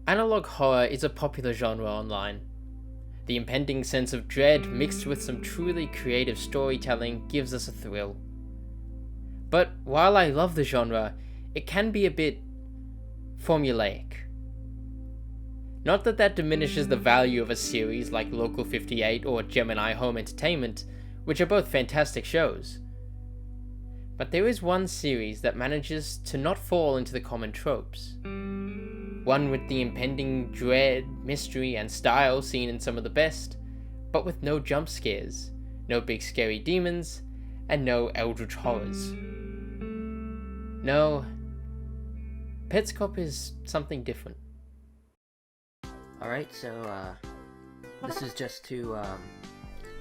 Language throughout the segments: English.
Analog horror is a popular genre online. The impending sense of dread mixed with some truly creative storytelling gives us a thrill. But while I love the genre, it can be a bit formulaic. Not that that diminishes the value of a series like Local 58 or Gemini Home Entertainment, which are both fantastic shows. But there is one series that manages to not fall into the common tropes. One with the impending dread, mystery, and style seen in some of the best, but with no jump scares, no big scary demons, and no eldritch horrors. No, Petscop is something different. Alright, so, this is just to,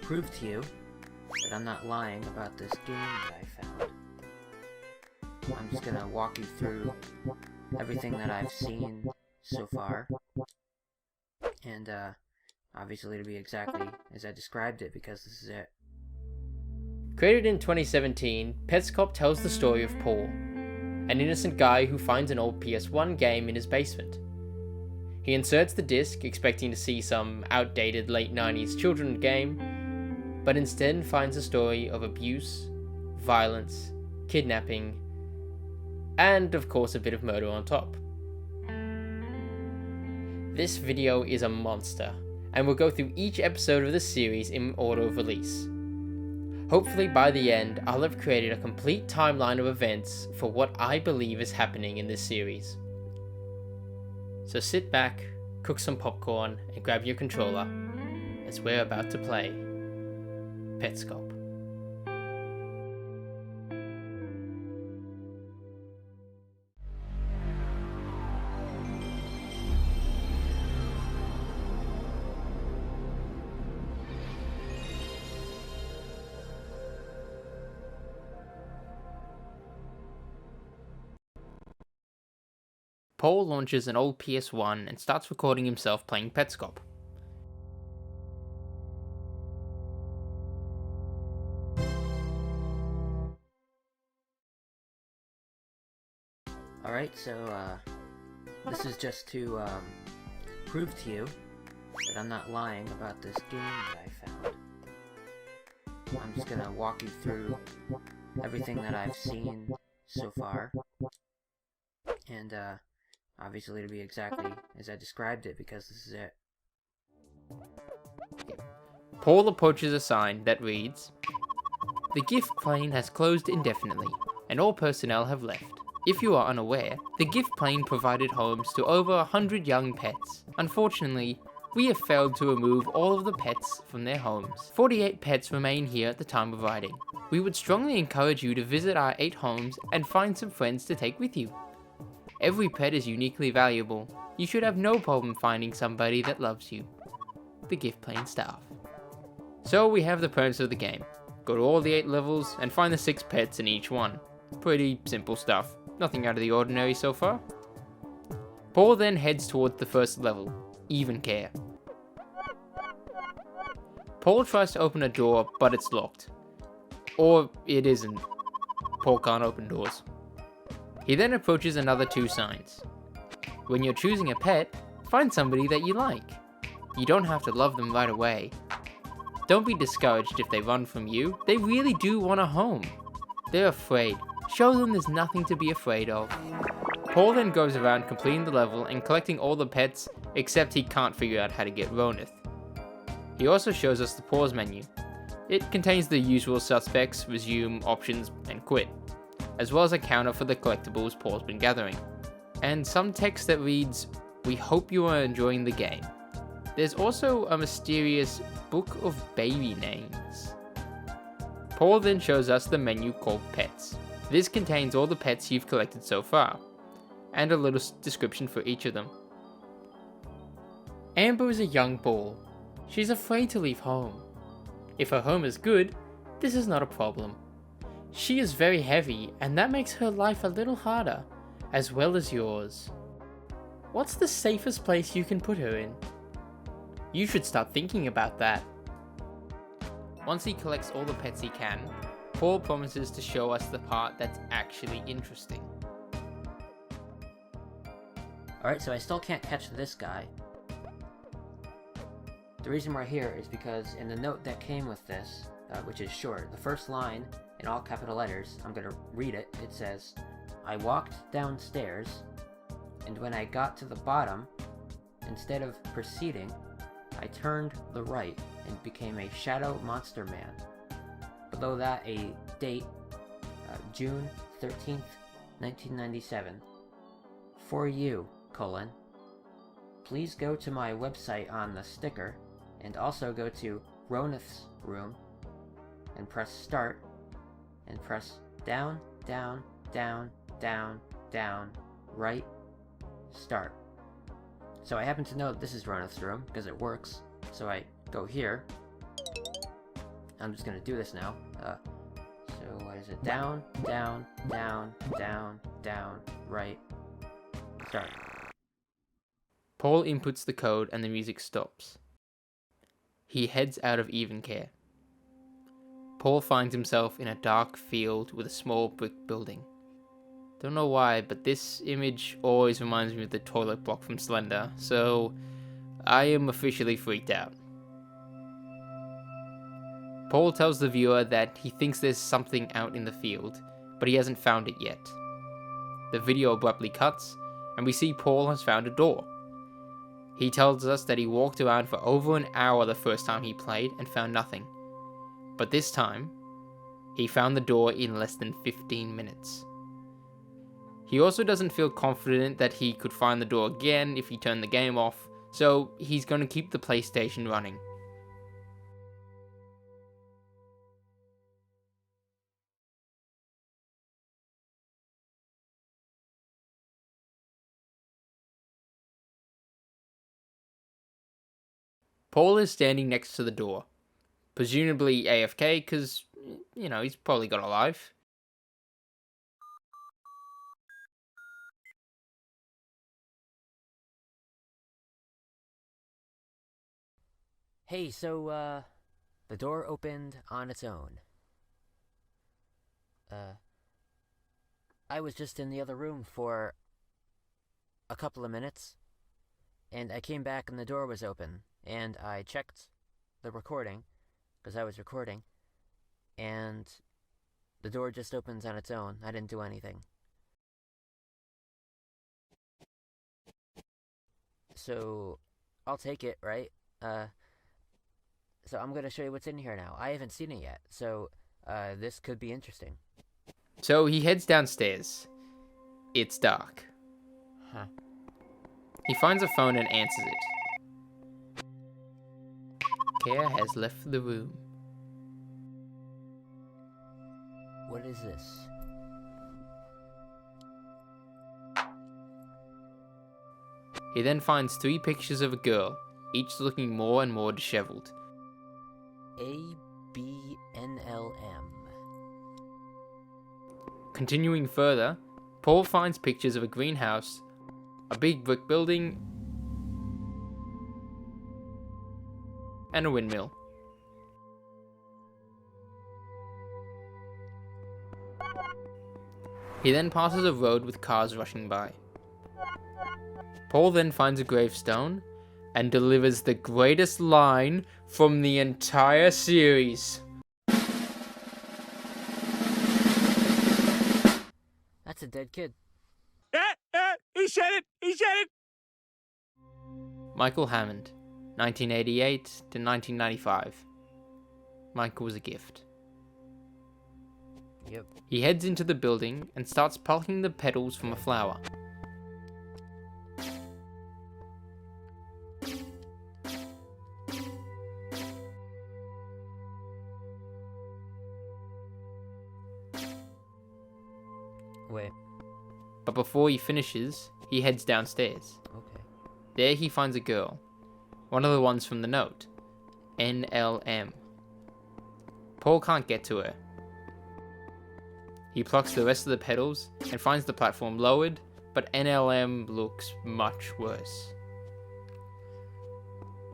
prove to you that I'm not lying about this game that I found. I'm just gonna walk you through everything that I've seen so far, and, obviously it'll be exactly as I described it, because this is it. Created in 2017, Petscop tells the story of Paul, an innocent guy who finds an old PS1 game in his basement. He inserts the disc, expecting to see some outdated late 90s children's game, but instead finds a story of abuse, violence, kidnapping, and of course a bit of murder on top. This video is a monster, and we'll go through each episode of the series in order of release. Hopefully by the end, I'll have created a complete timeline of events for what I believe is happening in this series. So sit back, cook some popcorn, and grab your controller, as we're about to play Petscop. Paul launches an old PS1 and starts recording himself playing Petscop. Alright, so, this is just to, prove to you that I'm not lying about this game that I found. I'm just gonna walk you through everything that I've seen so far, and, obviously it'll be exactly as I described it, because this is it. Paul approaches a sign that reads, "The gift plane has closed indefinitely, and all personnel have left. If you are unaware, the gift plane provided homes to over 100 young pets. Unfortunately, we have failed to remove all of the pets from their homes. 48 pets remain here at the time of writing. We would strongly encourage you to visit our 8 homes and find some friends to take with you. Every pet is uniquely valuable. You should have no problem finding somebody that loves you. The gift plane staff." So we have the premise of the game. Go to all the 8 levels and find the 6 pets in each one. Pretty simple stuff. Nothing out of the ordinary so far. Paul then heads towards the first level, Even Care. Paul tries to open a door, but it's locked. Or it isn't. Paul can't open doors. He then approaches another 2 signs. When you're choosing a pet, find somebody that you like. You don't have to love them right away. Don't be discouraged if they run from you. They really do want a home. They're afraid. Show them there's nothing to be afraid of. Paul then goes around completing the level and collecting all the pets, except he can't figure out how to get Ronith. He also shows us the pause menu. It contains the usual suspects, resume, options, and quit, as well as a counter for the collectibles Paul's been gathering. And some text that reads, "We hope you are enjoying the game." There's also a mysterious book of baby names. Paul then shows us the menu called Pets. This contains all the pets you've collected so far, and a little description for each of them. Amber is a young bull. She's afraid to leave home. If her home is good, this is not a problem. She is very heavy, and that makes her life a little harder, as well as yours. What's the safest place you can put her in? You should start thinking about that. Once he collects all the pets he can, Paul promises to show us the part that's actually interesting. Alright, so I still can't catch this guy. The reason we're here is because in the note that came with this, which is short, the first line in all capital letters, I'm gonna read it. It says, I walked downstairs, and when I got to the bottom, instead of proceeding, I turned the right and became a shadow monster man. Below that, a date, June 13th, 1997. For you, colon. Please go to my website on the sticker, and also go to Ronith's room, and press start, and press down, down, down, down, down, right, start. So I happen to know that this is Ronith's room, because it works, so I go here. I'm just gonna do this now. So what is it? Down, down, down, down, down, right, start. Paul inputs the code and the music stops. He heads out of even care. Paul finds himself in a dark field with a small brick building. Don't know why, but this image always reminds me of the toilet block from Slender, so I am officially freaked out. Paul tells the viewer that he thinks there's something out in the field, but he hasn't found it yet. The video abruptly cuts, and we see Paul has found a door. He tells us that he walked around for over an hour the first time he played and found nothing. But this time, he found the door in less than 15 minutes. He also doesn't feel confident that he could find the door again if he turned the game off, so he's going to keep the PlayStation running. Paul is standing next to the door, presumably AFK because, he's probably got a life. Hey, so, the door opened on its own. I was just in the other room for a couple of minutes, and I came back and the door was open, and I checked the recording, because I was recording, and the door just opens on its own. I didn't do anything. So, I'll take it, right? So I'm gonna show you what's in here now. I haven't seen it yet, so this could be interesting. So he heads downstairs. It's dark. Huh. He finds a phone and answers it. Care has left the room. What is this? He then finds 3 pictures of a girl, each looking more and more disheveled. ABNLM. Continuing further, Paul finds pictures of a greenhouse, a big brick building, and a windmill. He then passes a road with cars rushing by. Paul then finds a gravestone and delivers the greatest line from the entire series. That's a dead kid. He said it! He said it! Michael Hammond, 1988 to 1995. Michael was a gift. Yep. He heads into the building and starts plucking the petals from a flower. Wait. But before he finishes, he heads downstairs. Okay. There he finds a girl, one of the ones from the note, NLM. Paul can't get to her. He plucks the rest of the petals and finds the platform lowered, but NLM looks much worse.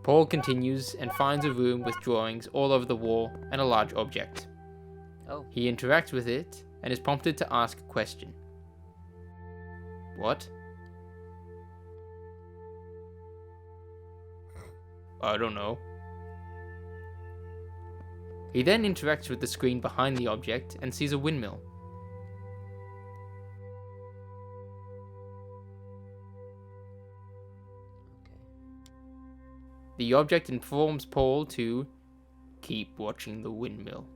Paul continues and finds a room with drawings all over the wall and a large object. Oh. He interacts with it and is prompted to ask a question. What? I don't know. He then interacts with the screen behind the object and sees a windmill. Okay. The object informs Paul to keep watching the windmill.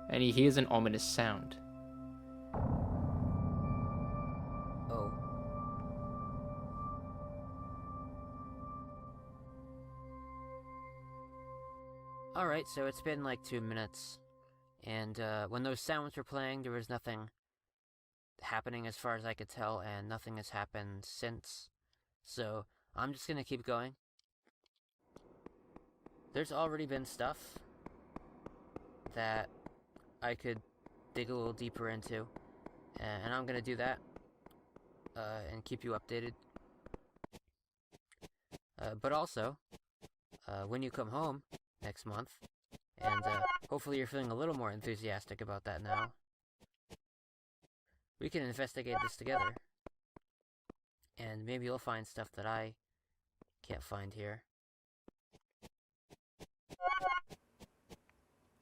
And he hears an ominous sound. Oh. Alright, so it's been like 2 minutes, and when those sounds were playing, there was nothing happening as far as I could tell, and nothing has happened since. So, I'm just gonna keep going. There's already been stuff that I could dig a little deeper into, and I'm gonna do that, and keep you updated. But also, when you come home next month, and hopefully you're feeling a little more enthusiastic about that now, we can investigate this together, and maybe you'll find stuff that I can't find here.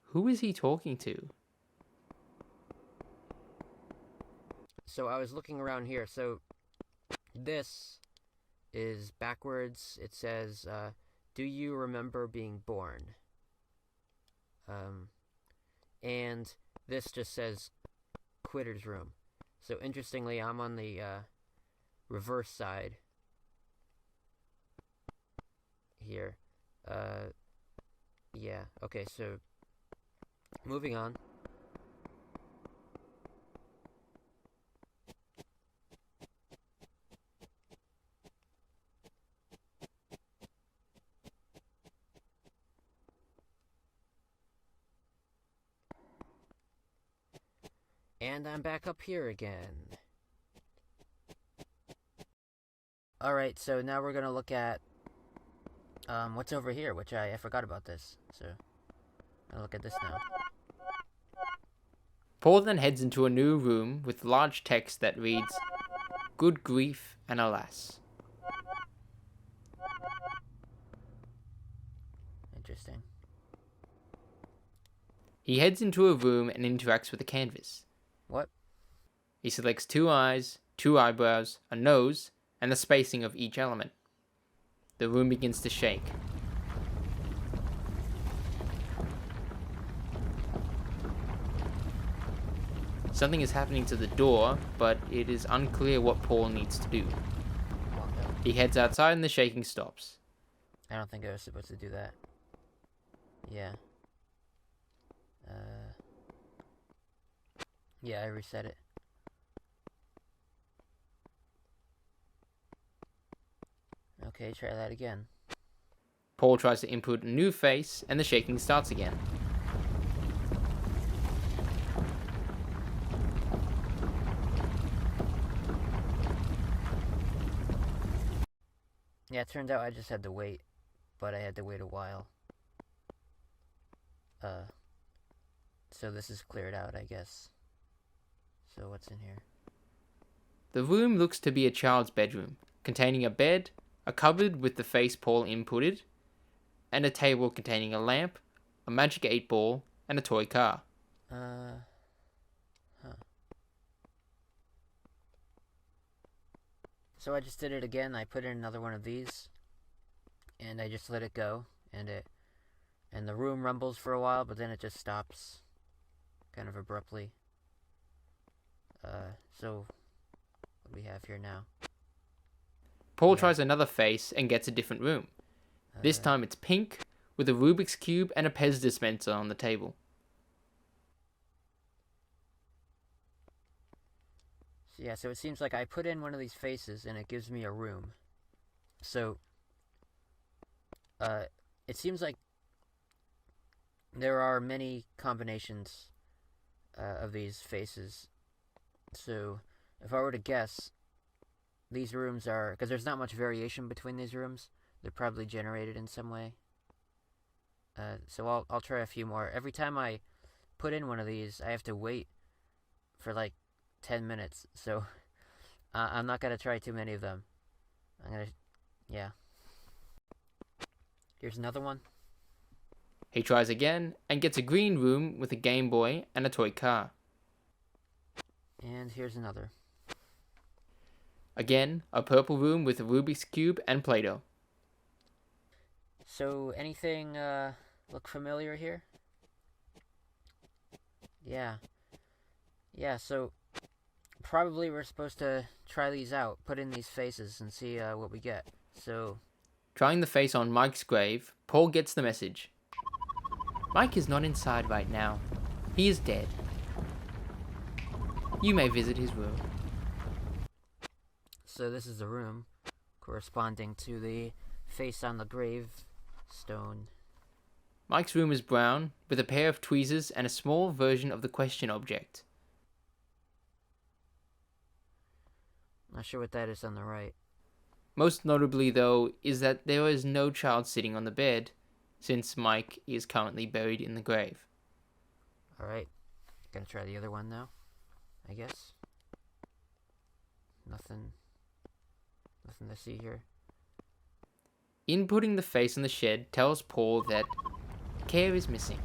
Who is he talking to? So I was looking around here, so this is backwards. It says, do you remember being born? And this just says quitter's room. So interestingly, I'm on the reverse side here. Yeah, okay, so moving on. And I'm back up here again. Alright, so now we're gonna look at what's over here, which I forgot about this. So I'll look at this now. Paul then heads into a new room with large text that reads, "Good grief and alas." Interesting. He heads into a room and interacts with the canvas. What? He selects 2 eyes, 2 eyebrows, a nose, and the spacing of each element. The room begins to shake. Something is happening to the door, but it is unclear what Paul needs to do. Walk out. He heads outside and the shaking stops. I don't think I was supposed to do that. Yeah. Yeah, I reset it. Okay, try that again. Paul tries to input a new face and the shaking starts again. Yeah, it turned out I just had to wait, but I had to wait a while. So this is cleared out, I guess. So what's in here? The room looks to be a child's bedroom, containing a bed, a cupboard with the face Paul inputted, and a table containing a lamp, a magic 8-ball, and a toy car. Huh. So I just did it again. I put in another one of these, and I just let it go, and the room rumbles for a while, but then it just stops, kind of abruptly. So what do we have here now? Paul Yeah. tries another face and gets a different room. This time it's pink, with a Rubik's Cube and a Pez dispenser on the table. Yeah, so it seems like I put in one of these faces and it gives me a room. So, it seems like there are many combinations of these faces. So, if I were to guess, these rooms are, because there's not much variation between these rooms, they're probably generated in some way. So I'll try a few more. Every time I put in one of these, I have to wait for like 10 minutes. So I'm not gonna try too many of them. Yeah. Here's another one. He tries again and gets a green room with a Game Boy and a toy car. And here's another. Again, a purple room with a Rubik's Cube and Play-Doh. So, anything look familiar here? Yeah. Yeah, so probably we're supposed to try these out, put in these faces, and see what we get. So, Trying the face on Mike's grave, Paul gets the message. Mike is not inside right now. He is dead. You may visit his room. so this is the room corresponding to the face on the gravestone. Mike's room is brown, with a pair of tweezers and a small version of the question object. Not sure what that is on the right. Most notably, though, is that there is no child sitting on the bed, since Mike is currently buried in the grave. Alright, gonna try the other one now, I guess. Nothing to see here. Inputting the face on the shed tells Paul that Care is missing.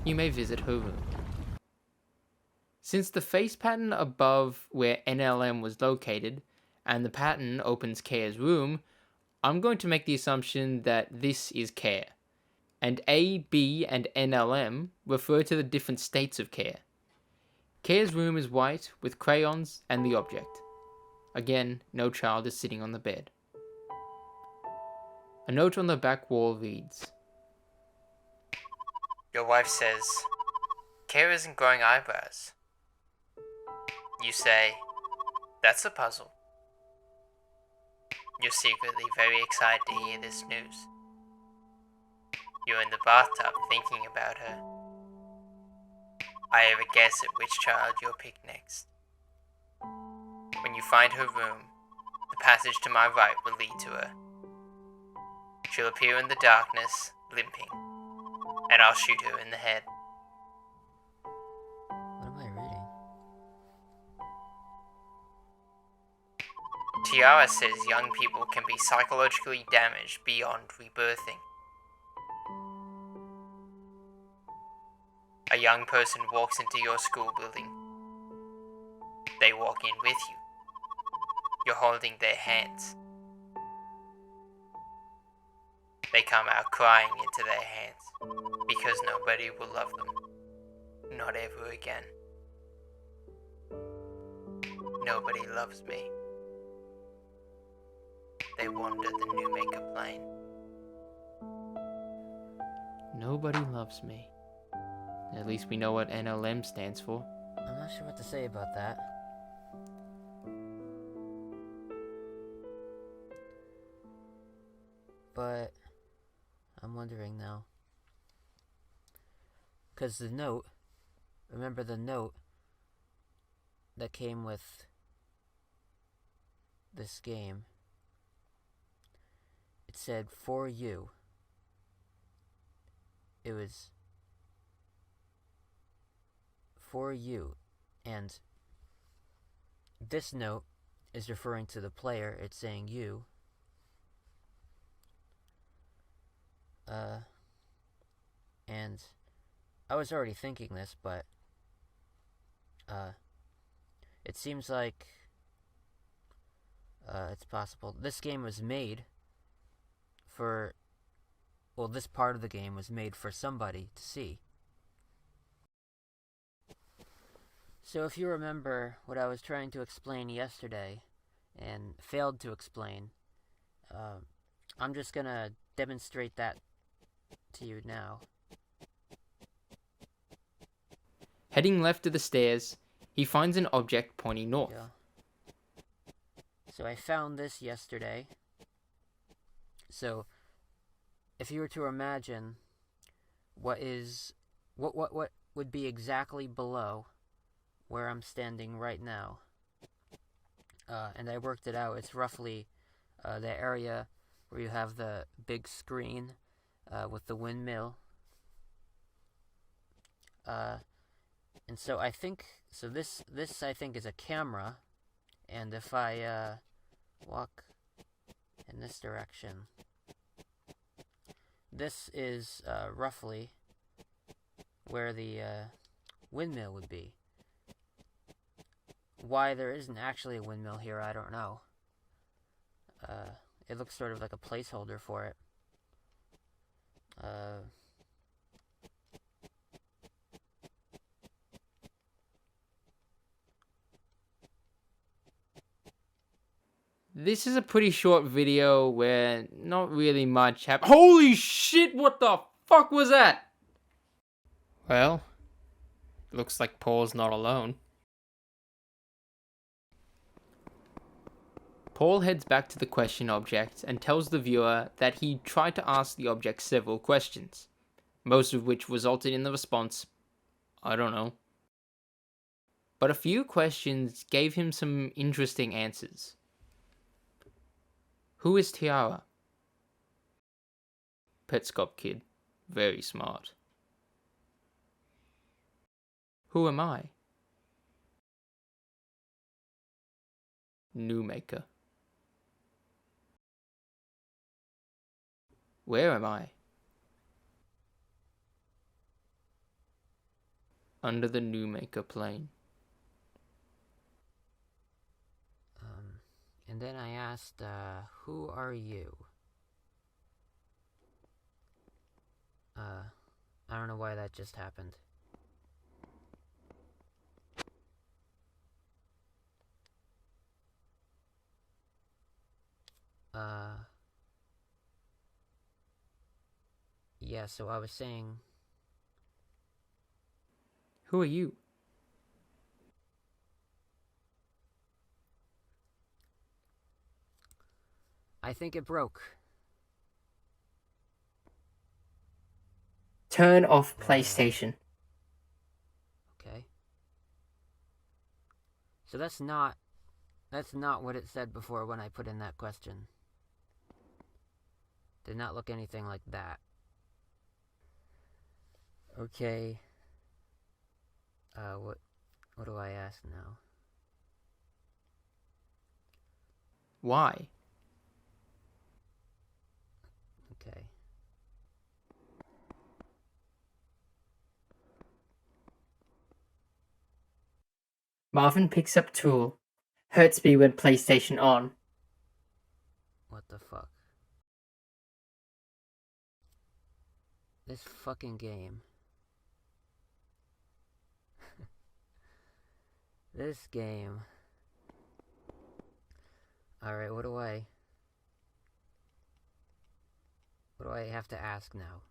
You may visit her room. Since the face pattern above where NLM was located, and the pattern opens Care's room, I'm going to make the assumption that this is Care, and A, B, and NLM refer to the different states of Care. Care's room is white with crayons and the object. Again, no child is sitting on the bed. A note on the back wall reads, Your wife says, Care isn't growing eyebrows. You say, that's a puzzle. You're secretly very excited to hear this news. You're in the bathtub thinking about her. I have a guess at which child you'll pick next. When you find her room, the passage to my right will lead to her. She'll appear in the darkness, limping, and I'll shoot her in the head. What am I reading? Tiara says young people can be psychologically damaged beyond rebirthing. A young person walks into your school building. They walk in with you. You're holding their hands. They come out crying into their hands because nobody will love them. Not ever again. Nobody loves me. They wander the Newmaker plane. Nobody loves me. At least we know what NLM stands for. I'm not sure what to say about that. But I'm wondering now. Because the note, remember the note that came with this game? It said, for you. It was for you. And this note is referring to the player. It's saying you. And I was already thinking this, but it seems like it's possible. This game was made for, well, this part of the game was made for somebody to see. So if you remember what I was trying to explain yesterday and failed to explain, I'm just gonna demonstrate that to you now. Heading left of the stairs, he finds an object pointing north. Yeah. So I found this yesterday. So if you were to imagine what would be exactly below where I'm standing right now, and I worked it out, it's roughly the area where you have the big screen with the windmill And so I think, so this I think is a camera, and if I, walk in this direction, this is, roughly where the, windmill would be. Why there isn't actually a windmill here, I don't know. It looks sort of like a placeholder for it. This is a pretty short video where not really much happened. Holy shit, what the fuck was that? Well, looks like Paul's not alone. Paul heads back to the question object and tells the viewer that he tried to ask the object several questions, most of which resulted in the response, I don't know. But a few questions gave him some interesting answers. Who is Tiara? Petscop kid. Very smart. Who am I? Newmaker. Where am I? Under the Newmaker plane. And then I asked, who are you? I don't know why that just happened. Yeah, so I was saying... Who are you? I think it broke. Turn off PlayStation. Okay. So that's not what it said before when I put in that question. Did not look anything like that. Okay. What do I ask now? Why? Okay. Marvin picks up tool. Hurts me when PlayStation on. What the fuck? This fucking game. This game. Alright, what do I have to ask now?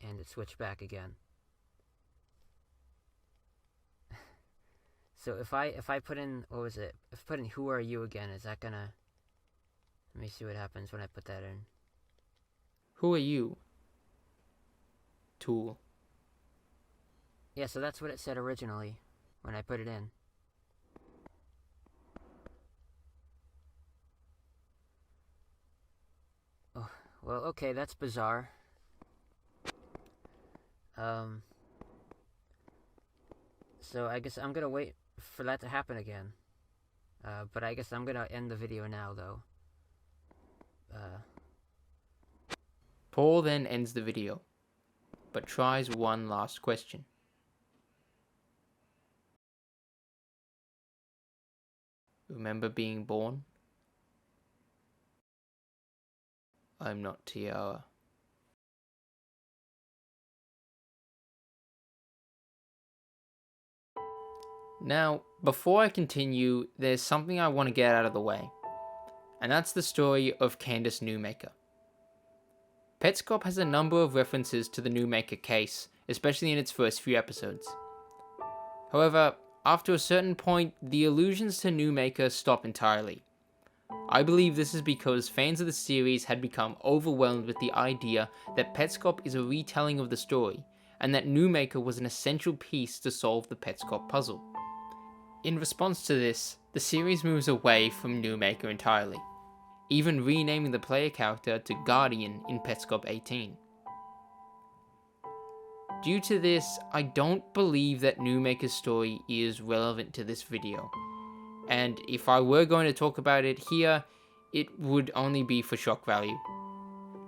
And it switched back again. So if I put in, what was it? If I put in who are you again, is that gonna... Let me see what happens when I put that in. Who are you? Tool. Yeah, so that's what it said originally when I put it in. Oh, well, okay, that's bizarre. So I guess I'm gonna wait for that to happen again. But I guess I'm gonna end the video now, though. Paul then ends the video, but tries one last question. Remember being born? I'm not Tiara. Now, before I continue, there's something I want to get out of the way, and that's the story of Candice Newmaker. Petscop has a number of references to the Newmaker case, especially in its first few episodes. However, after a certain point, the allusions to Newmaker stop entirely. I believe this is because fans of the series had become overwhelmed with the idea that Petscop is a retelling of the story, and that Newmaker was an essential piece to solve the Petscop puzzle. In response to this, the series moves away from Newmaker entirely. even renaming the player character to Guardian in Petscop 18. Due to this, I don't believe that Newmaker's story is relevant to this video, and if I were going to talk about it here, it would only be for shock value.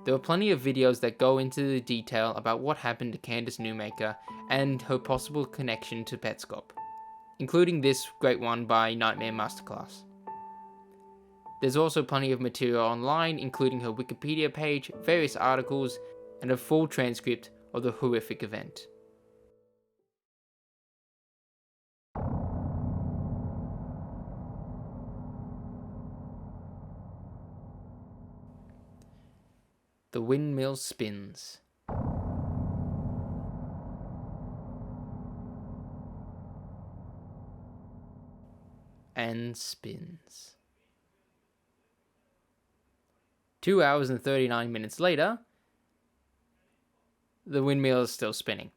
There are plenty of videos that go into the detail about what happened to Candice Newmaker and her possible connection to Petscop, including this great one by Nightmare Masterclass. There's also plenty of material online, including her Wikipedia page, various articles, and a full transcript of the horrific event. The windmill spins. And spins. 2 hours and 39 minutes later, the windmill is still spinning.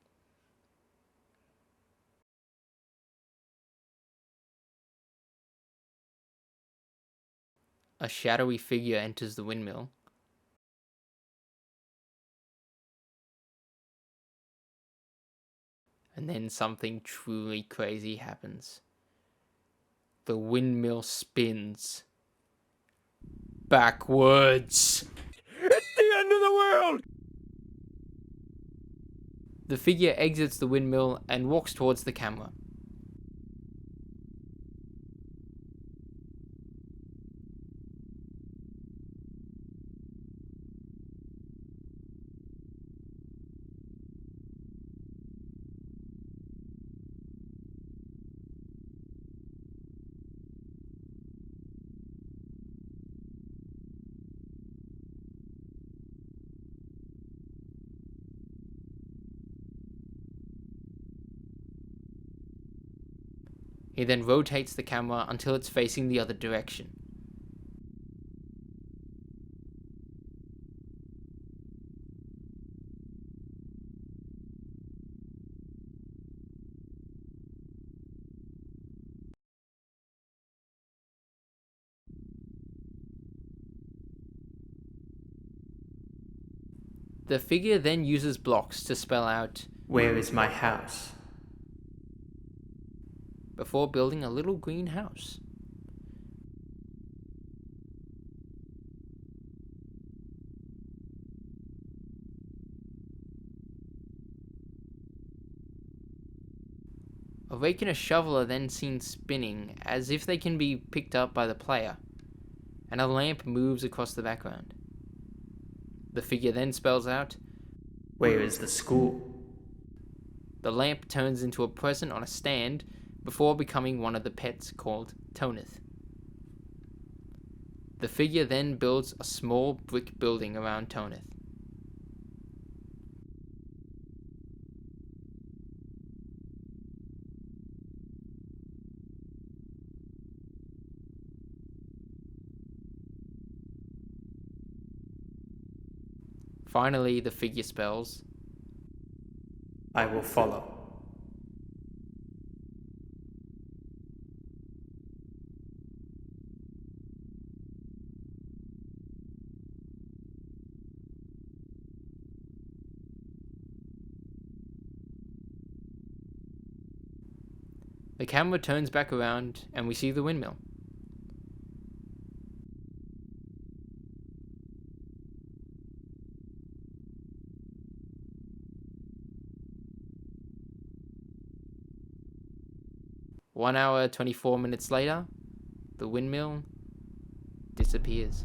A shadowy figure enters the windmill. And then something truly crazy happens. The windmill spins backwards. It's the end of the world! The figure exits the windmill and walks towards the camera. He then rotates the camera until it's facing the other direction. The figure then uses blocks to spell out, Where is my house? before building a little green house. A rake and a shovel are then seen spinning, as if they can be picked up by the player, and a lamp moves across the background. The figure then spells out, Where is the school? The lamp turns into a present on a stand before becoming one of the pets called Tonith. The figure then builds a small brick building around Tonith. Finally, the figure spells, I will follow. The camera turns back around and we see the windmill. One hour, 24 minutes later, the windmill disappears.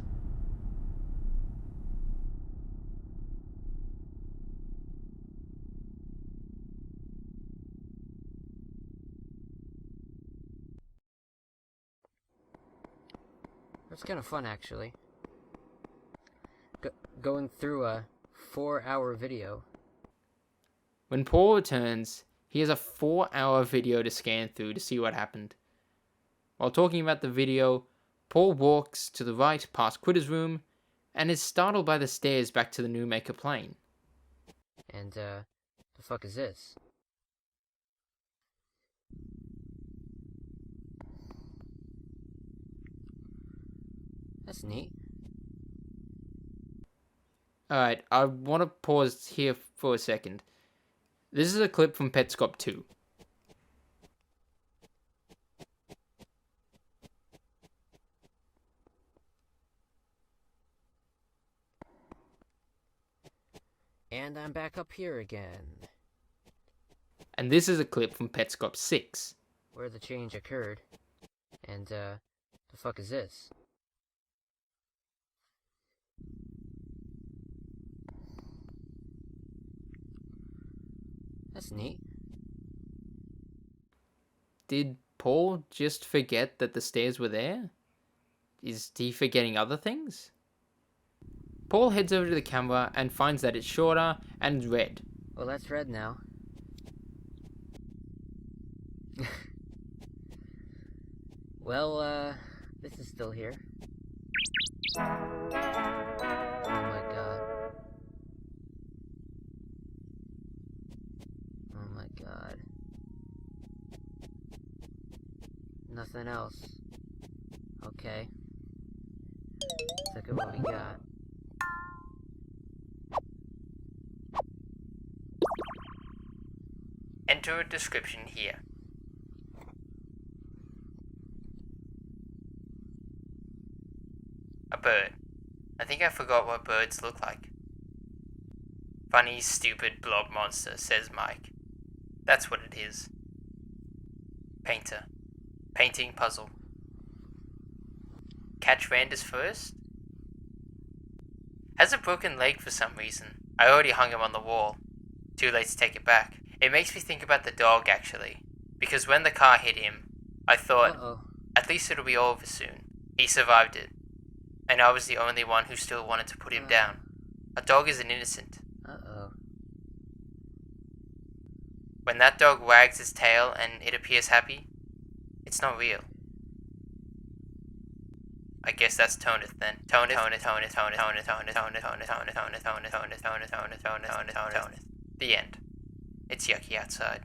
That's kind of fun, actually. Going through a 4-hour video. When Paul returns, he has a 4-hour video to scan through to see what happened. While talking about the video, Paul walks to the right past Quitter's room and is startled by the stairs back to the Newmaker plane. And, the fuck is this? That's neat. Alright, I want to pause here for a second. This is a clip from Petscop 2. And I'm back up here again, And this is a clip from Petscop 6. where the change occurred. And, the fuck is this? That's neat. Did Paul just forget that the stairs were there? Is he forgetting other things? Paul heads over to the camera and finds that it's shorter and red. Well, that's red now. Well, this is still here. Oh my god. Oh my god. Nothing else. Okay. Let's look at what we got. Enter a description here. A bird. I think I forgot what birds look like. Funny, stupid blob monster, says Mike. That's what it is. Painter. Painting puzzle. Catch Randus first? Has a broken leg for some reason. I already hung him on the wall. Too late to take it back. It makes me think about the dog, actually. Because when the car hit him, I thought, at least it'll be over soon. He survived it. And I was the only one who still wanted to put him down. A dog is an innocent. Uh-oh. When that dog wags its tail and it appears happy, it's not real. I guess that's Toneth then. Toneth. The end. It's yucky outside.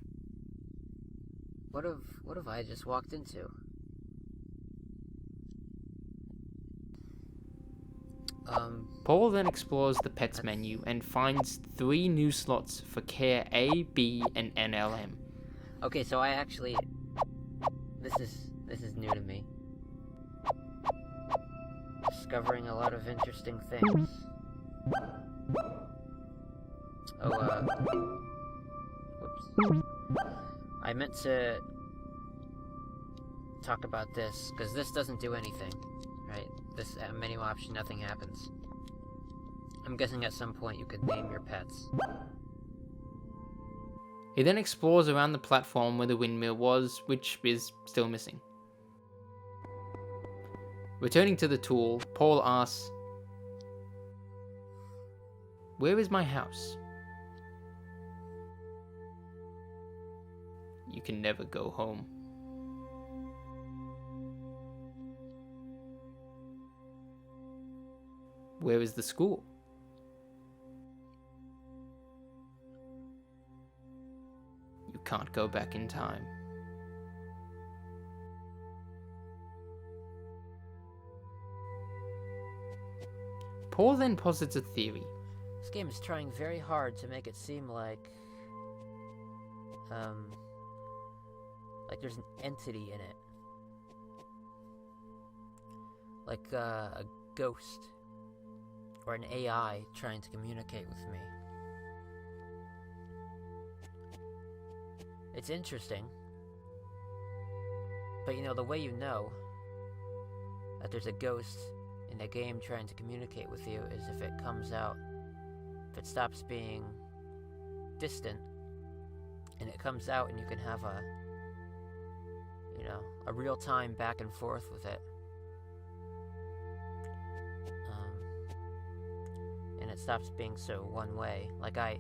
What have I just walked into? Paul then explores the pets menu and finds 3 new slots for Care A, B, and NLM. Okay, so I actually... This is new to me. Discovering a lot of interesting things. Whoops. I meant to talk about this, because this doesn't do anything, right? This menu option, nothing happens. I'm guessing at some point you could name your pets. He then explores around the platform where the windmill was, which is still missing. Returning to the tool, Paul asks, "Where is my house?" You can never go home. Where is the school? You can't go back in time. Paul then posits a theory. This game is trying very hard to make it seem like there's an entity in it. Like a ghost or an AI trying to communicate with me. It's interesting, but you know, the way you know that there's a ghost in a game trying to communicate with you is if it comes out, if it stops being distant, and it comes out and you can have a real-time back and forth with it. And it stops being so one way. Like I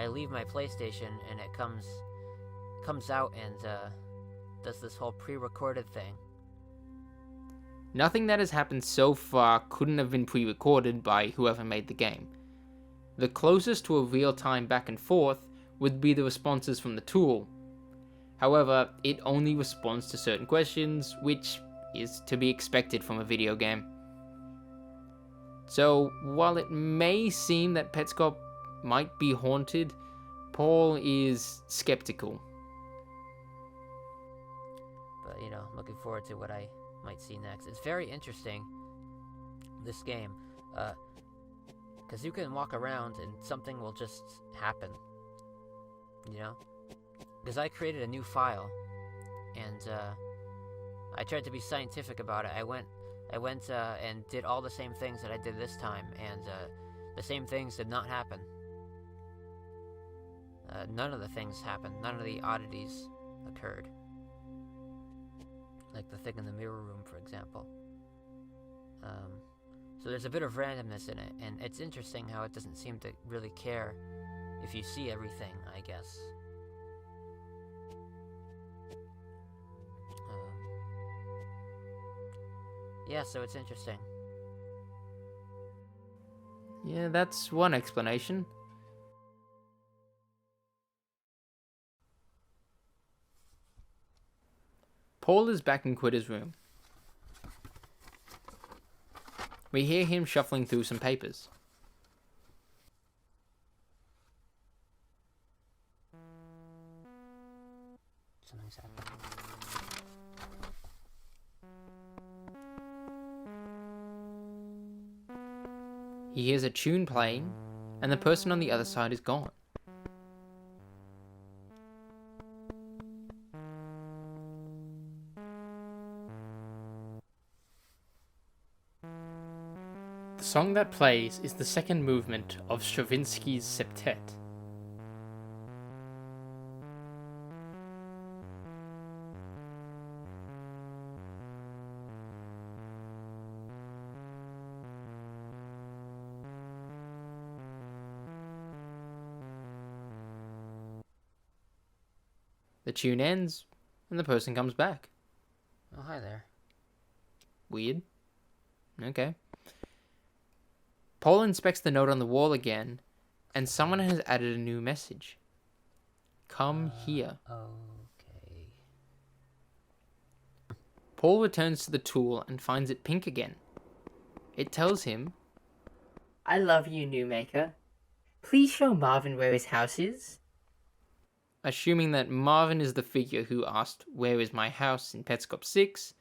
leave my PlayStation and it comes out and does this whole pre-recorded thing. Nothing that has happened so far couldn't have been pre-recorded by whoever made the game. The closest to a real-time back and forth would be the responses from the tool. However, it only responds to certain questions, which is to be expected from a video game. So, while it may seem that Petscop might be haunted, Paul is skeptical. But, you know, looking forward to what I might see next. It's very interesting, this game, because you can walk around and something will just happen, you know? Because I created a new file, and I tried to be scientific about it. I went and did all the same things that I did this time, and the same things did not happen. None of the things happened. None of the oddities occurred. Like the thing in the mirror room, for example. So there's a bit of randomness in it, and it's interesting how it doesn't seem to really care if you see everything, I guess. Yeah, so it's interesting. Yeah, that's one explanation. Paul is back in Quitter's room. We hear him shuffling through some papers. Something's happening. He hears a tune playing, and the person on the other side is gone. The song that plays is the second movement of Stravinsky's Septet. The tune ends, and the person comes back. Oh, hi there. Weird. Okay. Paul inspects the note on the wall again, and someone has added a new message. Come here. Okay. Paul returns to the tool and finds it pink again. It tells him, I love you, Newmaker. Please show Marvin where his house is. assuming that Marvin is the figure who asked, "Where is my house?" in Petscop 6,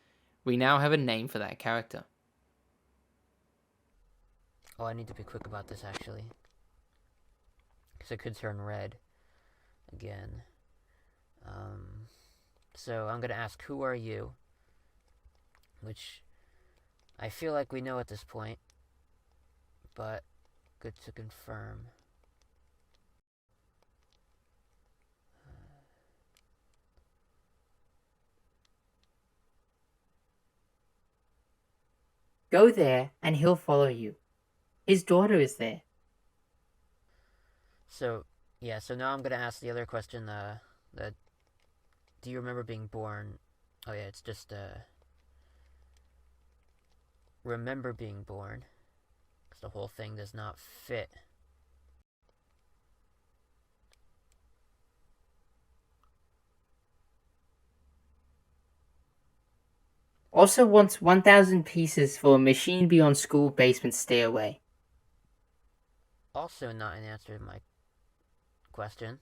we now have a name for that character. Oh, I need to be quick about this, actually. Because it could turn red again. So I'm going to ask, who are you? Which I feel like we know at this point. But good to confirm. Go there, and he'll follow you. His daughter is there. So, yeah, so now I'm going to ask the other question, do you remember being born? Oh yeah, it's just, remember being born. Because the whole thing does not fit. Also wants 1,000 pieces for a machine beyond school basement stairway. Also not an answer to my question.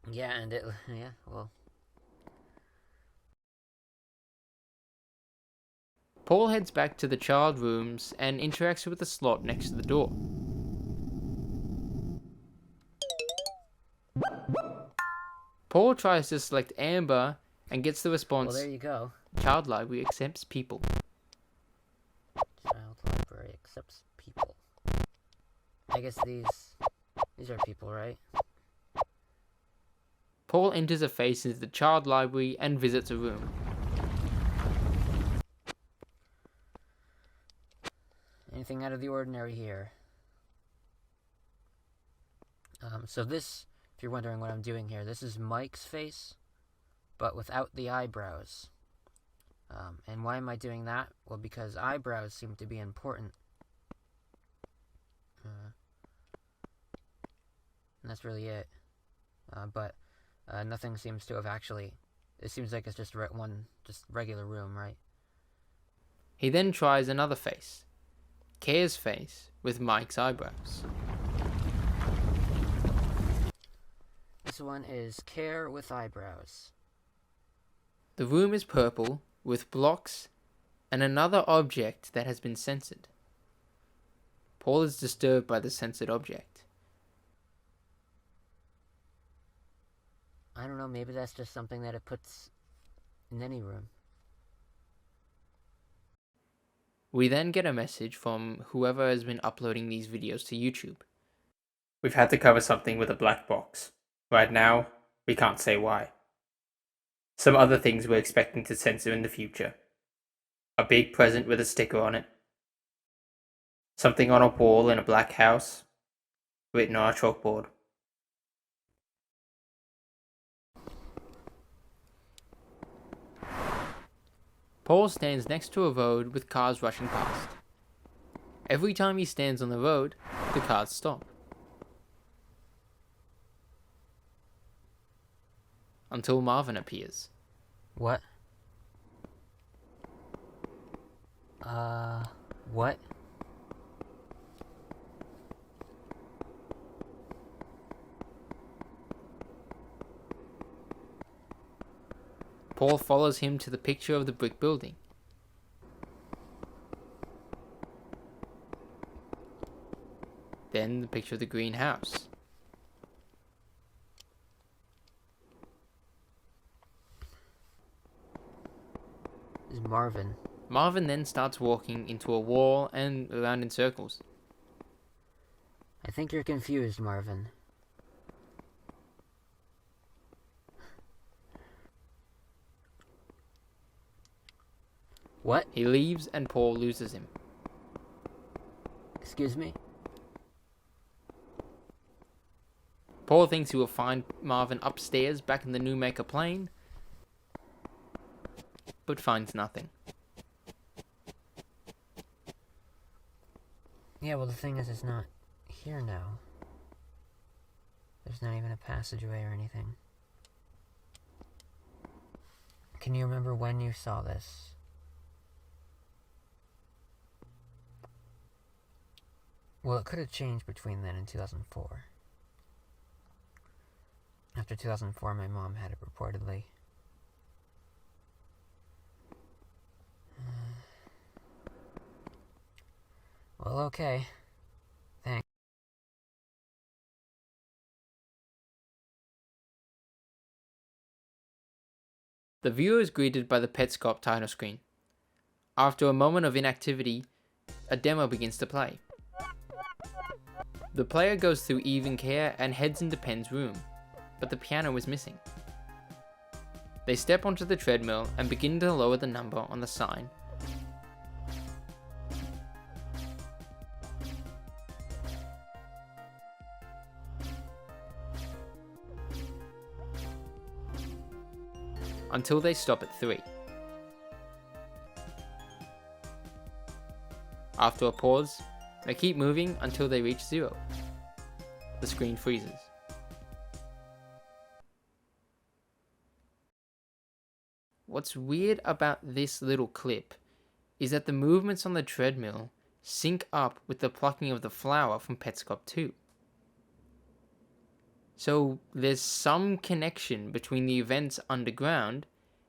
Yeah, and it, yeah, well. Paul heads back to the child rooms and interacts with the slot next to the door. Paul tries to select Amber and gets the response, Well, there you go. "Child library accepts people." Child library accepts people. I guess these are people, right? Paul enters a face into the child library and visits a room. Anything out of the ordinary here? So this, if you're wondering what I'm doing here, this is Mike's face, but without the eyebrows. And why am I doing that? Well, because eyebrows seem to be important. And that's really it. But nothing seems to have actually... It seems like it's just one regular room, right? He then tries another face, Care's face with Mike's eyebrows. This one is Care with eyebrows. The room is purple with blocks and another object that has been censored. Paul is disturbed by the censored object. I don't know, maybe that's just something that it puts in any room. We then get a message from whoever has been uploading these videos to YouTube. We've had to cover something with a black box. Right now, we can't say why. Some other things we're expecting to censor in the future. A big present with a sticker on it. Something on a wall in a black house, written on a chalkboard. Paul stands next to a road with cars rushing past. Every time he stands on the road, the cars stop. Until Marvin appears. What? What? Paul follows him to the picture of the brick building. Then the picture of the green house. This is Marvin. Marvin then starts walking into a wall and around in circles. I think you're confused, Marvin. What? He leaves and Paul loses him. Excuse me? Paul thinks he will find Marvin upstairs back in the Newmaker plane, but finds nothing. Yeah, well, the thing is, it's not here now. There's not even a passageway or anything. Can you remember when you saw this? Well, it could have changed between then and 2004. After 2004, my mom had it reportedly. Well, okay. Thanks. The viewer is greeted by the Petscop title screen. After a moment of inactivity, a demo begins to play. The player goes through Even Care and heads into Penn's room, but the piano is missing. They step onto the treadmill and begin to lower the number on the sign. Until they stop at 3. After a pause, they keep moving until they reach 0. The screen freezes. What's weird about this little clip is that the movements on the treadmill sync up with the plucking of the flower from Petscop 2. So there's some connection between the events underground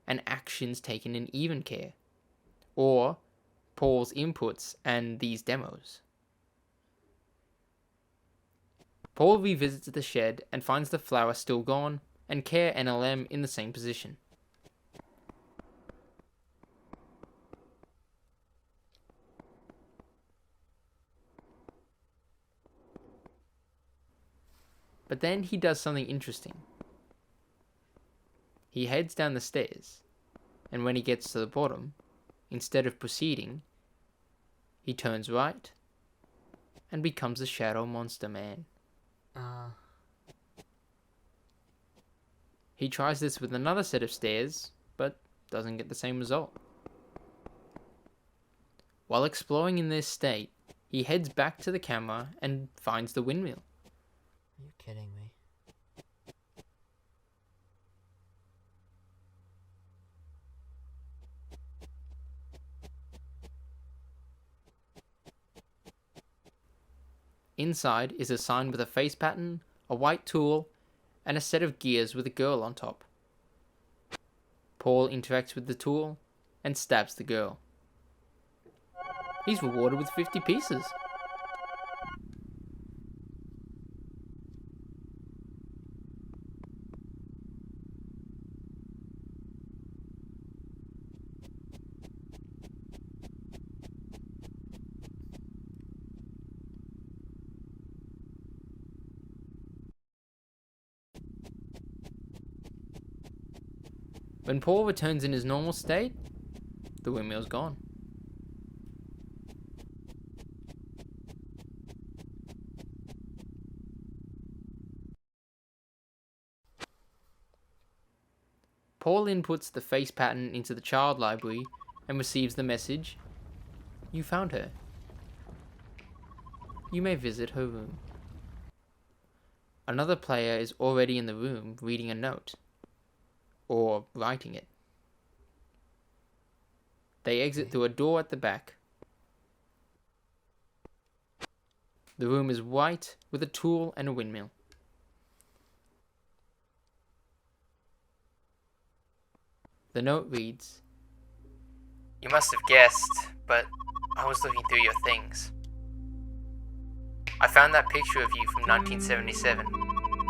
and actions taken in Even Care, or Paul's inputs and these demos. Paul revisits the shed and finds the flower still gone and Care NLM in the same position. But then he does something interesting. He heads down the stairs, and when he gets to the bottom, instead of proceeding, he turns right and becomes a shadow monster man. He tries this with another set of stairs, but doesn't get the same result. While exploring in this state, he heads back to the camera and finds the windmill. Are you kidding me? Inside is a sign with a face pattern, a white tool, and a set of gears with a girl on top. Paul interacts with the tool and stabs the girl. He's rewarded with 50 pieces. When Paul returns in his normal state, the windmill's gone. Paul inputs the face pattern into the child library and receives the message, "You found her. You may visit her room." Another player is already in the room reading a note, or writing it. They exit through a door at the back. The room is white with a tool and a windmill. The note reads, "You must have guessed, but I was looking through your things. I found that picture of you from 1977,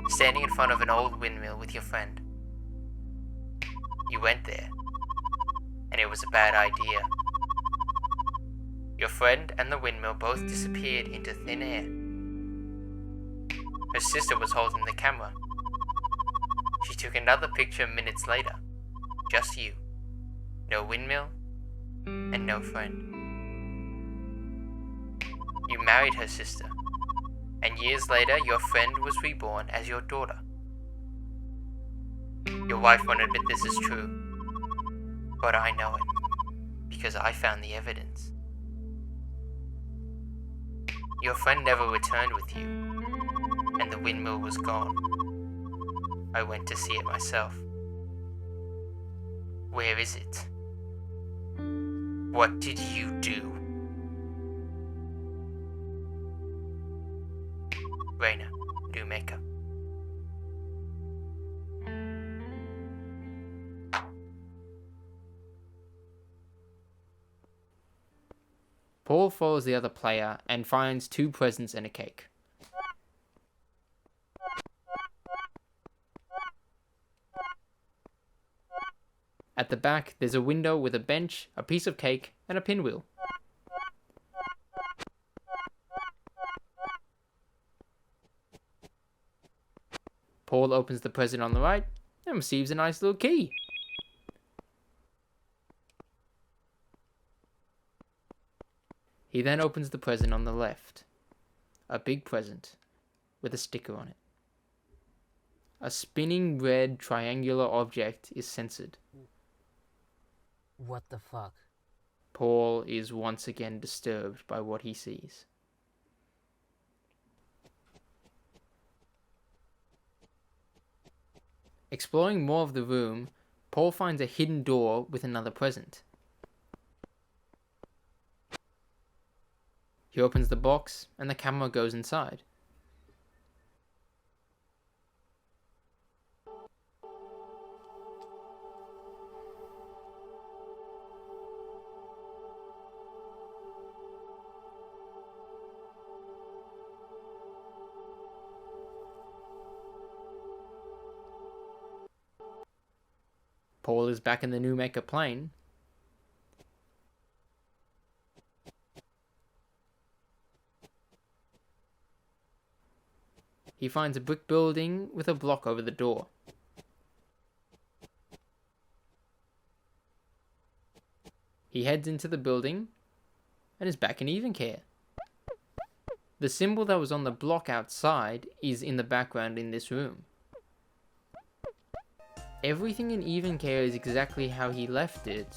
standing in front of an old windmill with your friend. You went there, and it was a bad idea. Your friend and the windmill both disappeared into thin air. Her sister was holding the camera. She took another picture minutes later. Just you. No windmill, and no friend. You married her sister, and years later your friend was reborn as your daughter. Your wife won't admit this is true, but I know it, because I found the evidence. Your friend never returned with you, and the windmill was gone. I went to see it myself. Where is it? What did you do?" Raina, Newmaker. Paul follows the other player and finds 2 presents and a cake. At the back, there's a window with a bench, a piece of cake, and a pinwheel. Paul opens the present on the right and receives a nice little key. He then opens the present on the left. A big present with a sticker on it. A spinning red triangular object is censored. What the fuck? Paul is once again disturbed by what he sees. Exploring more of the room, Paul finds a hidden door with another present. He opens the box and the camera goes inside. Paul is back in the Newmaker plane. He finds a brick building with a block over the door. He heads into the building and is back in even care. The symbol that was on the block outside is in the background in this room. Everything in even care is exactly how he left it,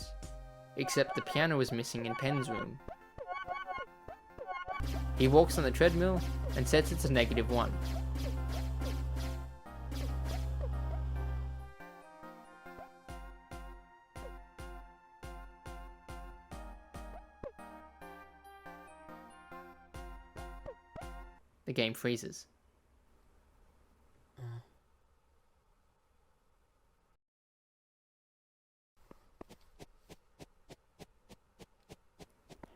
except the piano is missing in Penn's room. He walks on the treadmill and sets it to -1. The game freezes.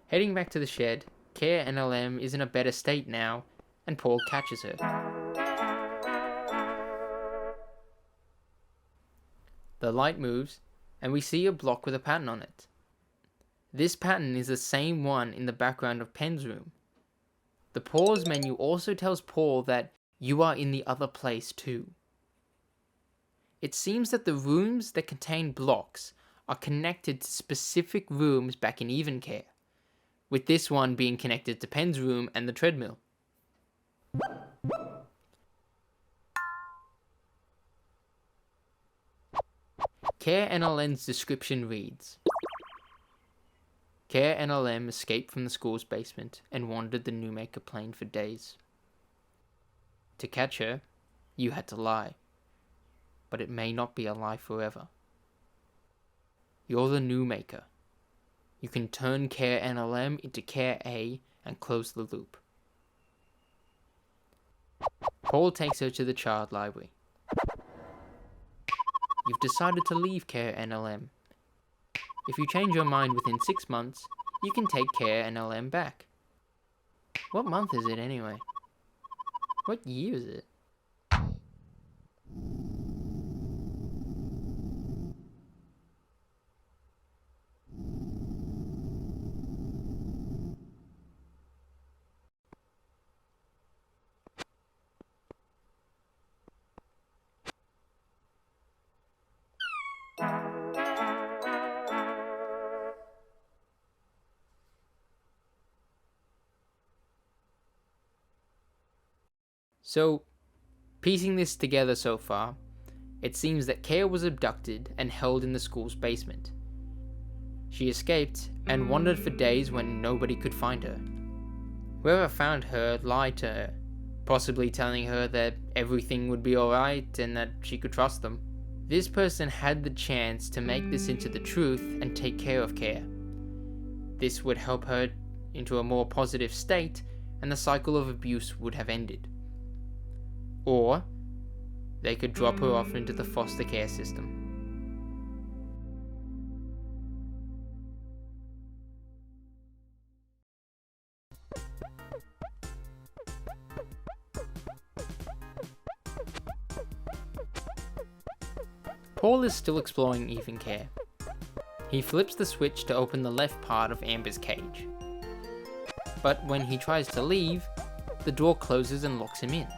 Heading back to the shed, Care NLM is in a better state now, and Paul catches her. The light moves, and we see a block with a pattern on it. This pattern is the same one in the background of Pen's room. The pause menu also tells Paul that you are in the other place too. It seems that the rooms that contain blocks are connected to specific rooms back in Even Care, with this one being connected to Pen's room and the treadmill. Care NLM's description reads: Care NLM escaped from the school's basement and wandered the Newmaker plane for days. To catch her, you had to lie, but it may not be a lie forever. You're the Newmaker. You can turn Care NLM into Care A and close the loop. Paul takes her to the child library. You've decided to leave Care NLM. If you change your mind within 6 months, you can take Care NLM back. What month is it anyway? What year is it? So, piecing this together so far, it seems that Care was abducted and held in the school's basement. She escaped and wandered for days when nobody could find her. Whoever found her lied to her, possibly telling her that everything would be alright and that she could trust them. This person had the chance to make this into the truth and take care of Care. This would help her into a more positive state, and the cycle of abuse would have ended. Or they could drop her off into the foster care system. Paul is still exploring Even Care. He flips the switch to open the left part of Amber's cage. But when he tries to leave, the door closes and locks him in.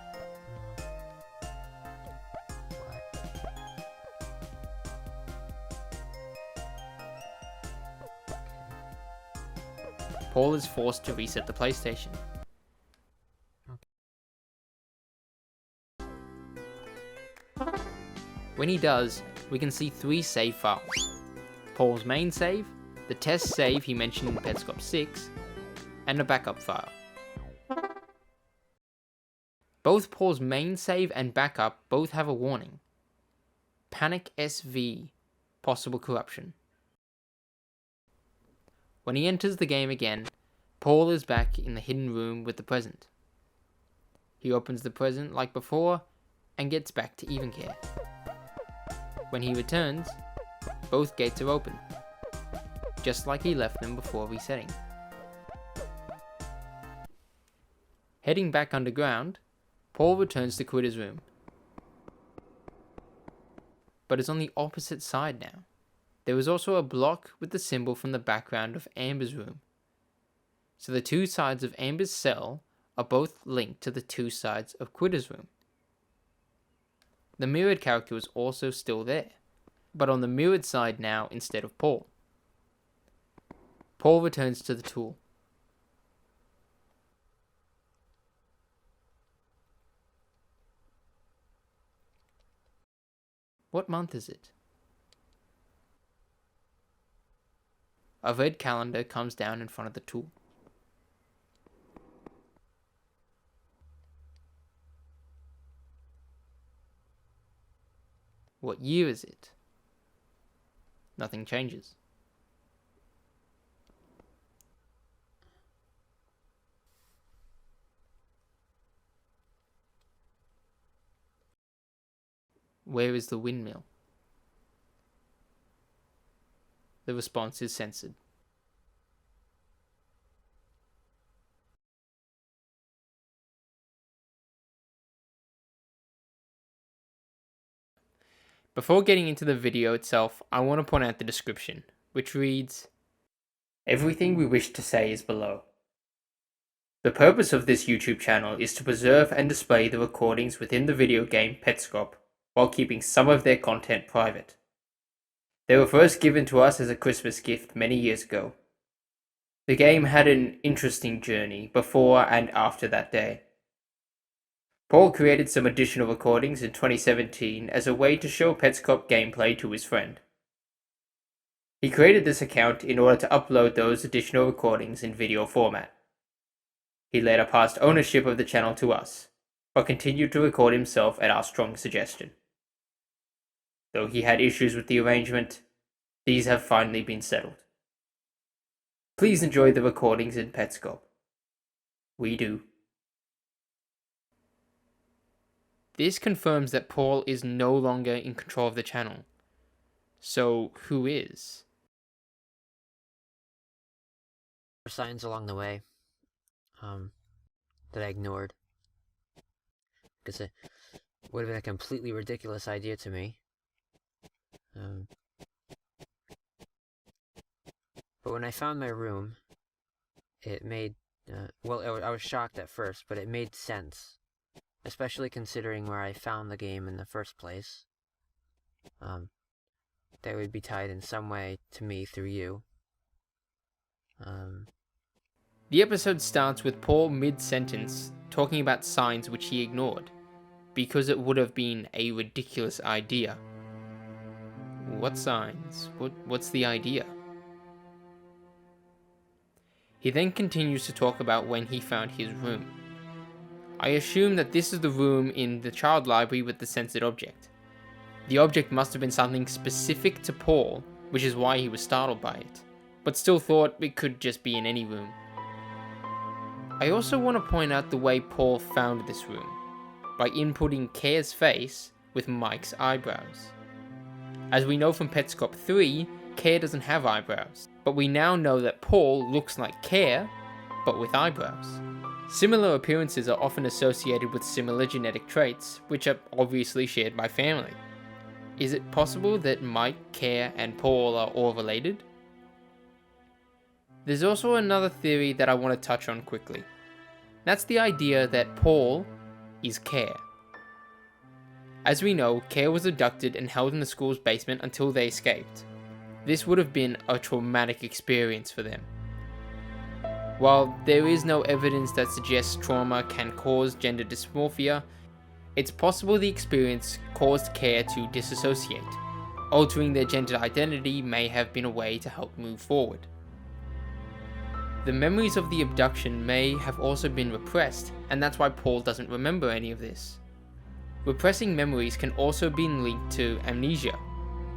Paul is forced to reset the PlayStation. When he does, we can see 3 save files. Paul's main save, the test save he mentioned in Petscop 6, and a backup file. Both Paul's main save and backup both have a warning. Panic SV, possible corruption. When he enters the game again, Paul is back in the hidden room with the present. He opens the present like before and gets back to Even Care. When he returns, both gates are open, just like he left them before resetting. Heading back underground, Paul returns to Quitter's room, but is on the opposite side now. There is also a block with the symbol from the background of Amber's room. So the 2 sides of Amber's cell are both linked to the 2 sides of Quitter's room. The mirrored character is also still there, but on the mirrored side now instead of Paul. Paul returns to the tool. What month is it? A red calendar comes down in front of the tool. What year is it? Nothing changes. Where is the windmill? The response is censored. Before getting into the video itself, I want to point out the description, which reads, "Everything we wish to say is below. The purpose of this YouTube channel is to preserve and display the recordings within the video game Petscop, while keeping some of their content private. They were first given to us as a Christmas gift many years ago. The game had an interesting journey before and after that day. Paul created some additional recordings in 2017 as a way to show Petscop gameplay to his friend. He created this account in order to upload those additional recordings in video format. He later passed ownership of the channel to us, but continued to record himself at our strong suggestion. Though he had issues with the arrangement, these have finally been settled. Please enjoy the recordings in Petscop. We do." This confirms that Paul is no longer in control of the channel. So, who is? Signs along the way that I ignored, because it would have been a completely ridiculous idea to me. But when I found my room, it made, well, I was shocked at first, but it made sense, especially considering where I found the game in the first place. That would be tied in some way to me through you. The episode starts with Paul mid-sentence talking about signs which he ignored, because it would have been a ridiculous idea. What signs? What's the idea? He then continues to talk about when he found his room. I assume that this is the room in the child library with the censored object. The object must have been something specific to Paul, which is why he was startled by it, but still thought it could just be in any room. I also want to point out the way Paul found this room, by inputting Care's face with Mike's eyebrows. As we know from Petscop 3, Care doesn't have eyebrows, but we now know that Paul looks like Care, but with eyebrows. Similar appearances are often associated with similar genetic traits, which are obviously shared by family. Is it possible that Mike, Care, and Paul are all related? There's also another theory that I want to touch on quickly. That's the idea that Paul is Care. As we know, Care was abducted and held in the school's basement until they escaped. This would have been a traumatic experience for them. While there is no evidence that suggests trauma can cause gender dysmorphia, it's possible the experience caused Care to disassociate. Altering their gender identity may have been a way to help move forward. The memories of the abduction may have also been repressed, and that's why Paul doesn't remember any of this. Repressing memories can also be linked to amnesia,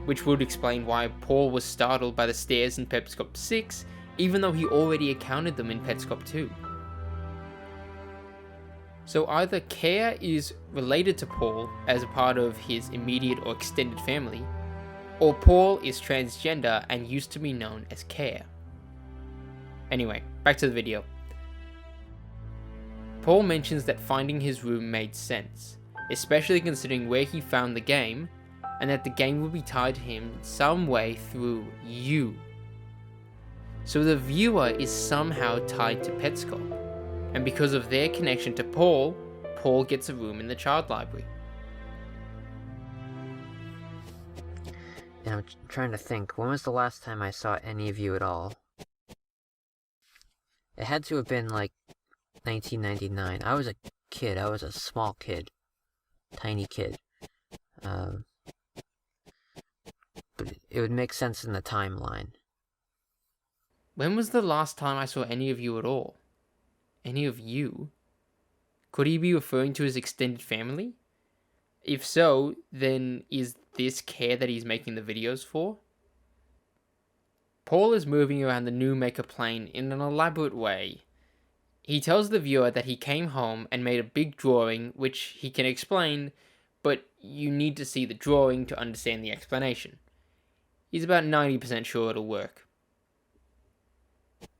which would explain why Paul was startled by the stairs in Petscop 6, even though he already encountered them in Petscop 2. So either Care is related to Paul as a part of his immediate or extended family, or Paul is transgender and used to be known as Care. Anyway, back to the video. Paul mentions that finding his room made sense, especially considering where he found the game, and that the game would be tied to him some way through you. So the viewer is somehow tied to Petscop, and because of their connection to Paul, Paul gets a room in the child library. And I'm trying to think, when was the last time I saw any of you at all? It had to have been like 1999. I was a kid. I was a small kid. Tiny kid. But it would make sense in the timeline. When was the last time I saw any of you at all? Any of you? Could he be referring to his extended family? If so, then is this Care that he's making the videos for? Paul is moving around the Newmaker plane in an elaborate way. He tells the viewer that he came home and made a big drawing which he can explain but you need to see the drawing to understand the explanation. He's about 90% sure it'll work.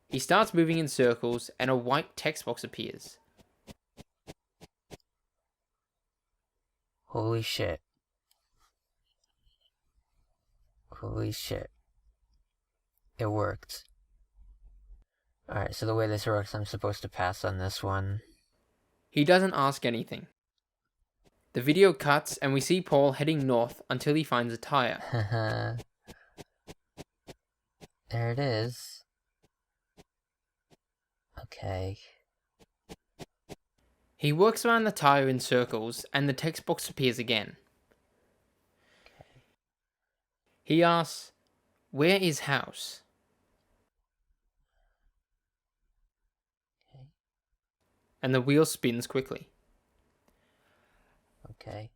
He starts moving in circles and a white text box appears. Holy shit. Holy shit. It worked. Alright, so the way this works, I'm supposed to pass on this one. He doesn't ask anything. The video cuts and we see Paul heading north until he finds a tire. Haha. There it is. Okay. He works around the tire in circles and the text box appears again. Okay. He asks, "Where is house?" Okay. And the wheel spins quickly. Okay.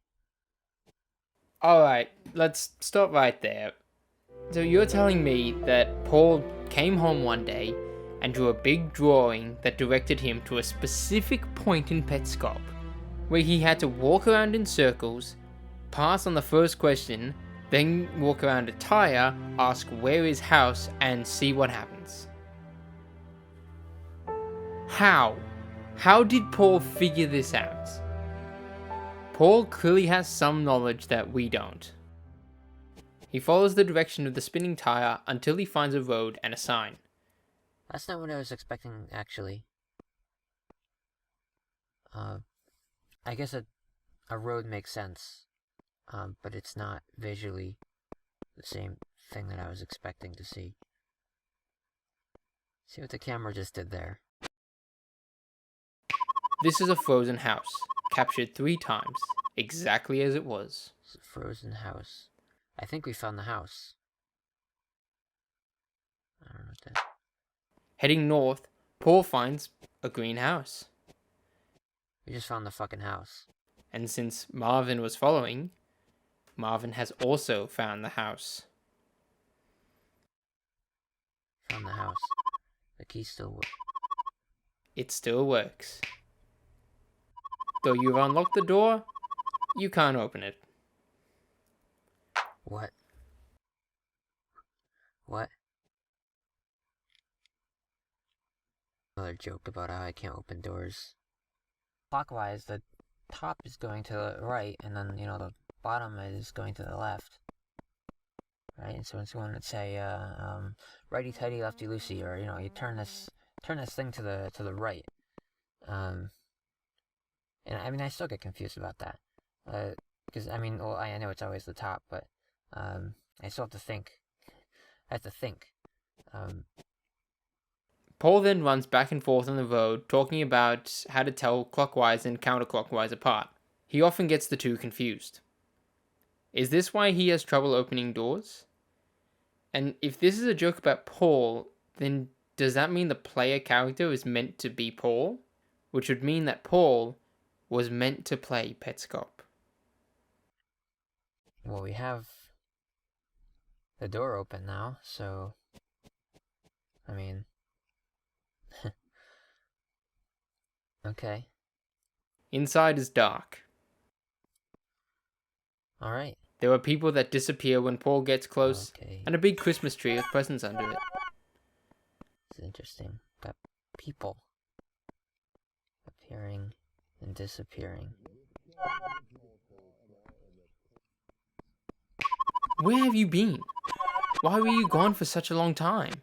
Alright, let's stop right there. So you're telling me that Paul came home one day and drew a big drawing that directed him to a specific point in Petscop, where he had to walk around in circles, pass on the first question, then walk around a tire, ask where is house, and see what happens. How? How did Paul figure this out? Paul clearly has some knowledge that we don't. He follows the direction of the spinning tire until he finds a road and a sign. That's not what I was expecting, actually. I guess a road makes sense. But it's not visually the same thing that I was expecting to see. See what the camera just did there. This is a frozen house, captured 3 times, exactly as it was. It's a frozen house. I think we found the house. I don't know what that... Heading north, Paul finds a green house. We just found the fucking house. And since Marvin was following, Marvin has also found the house. Found the house. The key still works. It still works. Though you've unlocked the door, you can't open it. What? What? Another joke about how I can't open doors. Clockwise, the top is going to the right, and then, you know, the bottom is going to the left. Right? And so it's going to say, righty-tighty, lefty-loosey, or, you know, you turn this thing to the right. And I mean, I still get confused about that. Because, I mean, well, I know it's always the top, but, I still have to think. I have to think. Paul then runs back and forth on the road, talking about how to tell clockwise and counterclockwise apart. He often gets the two confused. Is this why he has trouble opening doors? And if this is a joke about Paul, then does that mean the player character is meant to be Paul? Which would mean that Paul was meant to play Petscop. Well, we have the door open now, so... I mean... Okay. Inside is dark. Alright. There are people that disappear when Paul gets close, Okay. and a big Christmas tree with presents under it. It's interesting. Got people appearing and disappearing. Where have you been? Why were you gone for such a long time?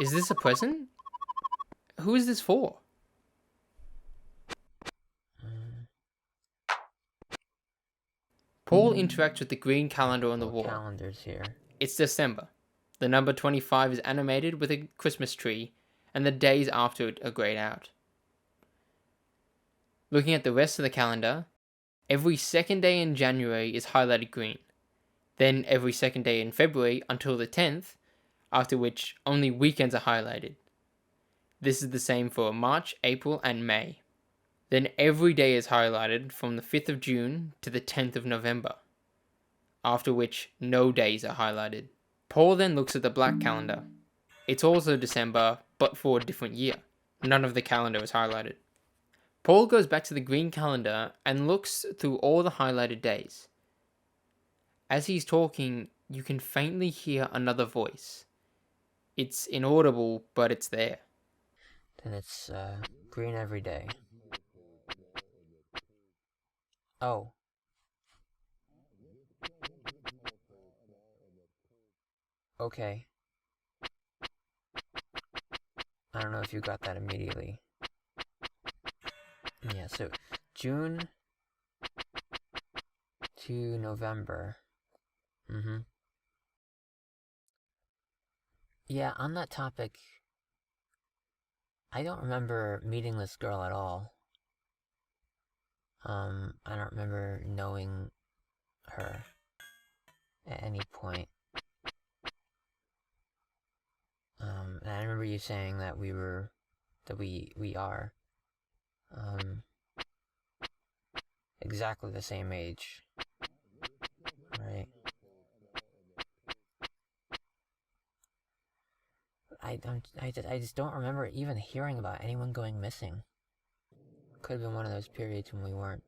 Is this a present? Who is this for? Paul interacts with the green calendar on the wall. Calendars here. It's December. The number 25 is animated with a Christmas tree, and the days after it are grayed out. Looking at the rest of the calendar, every second day in January is highlighted green. Then every second day in February until the 10th, after which only weekends are highlighted. This is the same for March, April, and May. Then every day is highlighted from the 5th of June to the 10th of November, after which no days are highlighted. Paul then looks at the black calendar. It's also December, but for a different year. None of the calendar is highlighted. Paul goes back to the green calendar and looks through all the highlighted days. As he's talking, you can faintly hear another voice. It's inaudible, but it's there. Then it's green every day. Oh. Okay. I don't know if you got that immediately. Yeah, so June to November. Yeah, on that topic, I don't remember meeting this girl at all. I don't remember knowing her at any point. And I remember you saying that we are, exactly the same age, right? I just don't remember even hearing about anyone going missing. Could have been one of those periods when we weren't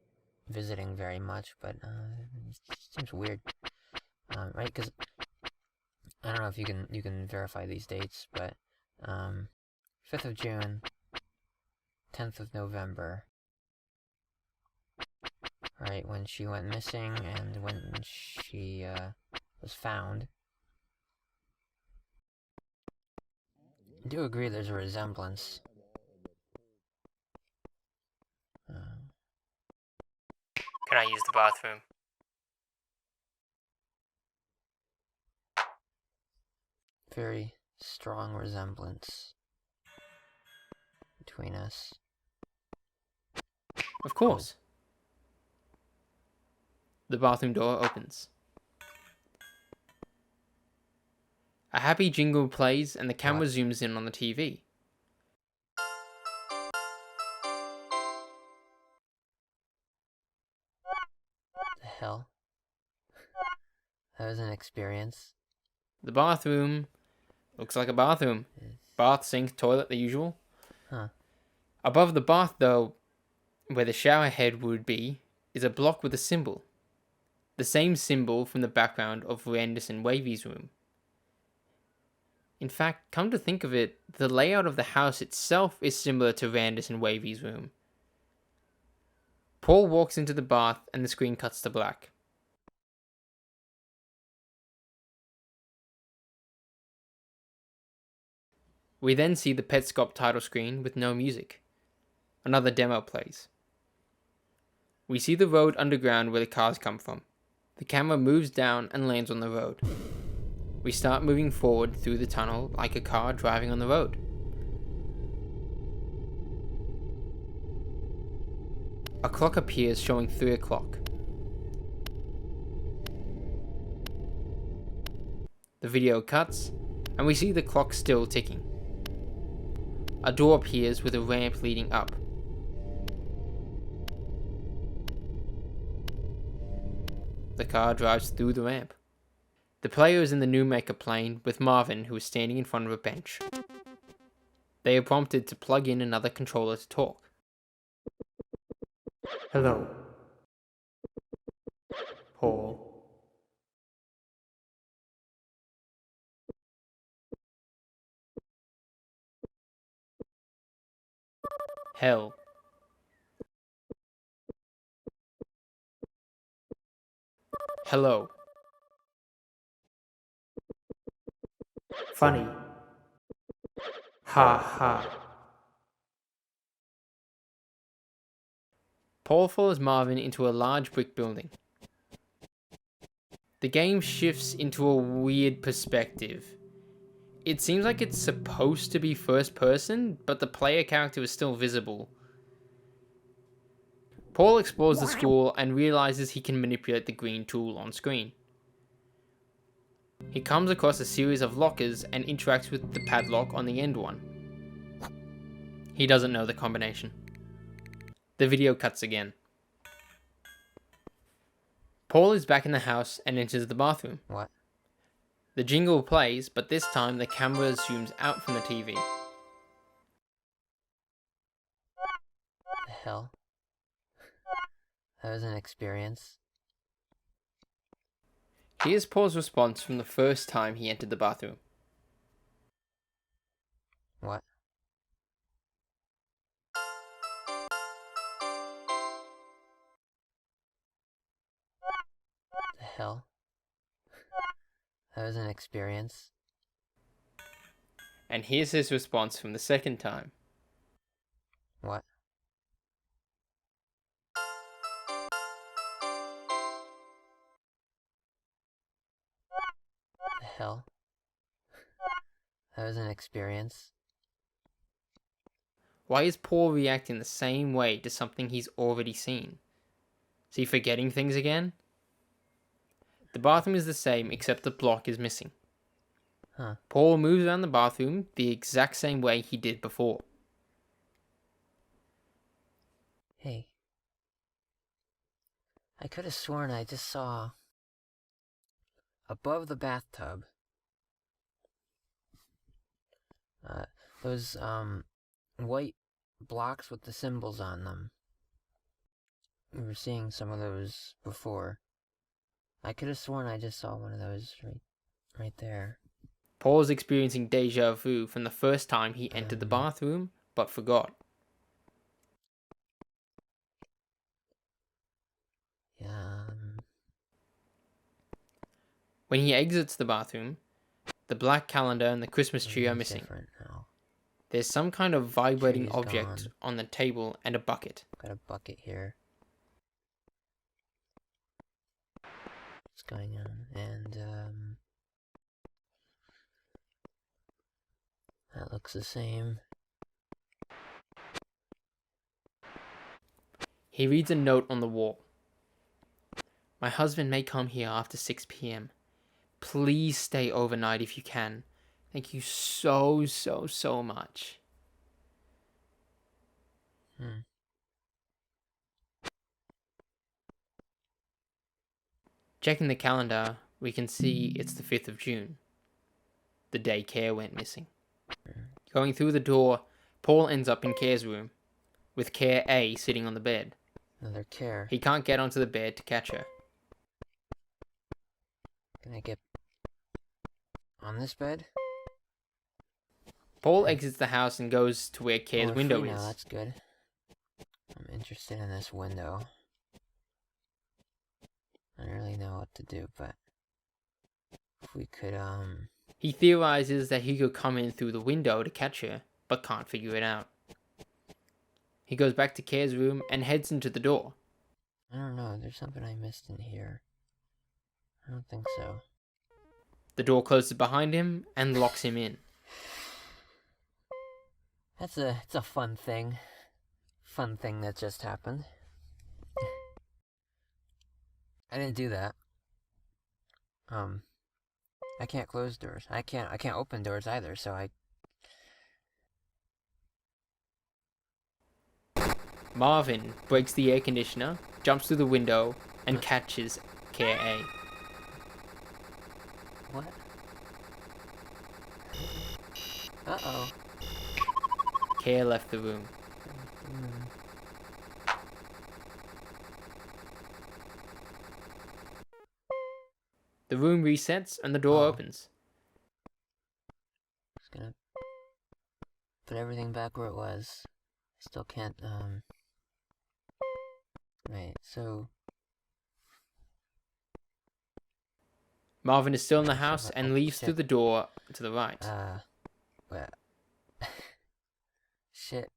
visiting very much, but it seems weird, right? Because I don't know if you can verify these dates, but 5th of June, 10th of November, right, when she went missing and when she was found. I do agree there's a resemblance. Can I use the bathroom? Very strong resemblance between us. Of course. The bathroom door opens. A happy jingle plays and the camera zooms in on the TV. The hell? That was an experience. The bathroom looks like a bathroom. Bath, sink, toilet, the usual. Huh. Above the bath, though, where the shower head would be, is a block with a symbol. The same symbol from the background of Randus and Wavy's room. In fact, come to think of it, the layout of the house itself is similar to Randus and Wavy's room. Paul walks into the bath and the screen cuts to black. We then see the Petscop title screen with no music. Another demo plays. We see the road underground where the cars come from. The camera moves down and lands on the road. We start moving forward through the tunnel like a car driving on the road. A clock appears showing 3 o'clock. The video cuts, and we see the clock still ticking. A door appears with a ramp leading up. The car drives through the ramp. The player is in the Newmaker plane with Marvin, who is standing in front of a bench. They are prompted to plug in another controller to talk. Hello. Paul. Hell. Hello. Funny. Ha ha. Paul follows Marvin into a large brick building. The game shifts into a weird perspective. It seems like it's supposed to be first person, but the player character is still visible. Paul explores the school and realizes he can manipulate the green tool on screen. He comes across a series of lockers and interacts with the padlock on the end one. He doesn't know the combination. The video cuts again. Paul is back in the house and enters the bathroom. What? The jingle plays, but this time the camera zooms out from the TV. The hell? That was an experience. Here's Paul's response from the first time he entered the bathroom. What? The hell? That was an experience. And here's his response from the second time. What? The hell? That was an experience. Why is Paul reacting the same way to something he's already seen? Is he forgetting things again? The bathroom is the same, except the block is missing. Huh. Paul moves around the bathroom the exact same way he did before. Hey. I could have sworn I just saw... above the bathtub... those, white blocks with the symbols on them. We were seeing some of those before. I could have sworn I just saw one of those right there. Paul's experiencing deja vu from the first time he entered the bathroom, but forgot. Yeah. When he exits the bathroom, the black calendar and the Christmas tree are Everything's missing. different now. There's some kind of vibrating Tree's object gone. on the table and a bucket. Got a bucket here. What's going on? And, that looks the same. He reads a note on the wall. My husband may come here after 6 p.m. Please stay overnight if you can. Thank you so much. Checking the calendar, we can see it's the 5th of June. The day Care went missing. Going through the door, Paul ends up in Care's room, with Care A sitting on the bed. Another Care. He can't get onto the bed to catch her. Can I get on this bed? Paul exits the house and goes to where Care's we're window free is. now, that's good. I'm interested in this window. I don't really know what to do, but if we could, He theorizes that he could come in through the window to catch her, but can't figure it out. He goes back to Care's room and heads into the door. I don't know, there's something I missed in here. I don't think so. The door closes behind him and locks him in. It's a fun thing. Fun thing that just happened. I didn't do that. I can't close doors. I can't open doors either, so Marvin breaks the air conditioner, jumps through the window, and catches Care A. What? Uh-oh. Care left the room. The room resets and the door opens. Just gonna put everything back where it was. Still can't, Right, so... Marvin is still in the house and leaves through the door to the right. What? Shit.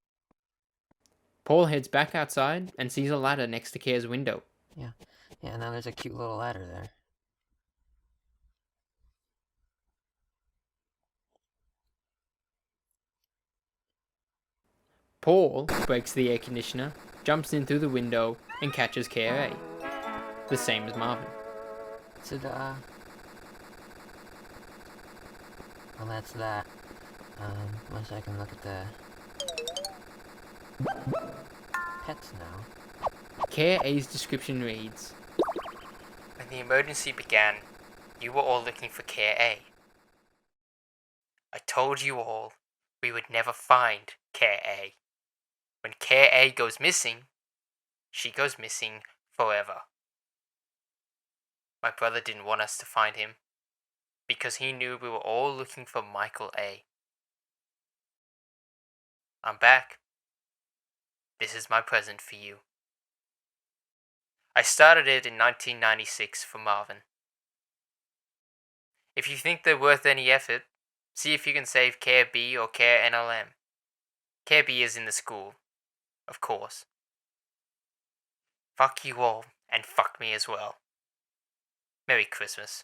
Paul heads back outside and sees a ladder next to Care's window. Yeah, now there's a cute little ladder there. Paul breaks the air conditioner, jumps in through the window, and catches Care A. The same as Marvin. Ta-da! Well, that's that. Once I can look at the pets now. Care A's description reads, when the emergency began, you were all looking for Care A. I told you all we would never find Care A. When Care A goes missing, she goes missing forever. My brother didn't want us to find him because he knew we were all looking for Michael A. I'm back. This is my present for you. I started it in 1996 for Marvin. If you think they're worth any effort, see if you can save Care B or Care NLM. Care B is in the school, of course. Fuck you all, and fuck me as well. Merry Christmas.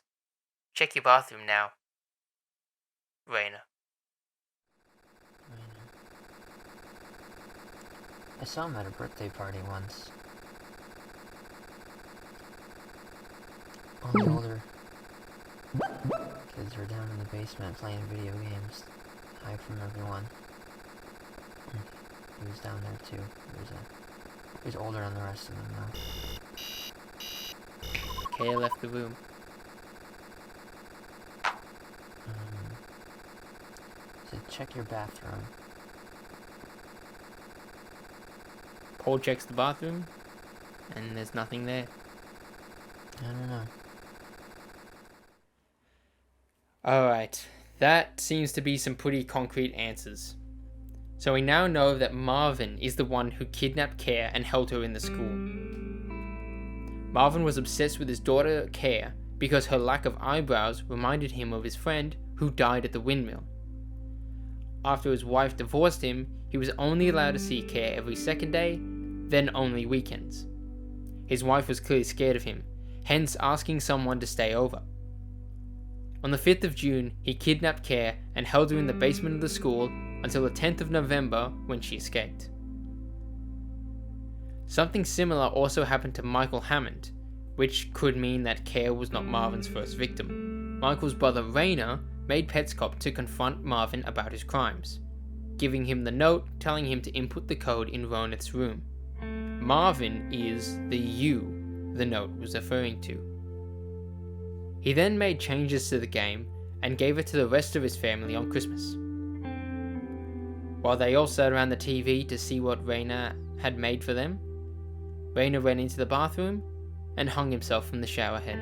Check your bathroom now. Raina. I saw him at a birthday party once. All the older kids were down in the basement playing video games, hide from everyone. He was down there too. He was older than the rest of them now. Kay left the room. So check your bathroom. Paul checks the bathroom, and there's nothing there. I don't know. Alright, that seems to be some pretty concrete answers. So we now know that Marvin is the one who kidnapped Care and held her in the school. Marvin was obsessed with his daughter Care because her lack of eyebrows reminded him of his friend who died at the windmill. After his wife divorced him, he was only allowed to see Care every second day, then only weekends. His wife was clearly scared of him, hence asking someone to stay over. On the 5th of June, he kidnapped Care and held her in the basement of the school until the 10th of November when she escaped. Something similar also happened to Michael Hammond, which could mean that Care was not Marvin's first victim. Michael's brother Raina made Petscop to confront Marvin about his crimes, giving him the note telling him to input the code in Ronith's room. Marvin is the you the note was referring to. He then made changes to the game and gave it to the rest of his family on Christmas. While they all sat around the TV to see what Raina had made for them, Raina went into the bathroom and hung himself from the shower head.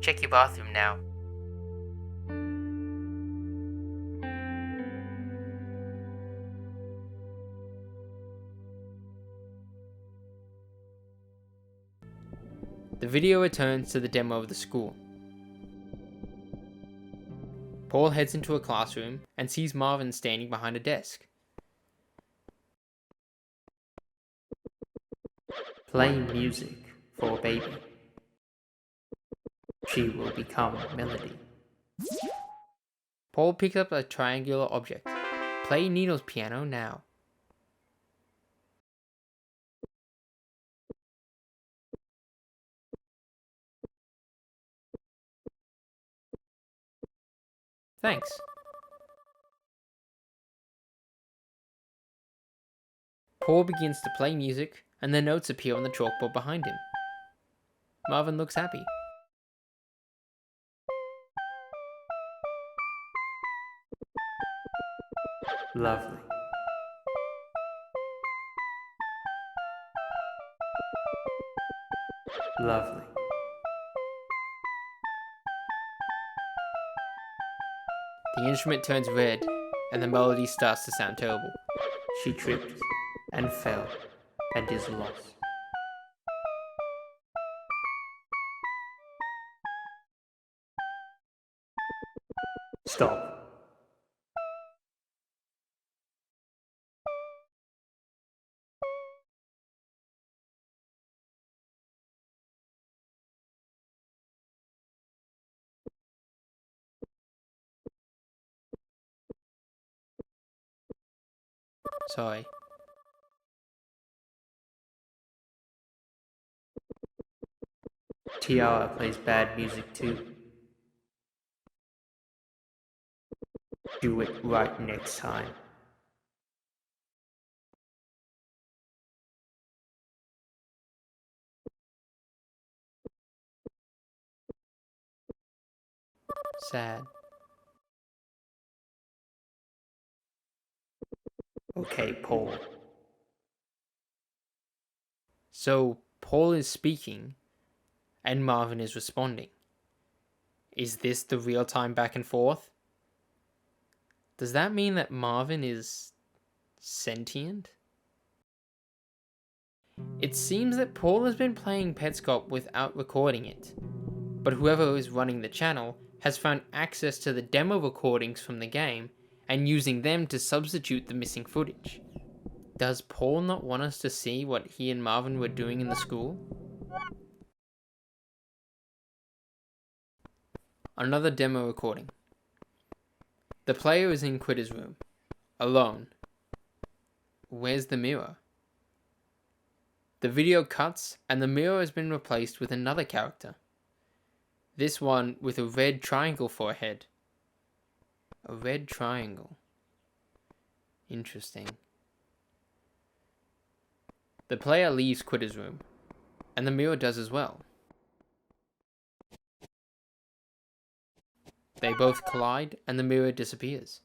Check your bathroom now. The video returns to the demo of the school. Paul heads into a classroom and sees Marvin standing behind a desk. Play music for baby. She will become melody. Paul picks up a triangular object. Play Needle's piano now. Thanks. Paul begins to play music, and the notes appear on the chalkboard behind him. Marvin looks happy. Lovely. Lovely. The instrument turns red, and the melody starts to sound terrible. She tripped and fell and is lost. Stop. Sorry. Tiara plays bad music too. Do it right next time. Sad. Okay, Paul. So, Paul is speaking, and Marvin is responding. Is this the real-time back and forth? Does that mean that Marvin is sentient? It seems that Paul has been playing Petscop without recording it, but whoever is running the channel has found access to the demo recordings from the game and using them to substitute the missing footage. Does Paul not want us to see what he and Marvin were doing in the school? Another demo recording. The player is in Quitter's room, alone. Where's the mirror? The video cuts and the mirror has been replaced with another character. This one with a red triangle for a head. A red triangle. Interesting. The player leaves Quitter's room, and the mirror does as well. They both collide, and the mirror disappears.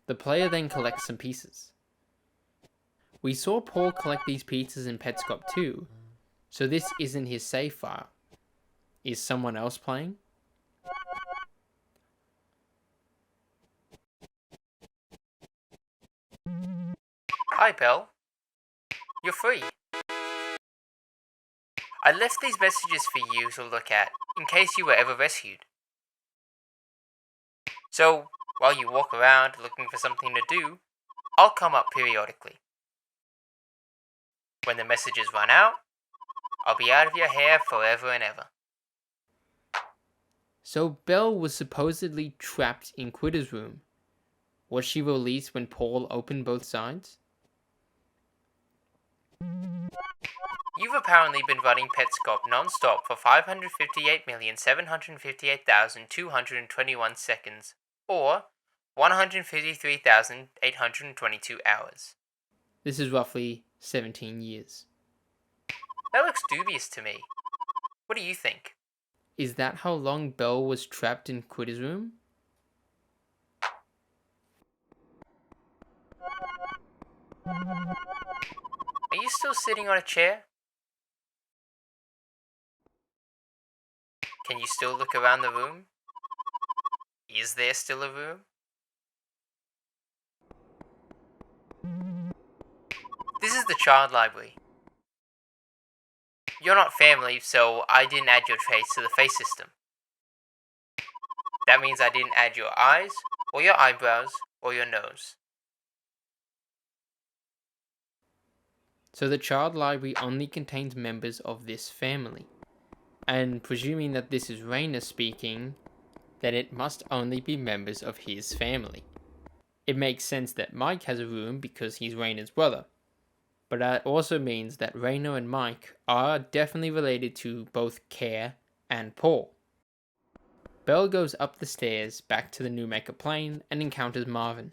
The player then collects some pieces. We saw Paul collect these pieces in Petscop 2, so this isn't his save file. Is someone else playing? Hi, Belle. You're free. I left these messages for you to look at, in case you were ever rescued. So, while you walk around looking for something to do, I'll come up periodically. When the messages run out, I'll be out of your hair forever and ever. So Belle was supposedly trapped in Quitter's room. Was she released when Paul opened both sides? You've apparently been running Petscop non-stop for 558,758,221 seconds, or 153,822 hours. This is roughly 17 years. That looks dubious to me. What do you think? Is that how long Belle was trapped in Quitter's room? Are you still sitting on a chair? Can you still look around the room? Is there still a room? This is the child library. You're not family, so I didn't add your traits to the face system. That means I didn't add your eyes, or your eyebrows, or your nose. So the child library only contains members of this family. And presuming that this is Rainer speaking, then it must only be members of his family. It makes sense that Mike has a room because he's Rainer's brother. But that also means that Rainer and Mike are definitely related to both Care and Paul. Belle goes up the stairs back to the Newmaker plane and encounters Marvin.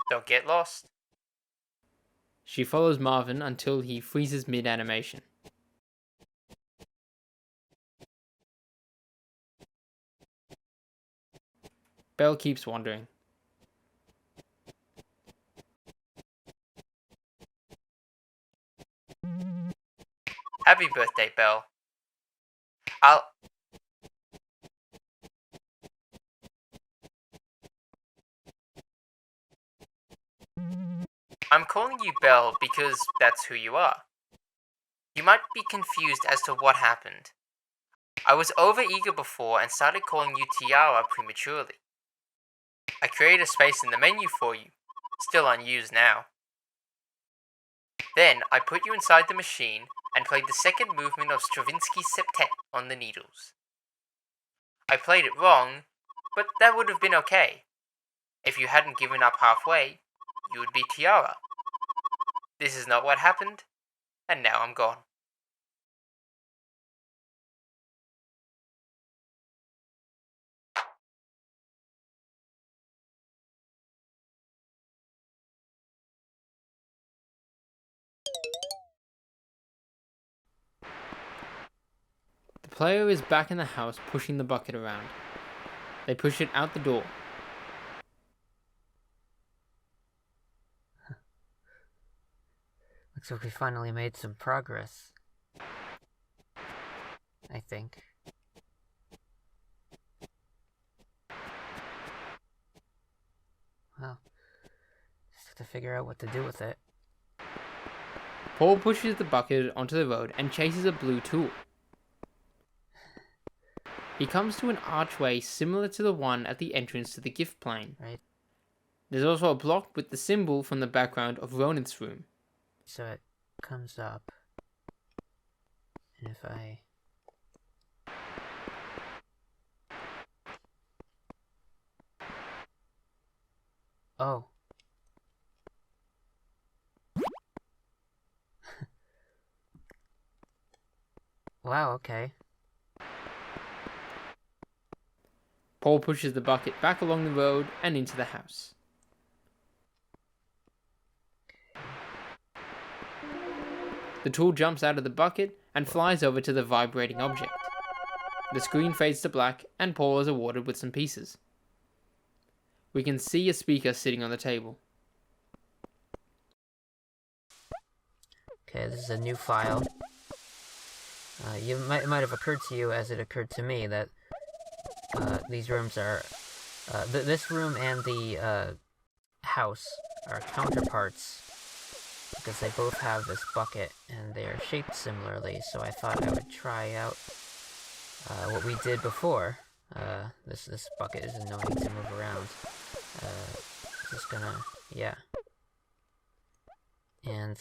Don't get lost. She follows Marvin until he freezes mid-animation. Belle keeps wandering. Happy birthday, Belle. I'm calling you Belle because that's who you are. You might be confused as to what happened. I was overeager before and started calling you Tiara prematurely. I created a space in the menu for you, still unused now. Then I put you inside the machine and played the second movement of Stravinsky's Septet on the needles. I played it wrong, but that would have been okay. If you hadn't given up halfway, you would be Tiara. This is not what happened, and now I'm gone. player is back in the house pushing the bucket around. They push it out the door. Looks like we finally made some progress. I think. Well, just have to figure out what to do with it. Paul pushes the bucket onto the road and chases a blue tool. He comes to an archway similar to the one at the entrance to the gift plane. Right. There's also a block with the symbol from the background of Ronith's room. So it comes up. And if I... Oh. Wow, okay. Paul pushes the bucket back along the road and into the house. The tool jumps out of the bucket and flies over to the vibrating object. The screen fades to black and Paul is awarded with some pieces. We can see a speaker sitting on the table. Okay, this is a new file. It might have occurred to you, as it occurred to me, that these rooms are... this room and the house are counterparts, because they both have this bucket, and they are shaped similarly, so I thought I would try out what we did before. This bucket is annoying to move around. Just gonna... yeah. And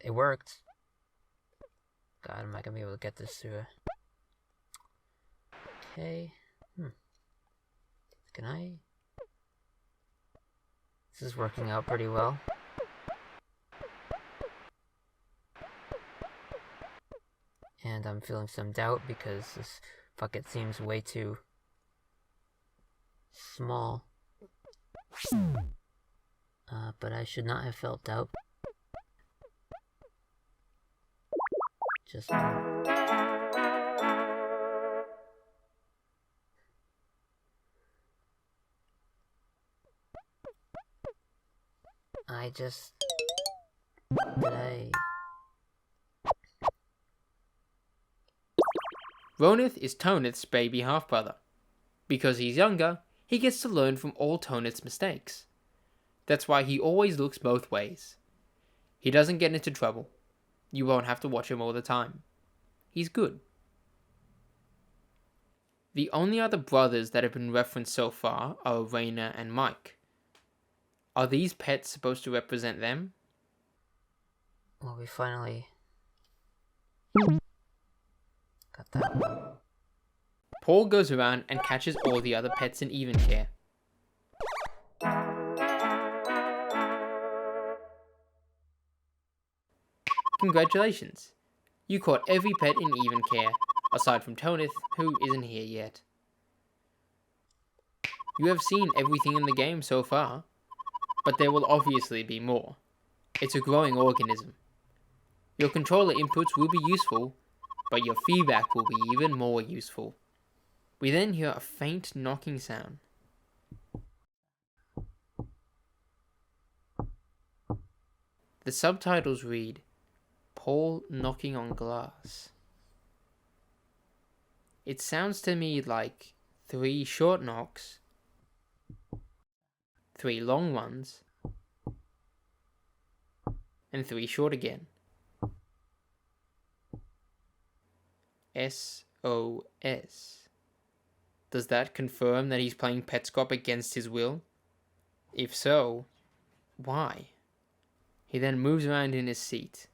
it worked. God, am I gonna be able to get this through? Okay. Can I? This is working out pretty well. And I'm feeling some doubt because this bucket seems way too small. But I should not have felt doubt. Just Ronith is Tonith's baby half-brother. Because he's younger, he gets to learn from all Tonith's mistakes. That's why he always looks both ways. He doesn't get into trouble. You won't have to watch him all the time. He's good. The only other brothers that have been referenced so far are Raina and Mike. Are these pets supposed to represent them? well, we finally got that one. Paul goes around and catches all the other pets in even care. Congratulations! You caught every pet in even care, aside from Tonith, who isn't here yet. You have seen everything in the game so far, but there will obviously be more. It's a growing organism. Your controller inputs will be useful, but your feedback will be even more useful. We then hear a faint knocking sound. The subtitles read, Paul knocking on glass. It sounds to me like 3 short knocks, 3 long ones, and 3 short again. SOS. Does that confirm that he's playing Petscop against his will? If so, why? He then moves around in his seat.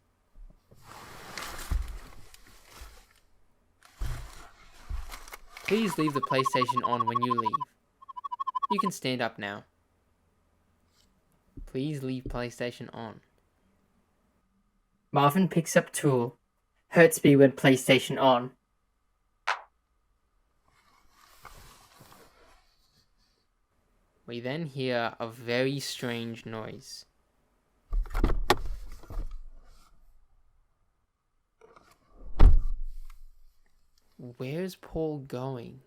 Please leave the PlayStation on when you leave. You can stand up now. Please leave PlayStation on. Marvin picks up tool. Hurts me when PlayStation on. We then hear a very strange noise. Where's Paul going?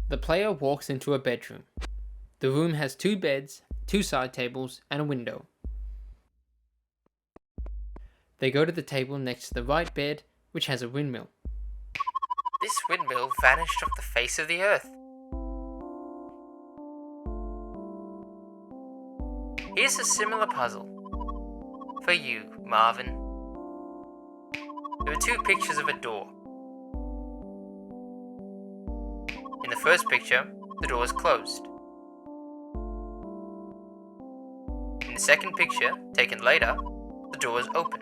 The player walks into a bedroom. The room has 2 beds, 2 side tables, and a window. They go to the table next to the right bed, which has a windmill. This windmill vanished off the face of the earth. Here's a similar puzzle. For you, Marvin. There are 2 pictures of a door. In the first picture, the door is closed. In the second picture, taken later, the door is open.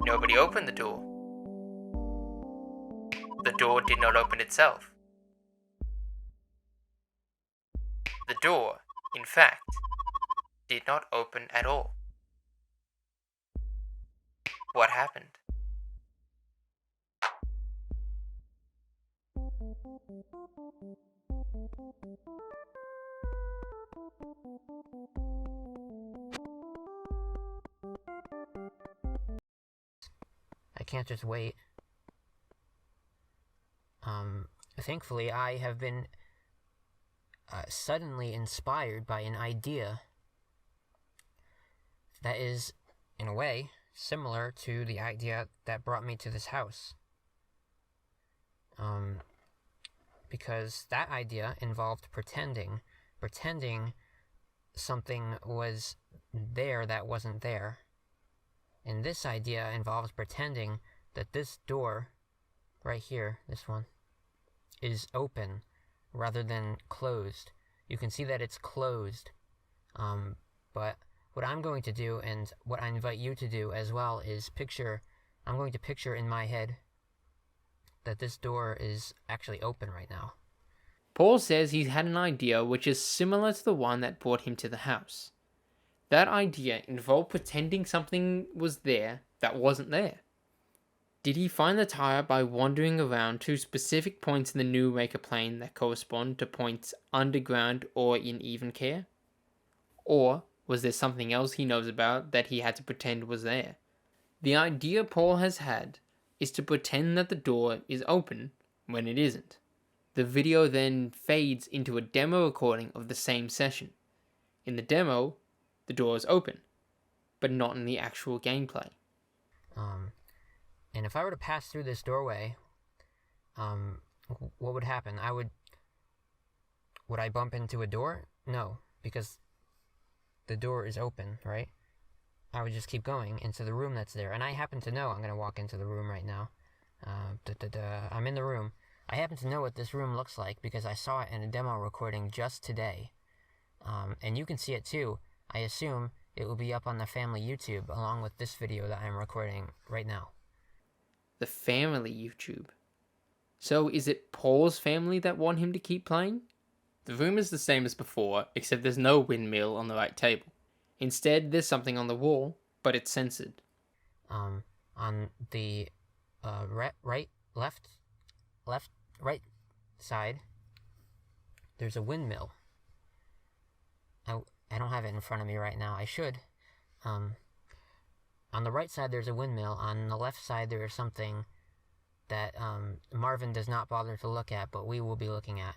Nobody opened the door. The door did not open itself. The door, in fact, did not open at all. What happened? I can't just wait. Thankfully, I have been suddenly inspired by an idea that is, in a way, similar to the idea that brought me to this house. Because that idea involved pretending something was there that wasn't there. And this idea involves pretending that this door, right here, this one, is open rather than closed. You can see that it's closed. But what I'm going to do, and what I invite you to do as well, is I'm going to picture in my head that this door is actually open right now. Paul says he's had an idea which is similar to the one that brought him to the house. That idea involved pretending something was there that wasn't there. Did he find the tire by wandering around to specific points in the Newmaker plane that correspond to points underground or in even care? Or was there something else he knows about that he had to pretend was there? The idea Paul has had is to pretend that the door is open when it isn't. The video then fades into a demo recording of the same session. In the demo, the door is open, but not in the actual gameplay. And if I were to pass through this doorway, what would happen? Would I bump into a door? No, because the door is open, right? I would just keep going into the room that's there. And I happen to know I'm going to walk into the room right now. I'm in the room. I happen to know what this room looks like because I saw it in a demo recording just today. And you can see it too. I assume it will be up on the family YouTube along with this video that I'm recording right now. The family YouTube. So is it Paul's family that want him to keep playing? The room is the same as before, except there's no windmill on the right table. Instead, there's something on the wall, but it's censored. On the right side, there's a windmill. I don't have it in front of me right now. I should. On the right side, there's a windmill. On the left side, there is something that Marvin does not bother to look at, but we will be looking at.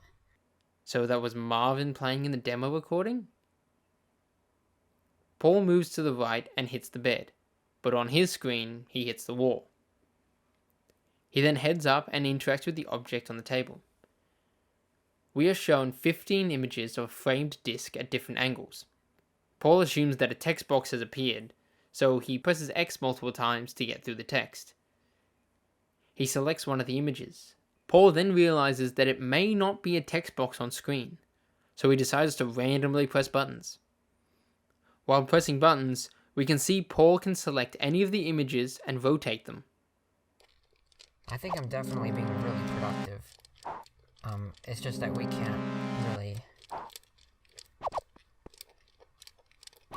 So that was Marvin playing in the demo recording? Paul moves to the right and hits the bed, but on his screen, he hits the wall. He then heads up and interacts with the object on the table. We are shown 15 images of a framed disc at different angles. Paul assumes that a text box has appeared, so he presses X multiple times to get through the text. He selects one of the images. Paul then realizes that it may not be a text box on screen, so he decides to randomly press buttons. While pressing buttons, we can see Paul can select any of the images and rotate them. I think I'm definitely being really productive. It's just that we can't really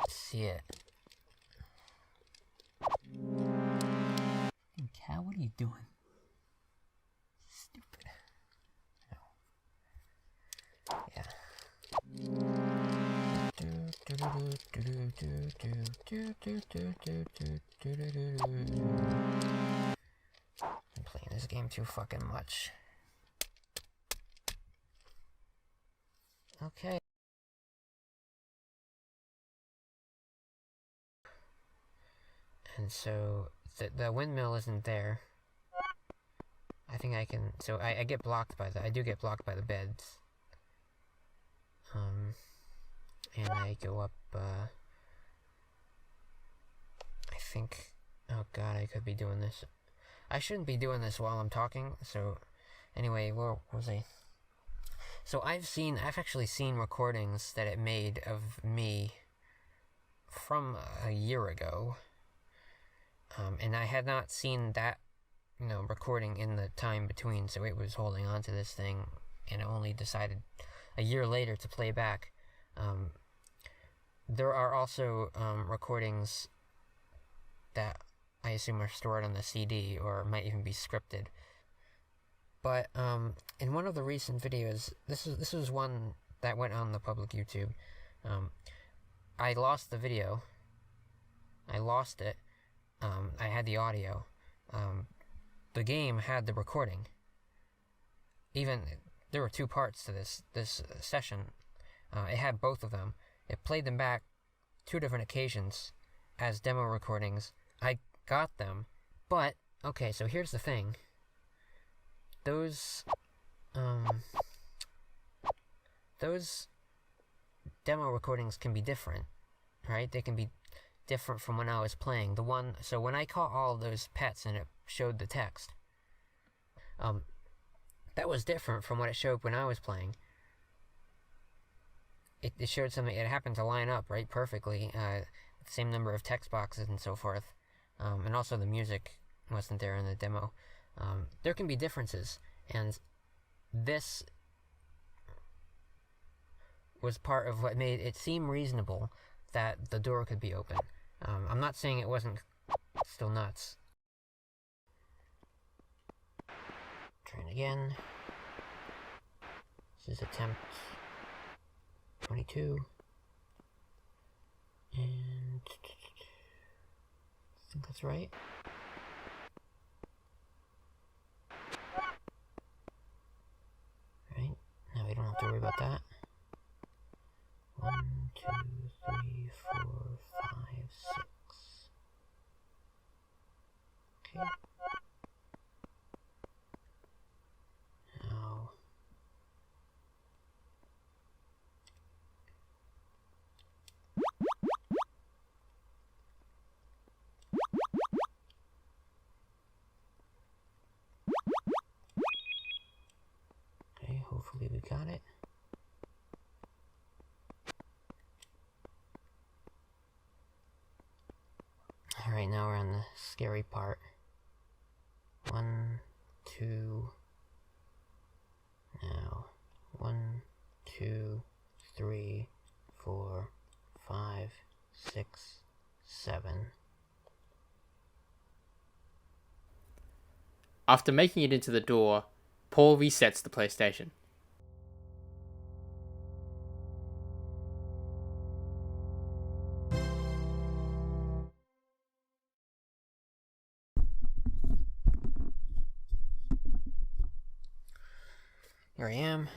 see it. Cat, what are you doing? Stupid. No. Yeah. I'm playing this game too fucking much. Okay. And so the windmill isn't there. I think I can. So I get blocked by I do get blocked by the beds. And I go up. I think. Oh god, I could be doing this. I shouldn't be doing this while I'm talking. So, anyway, where was I? So I've actually seen recordings that it made of me from a year ago. And I had not seen that, recording in the time between, so it was holding on to this thing, and it only decided a year later to play back. There are also recordings that I assume are stored on the CD, or might even be scripted. But in one of the recent videos, this was one that went on the public YouTube. I lost the video. I lost it. I had the audio. The game had the recording. Even there were two parts to this session. It had both of them. It played them back 2 different occasions as demo recordings. I got them, but okay. So here's the thing. Those demo recordings can be different, right? They can be different from when I was playing. So when I caught all those pets and it showed the text, that was different from what it showed when I was playing. It showed something. It happened to line up right perfectly, the same number of text boxes and so forth, and also the music wasn't there in the demo. There can be differences, and this was part of what made it seem reasonable that the door could be open. I'm not saying it wasn't still nuts. Trying again. This is attempt 22. And I think that's right. Right, now we don't have to worry about that. 1, 2, 3, 4, 5, 6. Okay. Now. Okay, hopefully we got it. Alright, now we're on the scary part. 1, 2. Now, 1, 2, 3, 4, 5, 6, 7. After making it into the door, Paul resets the PlayStation. Here I am.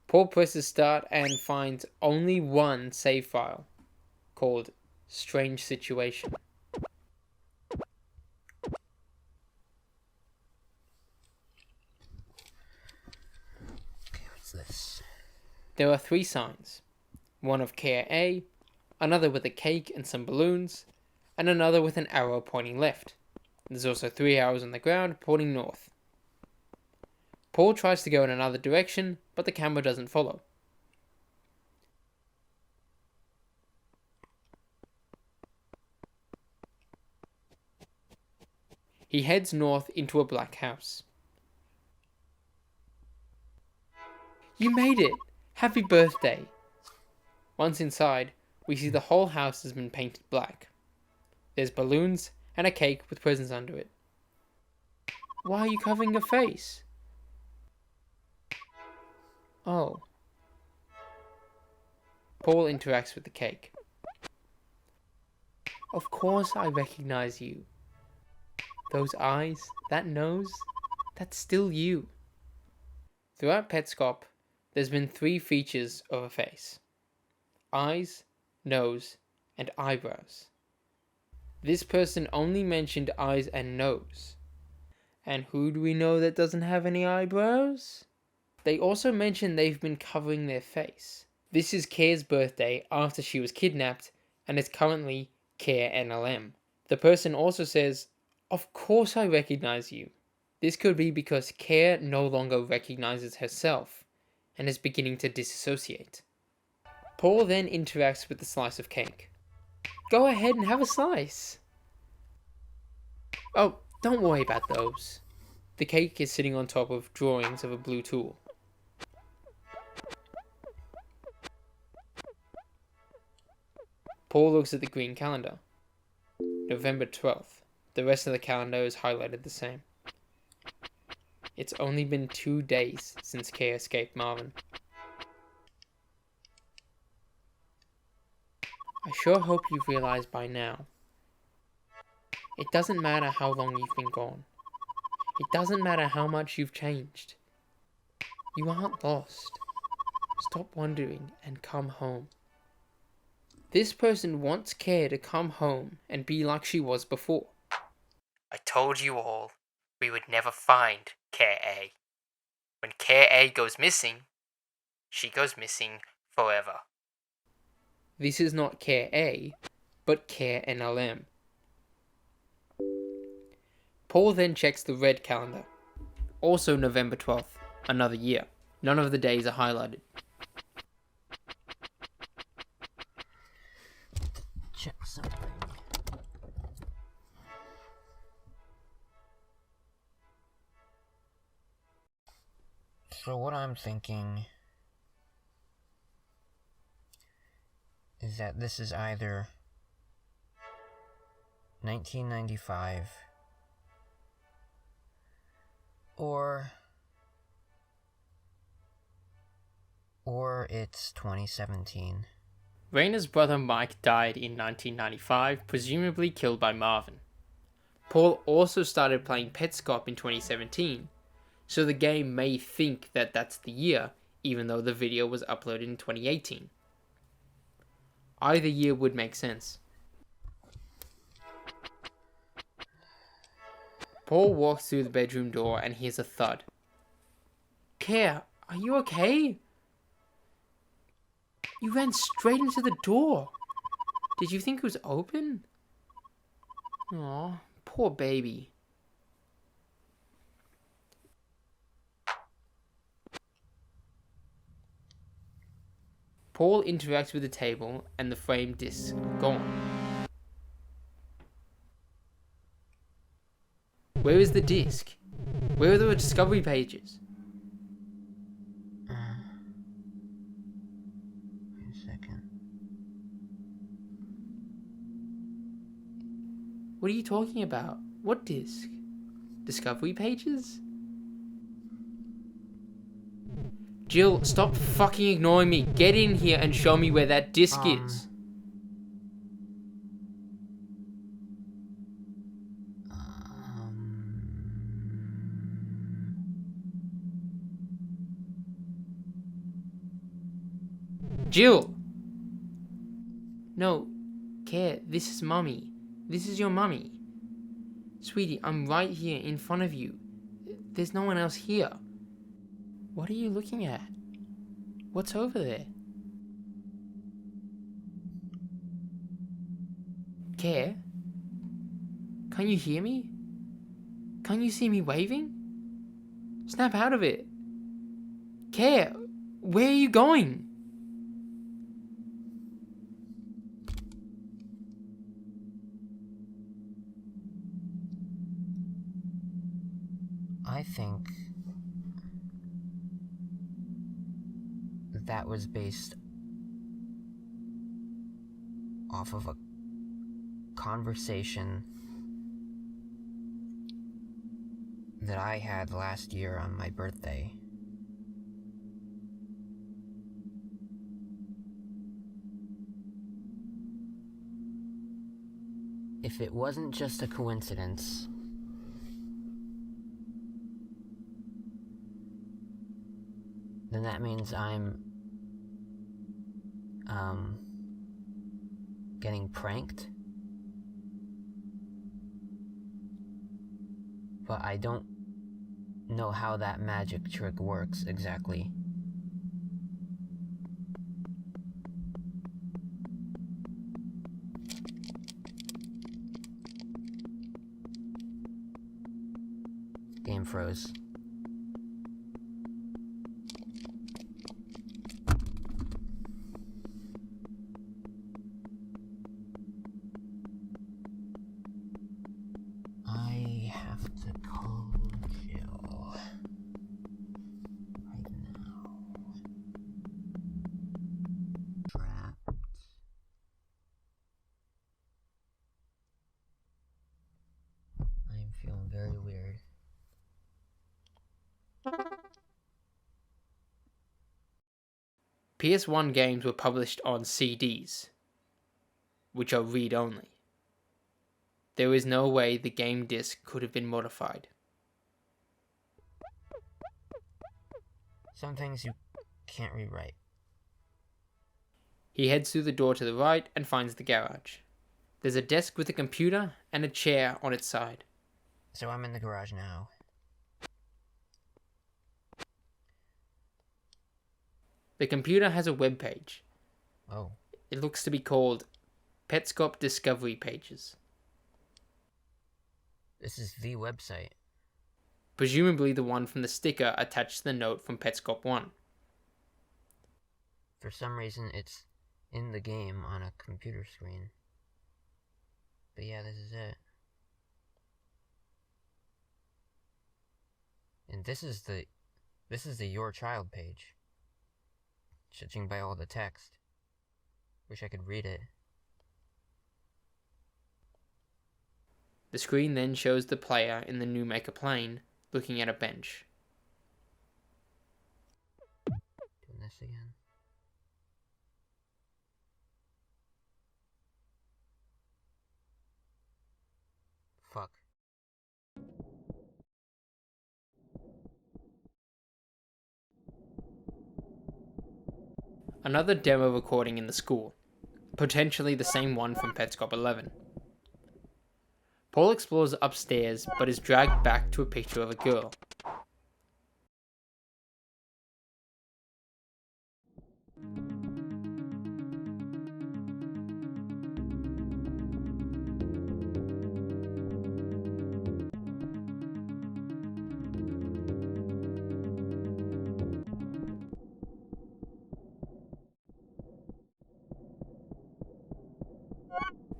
Paul presses start and finds only one save file, called Strange Situation. Okay, what's this? There are 3 signs. One of Care A, another with a cake and some balloons, and another with an arrow pointing left. There's also 3 arrows on the ground pointing north. Paul tries to go in another direction, but the camera doesn't follow. He heads north into a black house. You made it! Happy birthday! Once inside, we see the whole house has been painted black. There's balloons and a cake with presents under it. Why are you covering your face? Oh. Paul interacts with the cake. Of course I recognize you. Those eyes, that nose, that's still you. Throughout Petscop, there's been 3 features of a face. Eyes, nose, and eyebrows. This person only mentioned eyes and nose. And who do we know that doesn't have any eyebrows? They also mention they've been covering their face. This is Care's birthday after she was kidnapped, and it's currently Care NLM. The person also says, of course I recognize you. This could be because Care no longer recognizes herself, and is beginning to disassociate. Paul then interacts with the slice of cake. Go ahead and have a slice. Oh, don't worry about those. The cake is sitting on top of drawings of a blue tool. Paul looks at the green calendar. November 12th. The rest of the calendar is highlighted the same. It's only been 2 days since Kay escaped Marvin. I sure hope you've realized by now. It doesn't matter how long you've been gone. It doesn't matter how much you've changed. You aren't lost. Stop wondering and come home. This person wants Care to come home and be like she was before. I told you all we would never find Care A. When Care A goes missing, she goes missing forever. This is not Care A, but Care NLM. Paul then checks the red calendar. Also November 12th, another year. None of the days are highlighted. Check something. So what I'm thinking is that this is either 1995 or it's 2017. Raina's brother Mike died in 1995, presumably killed by Marvin. Paul also started playing Petscop in 2017, so the game may think that that's the year, even though the video was uploaded in 2018. Either year would make sense. Paul walks through the bedroom door and hears a thud. Care, are you okay? You ran straight into the door. Did you think it was open? Aw, poor baby. Paul interacts with the table and the frame disc gone. Where is the disc? Where are the discovery pages? Wait a second. What are you talking about? What disc? Discovery pages? Jill, stop fucking ignoring me. Get in here and show me where that disc is. Jill! No, Care, this is Mummy. This is your mummy. Sweetie, I'm right here in front of you. There's no one else here. What are you looking at? What's over there? Care? Can you hear me? Can't you see me waving? Snap out of it. Care, where are you going? I think that was based off of a conversation that I had last year on my birthday. If it wasn't just a coincidence, then that means I'm getting pranked. But I don't know how that magic trick works exactly. Game froze. I have to call Jill right now. Trapped. I'm feeling very weird. PS1 games were published on CDs, which are read-only. There is no way the game disc could have been modified. Some things you can't rewrite. He heads through the door to the right and finds the garage. There's a desk with a computer and a chair on its side. So I'm in the garage now. The computer has a web page. Oh. It looks to be called Petscop Discovery Pages. This is the website. Presumably the one from the sticker attached to the note from Petscop 1. For some reason, it's in the game on a computer screen. But yeah, this is it. And this is the Your Child page. Judging by all the text. Wish I could read it. The screen then shows the player in the Newmaker plane looking at a bench. Doing this again. Fuck. Another demo recording in the school, potentially the same one from Petscop 11. Paul explores upstairs but is dragged back to a picture of a girl.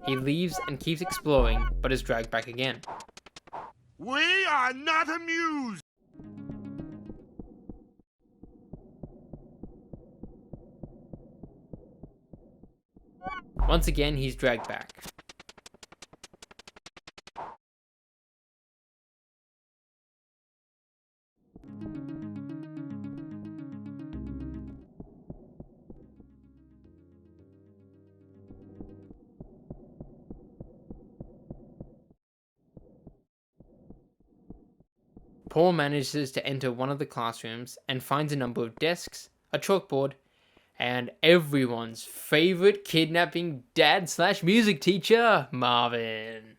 He leaves and keeps exploring, but is dragged back again. We are not amused! Once again, he's dragged back. Paul manages to enter one of the classrooms and finds a number of desks, a chalkboard, and everyone's favorite kidnapping dad/music teacher, Marvin.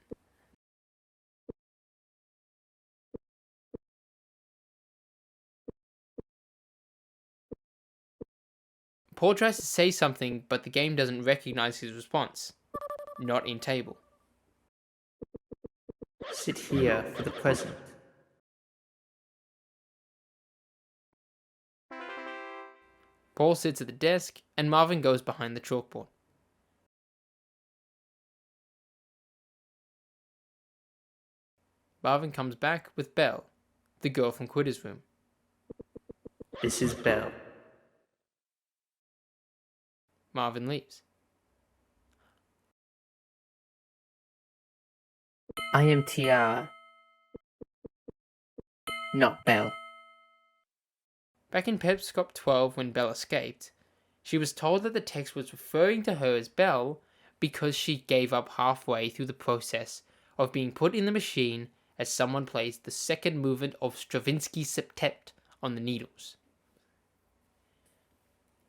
Paul tries to say something, but the game doesn't recognize his response. Not in table. Sit here for the present. Paul sits at the desk, and Marvin goes behind the chalkboard. Marvin comes back with Belle, the girl from Quitter's room. This is Belle. Marvin leaves. I am Tiara, not Belle. Back in Petscop 12 when Belle escaped, she was told that the text was referring to her as Belle because she gave up halfway through the process of being put in the machine as someone plays the second movement of Stravinsky's septet on the needles.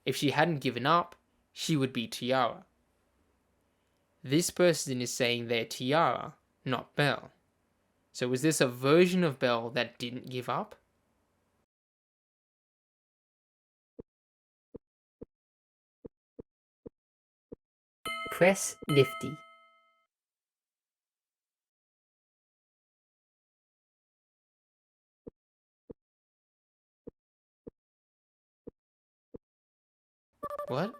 If she hadn't given up, she would be Tiara. This person is saying they're Tiara, not Belle. So was this a version of Belle that didn't give up? Press Nifty. What?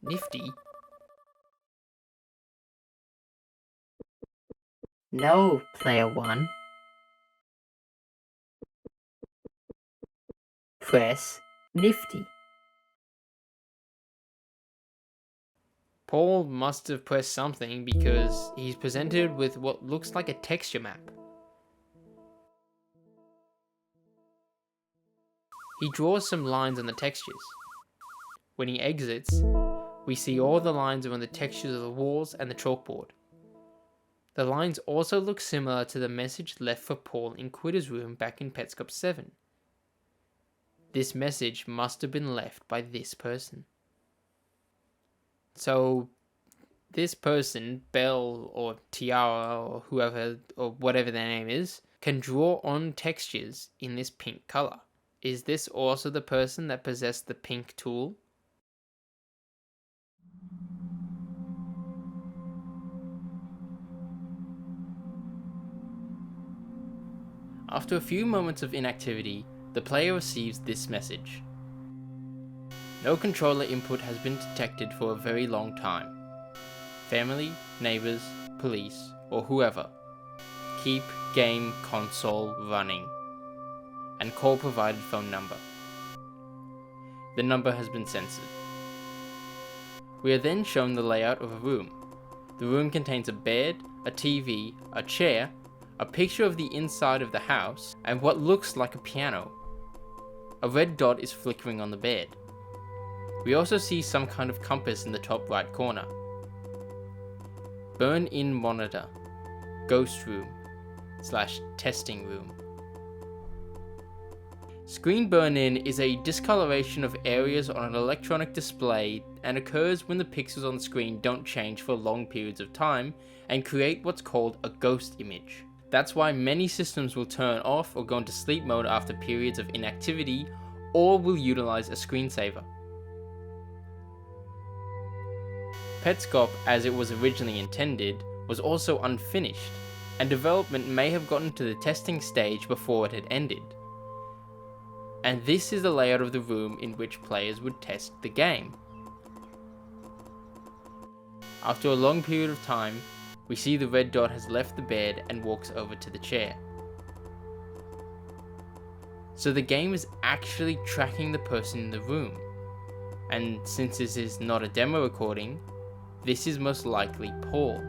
Nifty? No, Player 1. Press Nifty. Paul must have pressed something because he's presented with what looks like a texture map. He draws some lines on the textures. When he exits, we see all the lines are on the textures of the walls and the chalkboard. The lines also look similar to the message left for Paul in Quitter's room back in Petscop 7. This message must have been left by this person. So, this person, Belle or Tiara or whoever or whatever their name is, can draw on textures in this pink color. Is this also the person that possessed the pink tool? After a few moments of inactivity, the player receives this message. No controller input has been detected for a very long time. Family, neighbors, police, or whoever. Keep game console running. And call provided phone number. The number has been censored. We are then shown the layout of a room. The room contains a bed, a TV, a chair, a picture of the inside of the house, and what looks like a piano. A red dot is flickering on the bed. We also see some kind of compass in the top right corner. Burn in monitor, ghost room, / testing room. Screen burn-in is a discoloration of areas on an electronic display and occurs when the pixels on the screen don't change for long periods of time and create what's called a ghost image. That's why many systems will turn off or go into sleep mode after periods of inactivity, or will utilize a screensaver. Petscop, as it was originally intended, was also unfinished, and development may have gotten to the testing stage before it had ended. And this is the layout of the room in which players would test the game. After a long period of time, we see the red dot has left the bed and walks over to the chair. So the game is actually tracking the person in the room. And since this is not a demo recording, this is most likely Paul.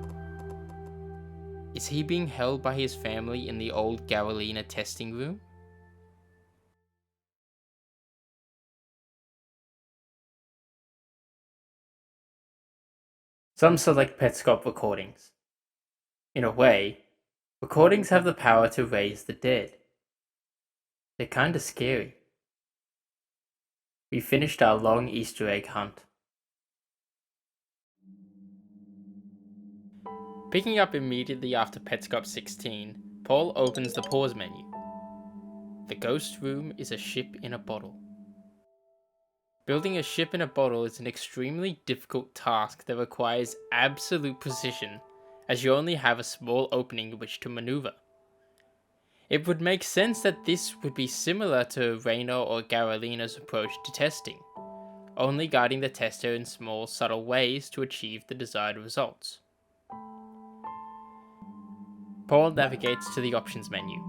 Is he being held by his family in the old Garalina testing room? Some select Petscop recordings. In a way, recordings have the power to raise the dead. They're kinda scary. We finished our long Easter egg hunt. Picking up immediately after Petscop 16, Paul opens the pause menu. The ghost room is a ship in a bottle. Building a ship in a bottle is an extremely difficult task that requires absolute precision, as you only have a small opening in which to maneuver. It would make sense that this would be similar to Rainer or Garalina's approach to testing, only guiding the tester in small, subtle ways to achieve the desired results. Paul navigates to the options menu.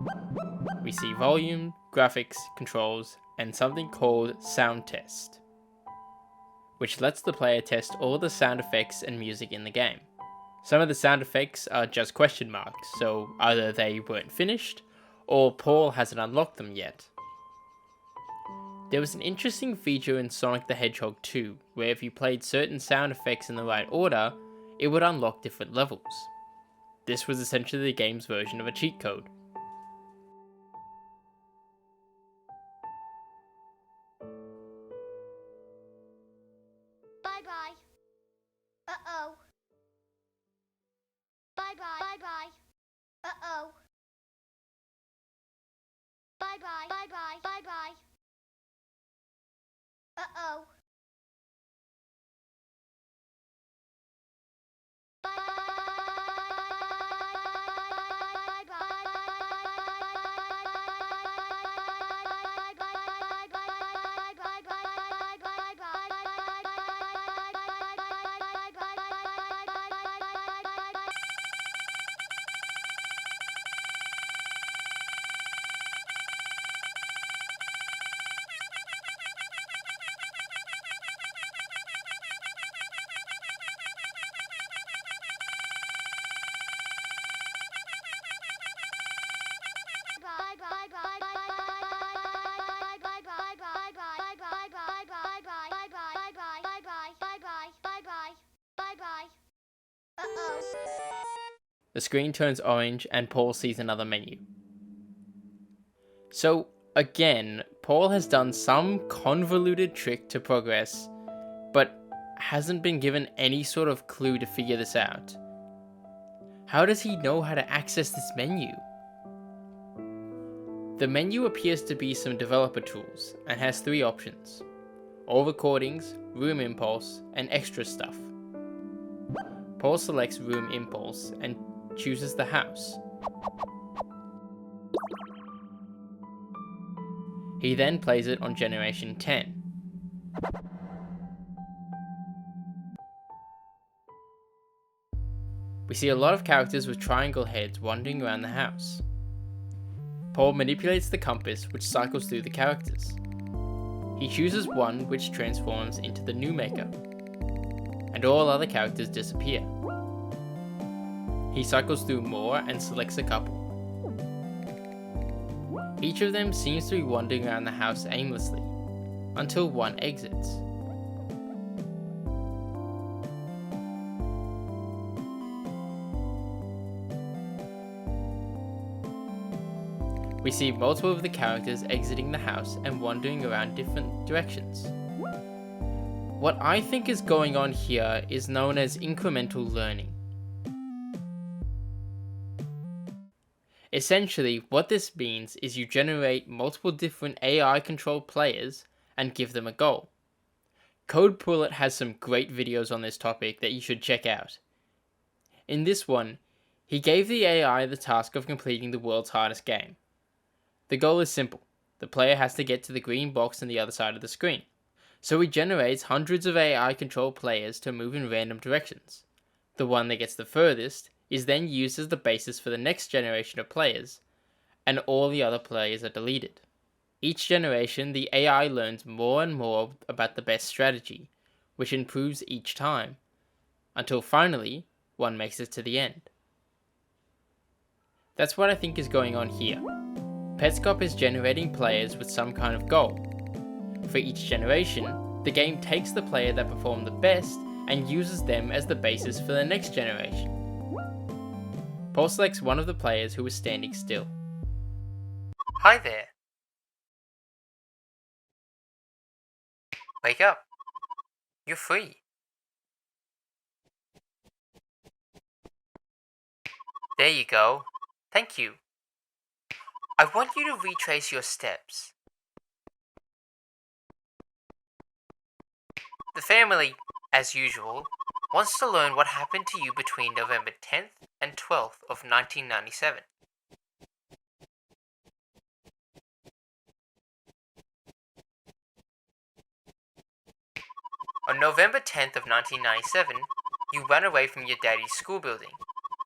We see volume, graphics, controls, and something called sound test, which lets the player test all the sound effects and music in the game. Some of the sound effects are just question marks, so either they weren't finished, or Paul hasn't unlocked them yet. There was an interesting feature in Sonic the Hedgehog 2, where if you played certain sound effects in the right order, it would unlock different levels. This was essentially the game's version of a cheat code. Bye-bye. Uh-oh. Bye-bye. Bye-bye. Uh-oh. Bye-bye. Bye-bye. Bye-bye. Uh-oh. The screen turns orange and Paul sees another menu. So, again, Paul has done some convoluted trick to progress, but hasn't been given any sort of clue to figure this out. How does he know how to access this menu? The menu appears to be some developer tools and has 3 options: all recordings, room impulse, and extra stuff. Paul selects room impulse and chooses the house. He then plays it on generation 10. We see a lot of characters with triangle heads wandering around the house. Paul manipulates the compass which cycles through the characters. He chooses one which transforms into the Newmaker, and all other characters disappear. He cycles through more and selects a couple. Each of them seems to be wandering around the house aimlessly, until one exits. We see multiple of the characters exiting the house and wandering around different directions. What I think is going on here is known as incremental learning. Essentially, what this means is you generate multiple different AI-controlled players and give them a goal. CodePullet has some great videos on this topic that you should check out. In this one, he gave the AI the task of completing the world's hardest game. The goal is simple. The player has to get to the green box on the other side of the screen. So he generates hundreds of AI-controlled players to move in random directions. The one that gets the furthest is then used as the basis for the next generation of players, and all the other players are deleted. Each generation, the AI learns more and more about the best strategy, which improves each time, until finally, one makes it to the end. That's what I think is going on here. Petscop is generating players with some kind of goal. For each generation, the game takes the player that performed the best and uses them as the basis for the next generation. Paul selects one of the players who is standing still. Hi there. Wake up. You're free. There you go. Thank you. I want you to retrace your steps. The family, as usual, wants to learn what happened to you between November 10th and 12th of 1997. On November 10th of 1997, you ran away from your daddy's school building,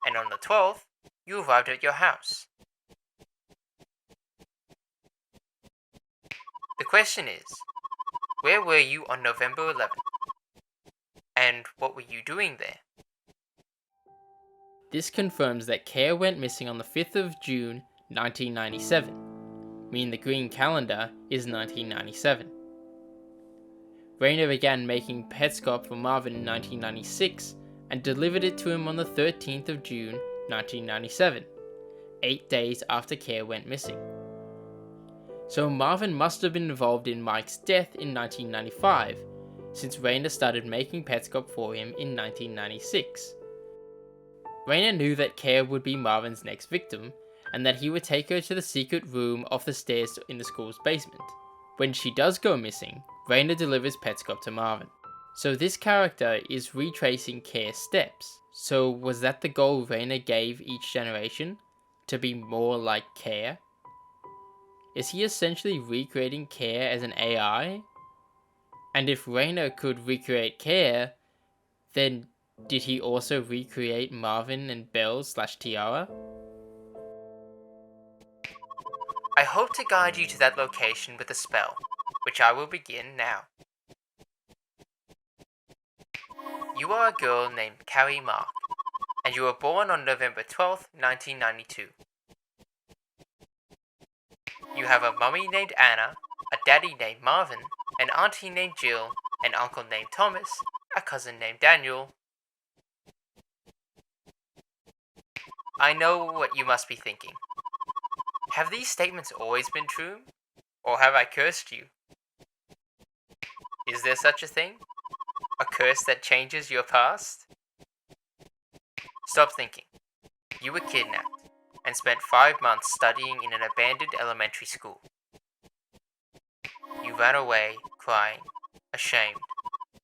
and on the 12th, you arrived at your house. The question is, where were you on November 11th? And what were you doing there? This confirms that Care went missing on the 5th of June 1997, meaning the green calendar is 1997. Raina began making Petscop for Marvin in 1996 and delivered it to him on the 13th of June 1997, 8 days after Care went missing. So Marvin must have been involved in Mike's death in 1995, since Raina started making Petscop for him in 1996. Raina knew that Care would be Marvin's next victim, and that he would take her to the secret room off the stairs in the school's basement. When she does go missing, Raina delivers Petscop to Marvin. So this character is retracing Care's steps. So was that the goal Raina gave each generation? To be more like Care? Is he essentially recreating Care as an AI? And if Raina could recreate Care, then did he also recreate Marvin and Belle/Tiara? I hope to guide you to that location with a spell, which I will begin now. You are a girl named Carrie Mark, and you were born on November 12th, 1992. You have a mummy named Anna, a daddy named Marvin, an auntie named Jill, an uncle named Thomas, a cousin named Daniel. I know what you must be thinking. Have these statements always been true? Or have I cursed you? Is there such a thing? A curse that changes your past? Stop thinking. You were kidnapped and spent 5 months studying in an abandoned elementary school. You ran away, crying, ashamed,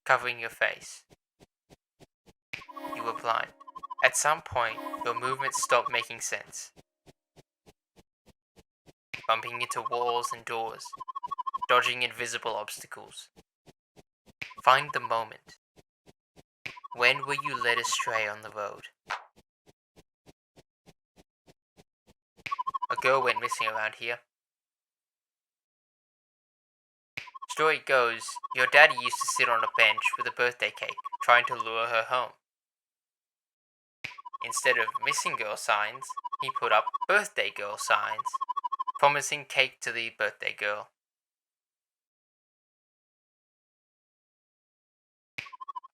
covering your face. You were blind. At some point, your movements stopped making sense. Bumping into walls and doors, dodging invisible obstacles. Find the moment. When were you led astray on the road? A girl went missing around here. Story goes, your daddy used to sit on a bench with a birthday cake, trying to lure her home. Instead of missing girl signs, he put up birthday girl signs, promising cake to the birthday girl.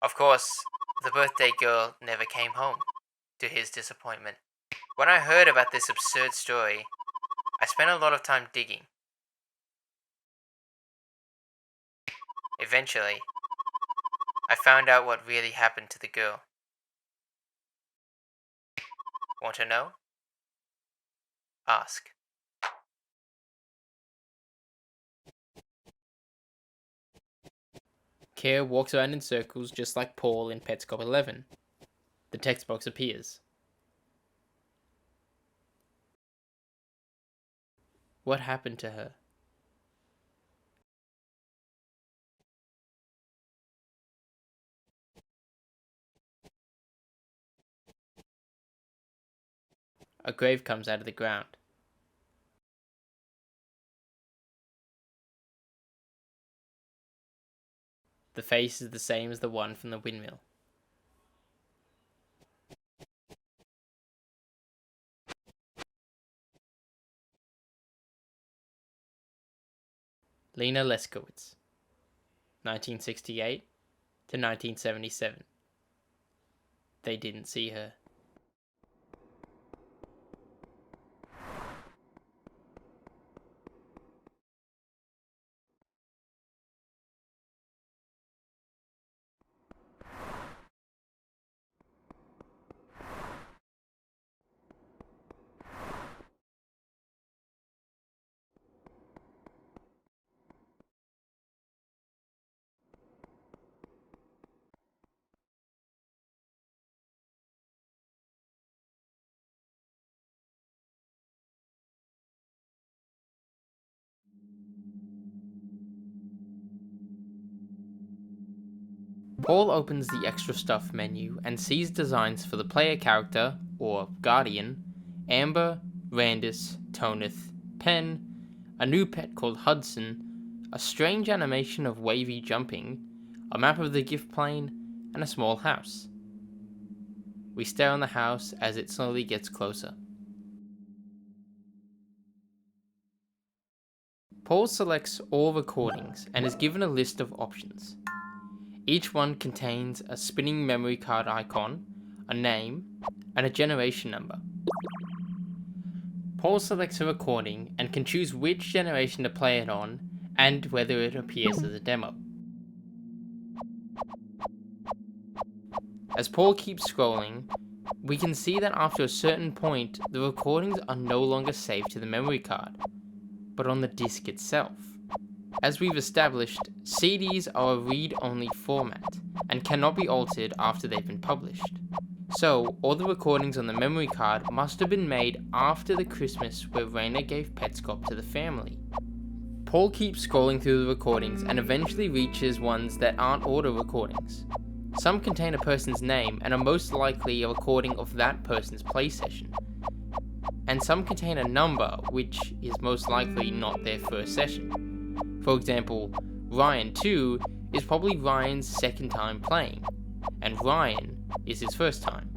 Of course, the birthday girl never came home, to his disappointment. When I heard about this absurd story, I spent a lot of time digging. Eventually, I found out what really happened to the girl. Want to know? Ask. Care walks around in circles just like Paul in Petscop 11. The text box appears. What happened to her? A grave comes out of the ground. The face is the same as the one from the windmill. Lena Leskowitz, 1968 to 1977. They didn't see her. Paul opens the extra stuff menu and sees designs for the player character, or guardian, Amber, Randus, Tonith, Pen, a new pet called Hudson, a strange animation of wavy jumping, a map of the gift plane, and a small house. We stare on the house as it slowly gets closer. Paul selects all recordings and is given a list of options. Each one contains a spinning memory card icon, a name, and a generation number. Paul selects a recording and can choose which generation to play it on and whether it appears as a demo. As Paul keeps scrolling, we can see that after a certain point, the recordings are no longer saved to the memory card, but on the disc itself. As we've established, CDs are a read-only format and cannot be altered after they've been published. So, all the recordings on the memory card must have been made after the Christmas where Raina gave Petscop to the family. Paul keeps scrolling through the recordings and eventually reaches ones that aren't auto recordings. Some contain a person's name and are most likely a recording of that person's play session. And some contain a number, which is most likely not their first session. For example, Ryan 2 is probably Ryan's second time playing, and Ryan is his first time.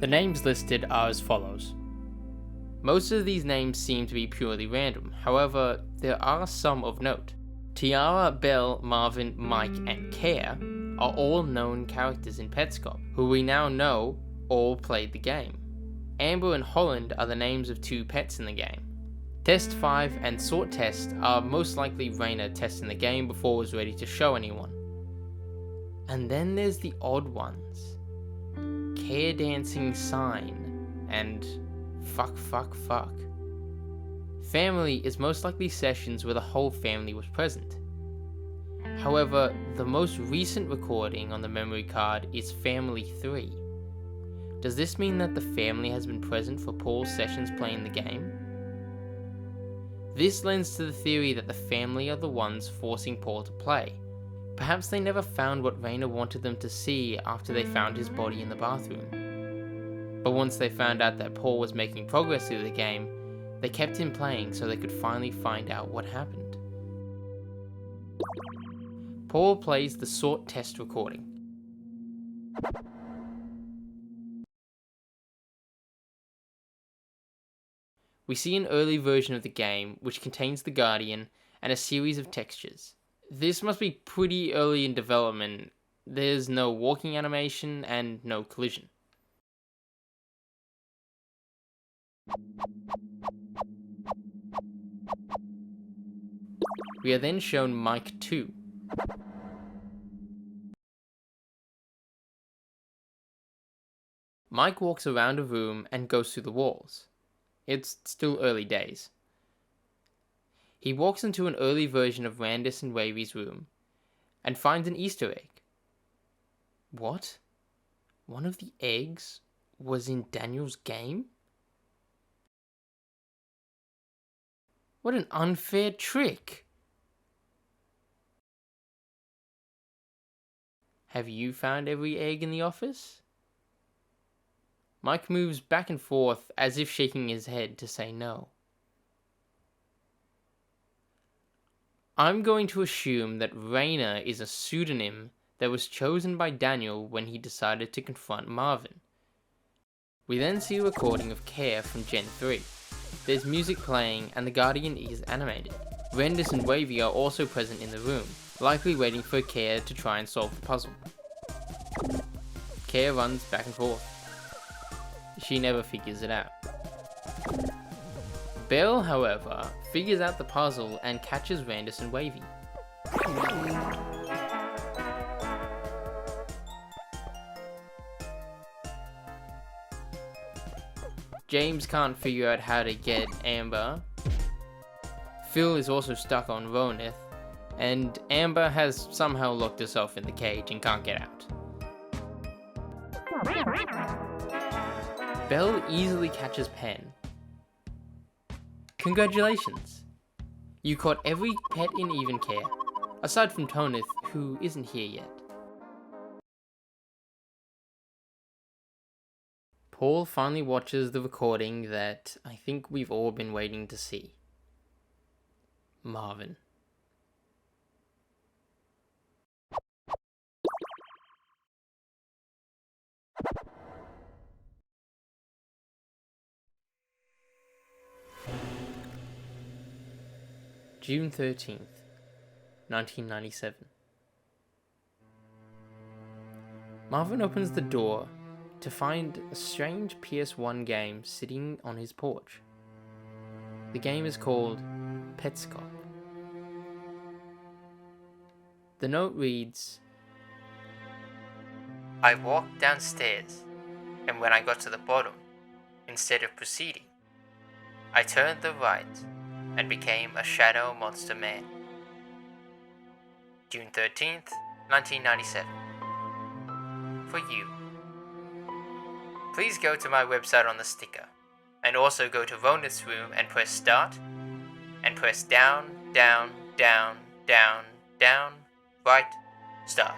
The names listed are as follows. Most of these names seem to be purely random, however, there are some of note. Tiara, Belle, Marvin, Mike, and Care are all known characters in Petscop, who we now know all played the game. Amber and Holland are the names of two pets in the game. Test 5 and Sort Test are most likely Raina testing the game before it was ready to show anyone. And then there's the odd ones. Care Dancing Sign and Fuck. Family is most likely sessions where the whole family was present. However, the most recent recording on the memory card is Family 3. Does this mean that the family has been present for Paul's sessions playing the game? This lends to the theory that the family are the ones forcing Paul to play. Perhaps they never found what Raina wanted them to see after they found his body in the bathroom. But once they found out that Paul was making progress through the game, they kept him playing so they could finally find out what happened. Paul plays the Sort Test recording. We see an early version of the game which contains the Guardian and a series of textures. This must be pretty early in development. There's no walking animation and no collision. We are then shown Mike 2. Mike walks around a room and goes through the walls. It's still early days. He walks into an early version of Randus and Wavy's room and finds an Easter egg. What? One of the eggs was in Daniel's game? What an unfair trick! Have you found every egg in the office? Mike moves back and forth as if shaking his head to say no. I'm going to assume that Raina is a pseudonym that was chosen by Daniel when he decided to confront Marvin. We then see a recording of Care from Gen 3. There's music playing and the Guardian is animated. Randus and Wavy are also present in the room, likely waiting for Care to try and solve the puzzle. Care runs back and forth. She never figures it out. Belle, however, figures out the puzzle and catches Randus and Wavy. James can't figure out how to get Amber. Phil is also stuck on Ronith, and Amber has somehow locked herself in the cage and can't get out. Belle easily catches Pen. Congratulations! You caught every pet in Even Care, aside from Tonith, who isn't here yet. Paul finally watches the recording that I think we've all been waiting to see. Marvin. June 13th, 1997. Marvin opens the door to find a strange PS1 game sitting on his porch. The game is called Petscop. The note reads, I walked downstairs, and when I got to the bottom, instead of proceeding, I turned the right and became a shadow monster man. June 13th, 1997. For you. Please go to my website on the sticker, and also go to Ronith's room and press start, and press down, down, down, down, down, right, start.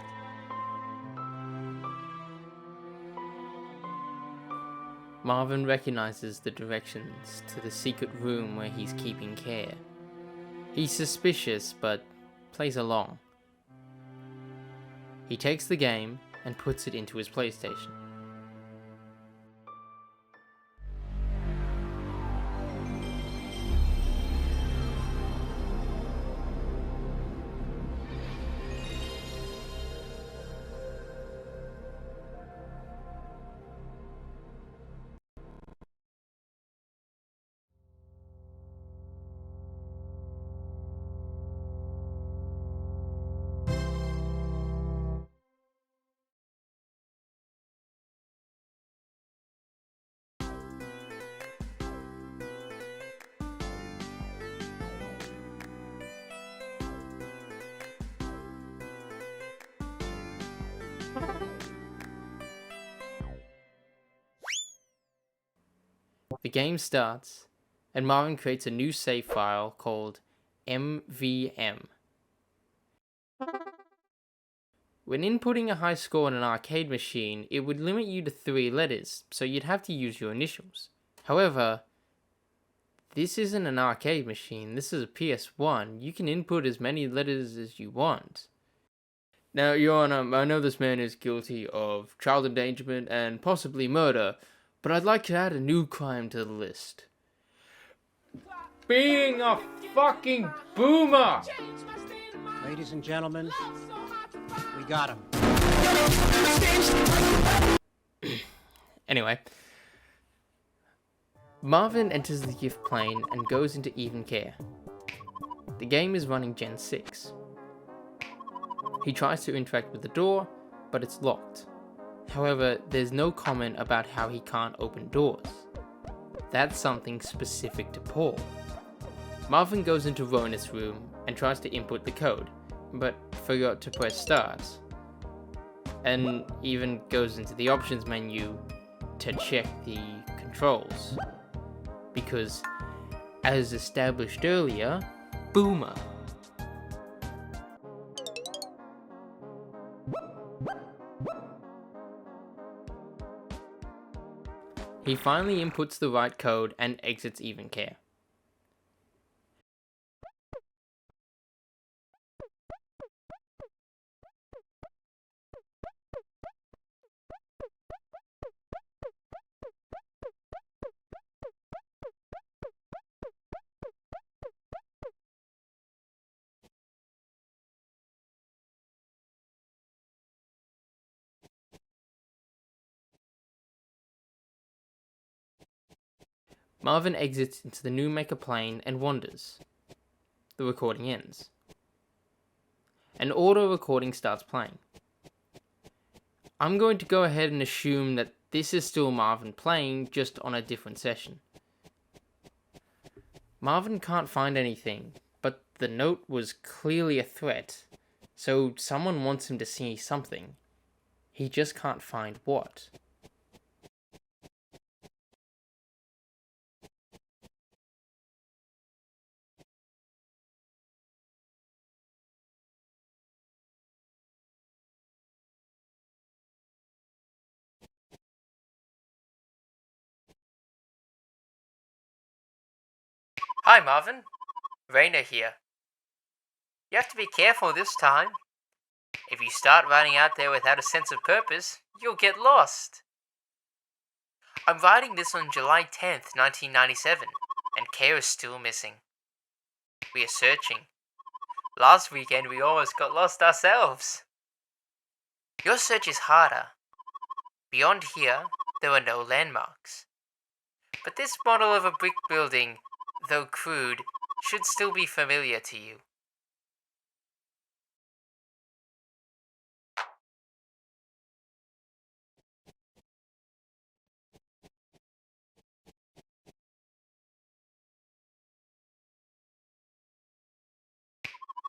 Marvin recognizes the directions to the secret room where he's keeping care. He's suspicious, but plays along. He takes the game and puts it into his PlayStation. The game starts, and Marvin creates a new save file called MVM. When inputting a high score on an arcade machine, it would limit you to 3 letters, so you'd have to use your initials. However, this isn't an arcade machine, this is a PS1. You can input as many letters as you want. Now, Your Honor, I know this man is guilty of child endangerment and possibly murder, but I'd like to add a new crime to the list. Being a fucking boomer! Ladies and gentlemen, we got him. Anyway, Marvin enters the gift plane and goes into even care. The game is running Gen 6. He tries to interact with the door, but it's locked. However, there's no comment about how he can't open doors. That's something specific to Paul. Marvin goes into Ronith's room and tries to input the code, but forgot to press start. And even goes into the options menu to check the controls. Because, as established earlier, boomer. He finally inputs the right code and exits even care. Marvin exits into the Newmaker plane and wanders. The recording ends. An auto recording starts playing. I'm going to go ahead and assume that this is still Marvin playing, just on a different session. Marvin can't find anything, but the note was clearly a threat, so someone wants him to see something. He just can't find what. Hi, Marvin. Raina here. You have to be careful this time. If you start running out there without a sense of purpose, you'll get lost. I'm writing this on July 10th, 1997, and Care is still missing. We are searching. Last weekend we almost got lost ourselves. Your search is harder. Beyond here, there are no landmarks. But this model of a brick building, though crude, should still be familiar to you.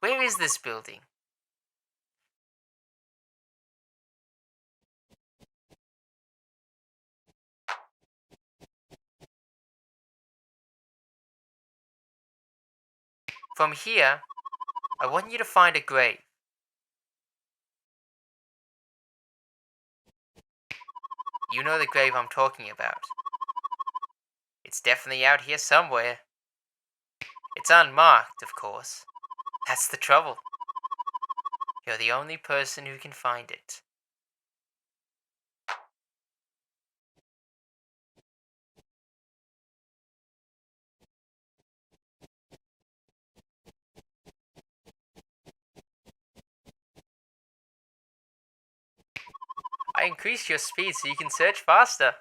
Where is this building? From here, I want you to find a grave. You know the grave I'm talking about. It's definitely out here somewhere. It's unmarked, of course. That's the trouble. You're the only person who can find it. I increased your speed so you can search faster.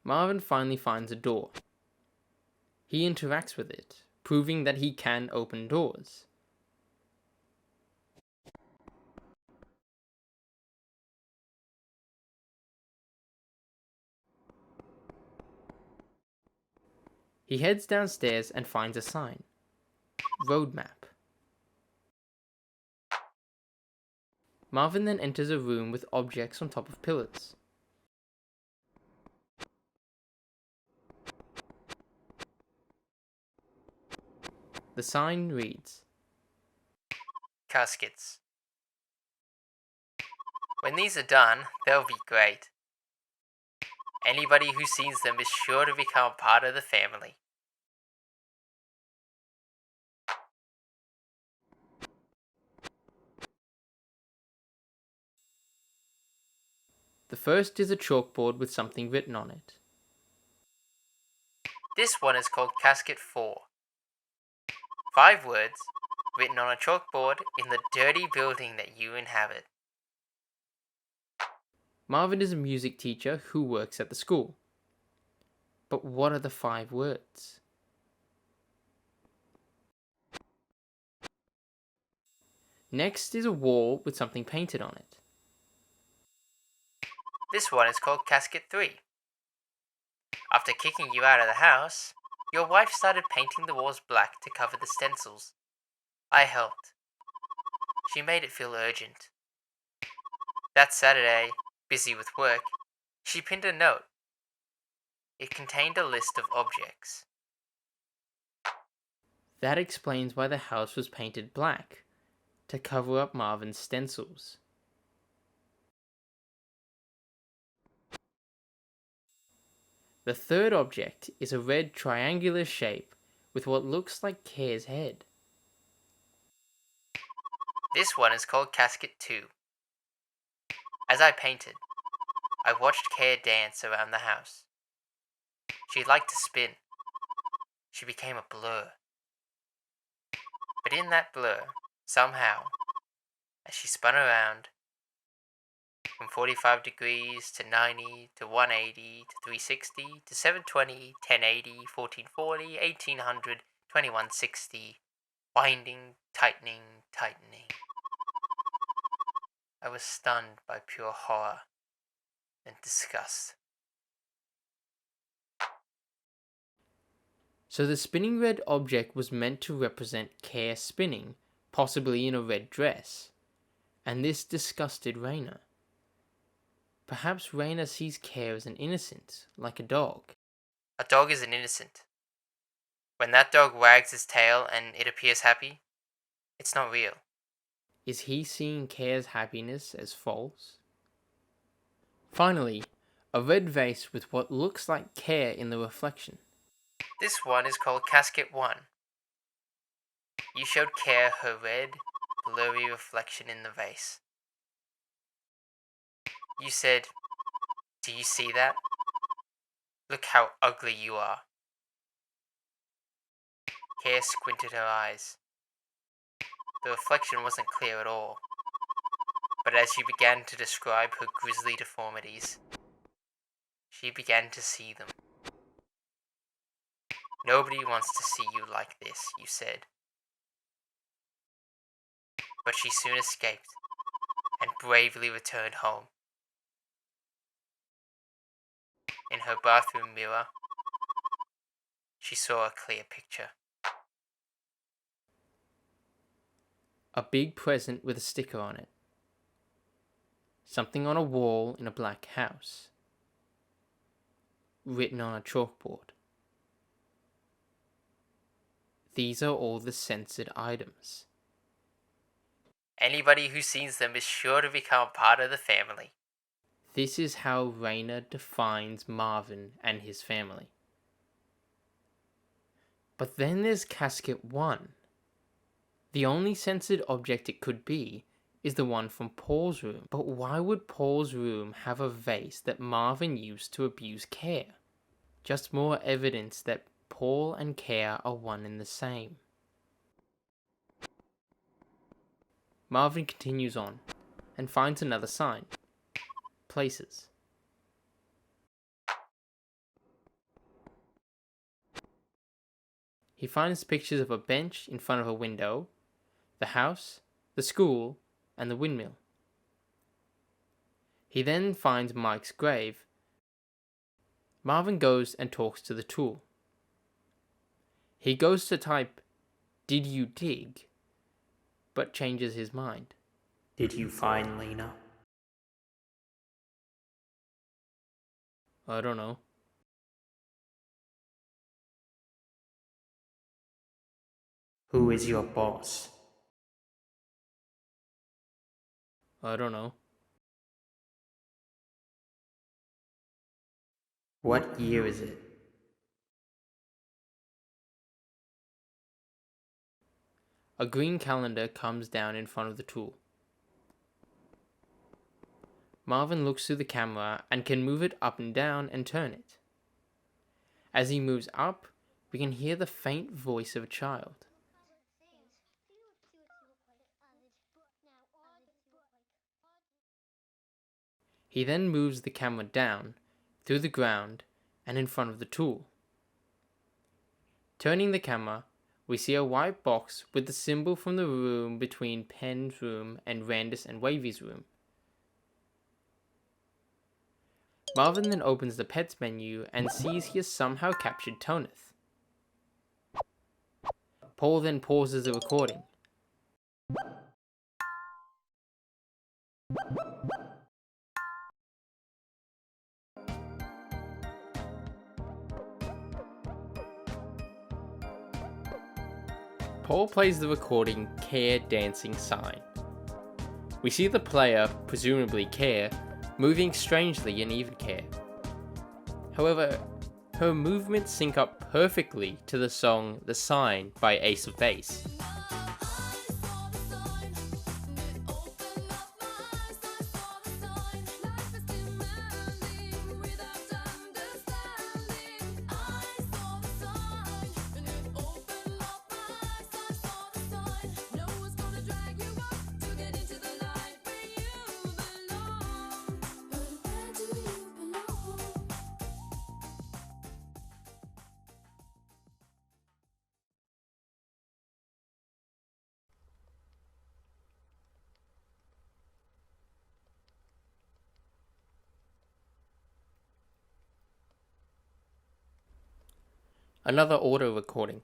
Marvin finally finds a door. He interacts with it, proving that he can open doors. He heads downstairs and finds a sign. Road map. Marvin then enters a room with objects on top of pillars. The sign reads, Caskets. When these are done, they'll be great. Anybody who sees them is sure to become part of the family. The first is a chalkboard with something written on it. This one is called Casket 4. 5 words written on a chalkboard in the dirty building that you inhabit. Marvin is a music teacher who works at the school. But what are the 5 words? Next is a wall with something painted on it. This one is called Casket 3. After kicking you out of the house, your wife started painting the walls black to cover the stencils. I helped. She made it feel urgent. That Saturday, busy with work, she pinned a note. It contained a list of objects. That explains why the house was painted black, to cover up Marvin's stencils. The third object is a red triangular shape with what looks like Care's head. This one is called Casket 2. As I painted, I watched Care dance around the house. She liked to spin. She became a blur. But in that blur, somehow, as she spun around, from 45 degrees to 90 to 180 to 360 to 720, 1080, 1440, 1800, 2160, winding, tightening, tightening. I was stunned by pure horror and disgust. So the spinning red object was meant to represent Care spinning, possibly in a red dress. And this disgusted Raina. Perhaps Raina sees Care as an innocent, like a dog. A dog is an innocent. When that dog wags its tail and it appears happy, it's not real. Is he seeing Care's happiness as false? Finally, a red vase with what looks like care in the reflection. This one is called Casket 1. You showed Care her red, blurry reflection in the vase. You said, "Do you see that? Look how ugly you are." Care squinted her eyes. The reflection wasn't clear at all, but as she began to describe her grisly deformities, she began to see them. "Nobody wants to see you like this," you said. But she soon escaped and bravely returned home. In her bathroom mirror, she saw a clear picture. A big present with a sticker on it. Something on a wall in a black house. Written on a chalkboard. These are all the censored items. Anybody who sees them is sure to become part of the family. This is how Rainer defines Marvin and his family. But then there's Casket 1. The only censored object it could be is the one from Paul's room. But why would Paul's room have a vase that Marvin used to abuse Care? Just more evidence that Paul and Care are one and the same. Marvin continues on and finds another sign. Places. He finds pictures of a bench in front of a window, the house, the school, and the windmill. He then finds Mike's grave. Marvin goes and talks to the tool. He goes to type, "Did you dig?" but changes his mind. Did you find Lena? I don't know. Who is your boss? I don't know. What year is it? A green calendar comes down in front of the tool. Marvin looks through the camera and can move it up and down and turn it. As he moves up, we can hear the faint voice of a child. He then moves the camera down, through the ground, and in front of the tool. Turning the camera, we see a white box with the symbol from the room between Penn's room and Randus and Wavy's room. Marvin then opens the pets menu and sees he has somehow captured Toneth. Paul then pauses the recording. Paul plays the recording Care dancing sign. We see the player, presumably Care, moving strangely in even Care. However, her movements sync up perfectly to the song The Sign by Ace of Base. Another auto recording.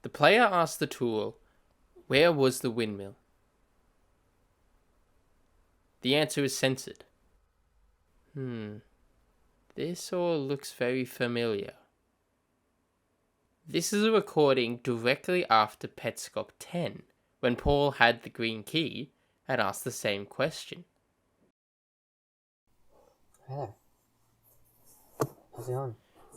The player asks the tool, "Where was the windmill?" The answer is censored. This all looks very familiar. This is a recording directly after Petscop 10, when Paul had the green key and asked the same question. Hi there. How's it going?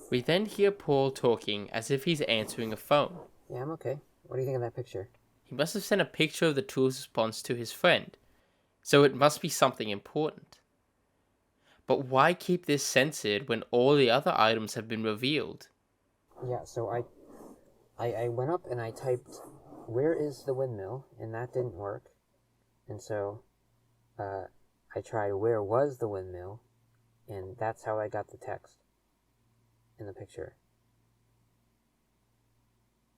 We then hear Paul talking as if he's answering a phone. Yeah, I'm okay. What do you think of that picture? He must have sent a picture of the tool's response to his friend, so it must be something important. But why keep this censored when all the other items have been revealed? Yeah, so I went up and I typed, where is the windmill? And that didn't work. And so I tried, where was the windmill? And that's how I got the text in the picture.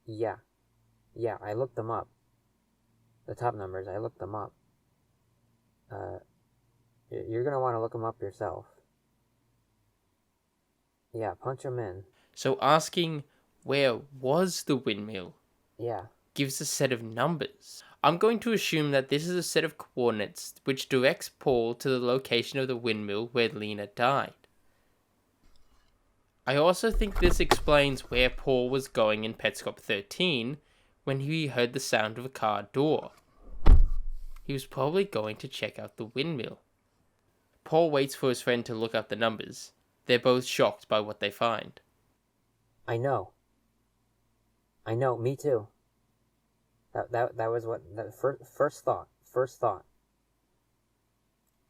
Yeah, I looked them up. The top numbers, I looked them up. You're going to want to look them up yourself. Yeah, punch them in. So asking where was the windmill Yeah. gives a set of numbers. I'm going to assume that this is a set of coordinates which directs Paul to the location of the windmill where Lena died. I also think this explains where Paul was going in Petscop 13 when he heard the sound of a car door. He was probably going to check out the windmill. Paul waits for his friend to look up the numbers. They're both shocked by what they find. I know, me too. That was what, that first thought.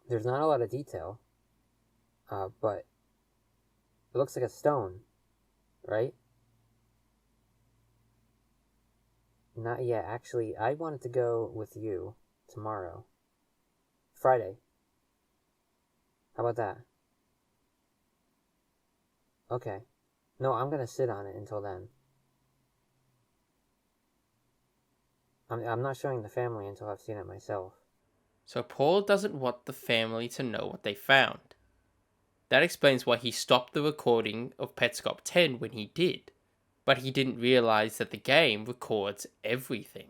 There's not a lot of detail, but it looks like a stone, right? Not yet. Actually, I wanted to go with you tomorrow. Friday. How about that? Okay. No, I'm gonna sit on it until then. I'm not showing the family until I've seen it myself. So Paul doesn't want the family to know what they found. That explains why he stopped the recording of Petscop 10 when he did. But he didn't realize that the game records everything.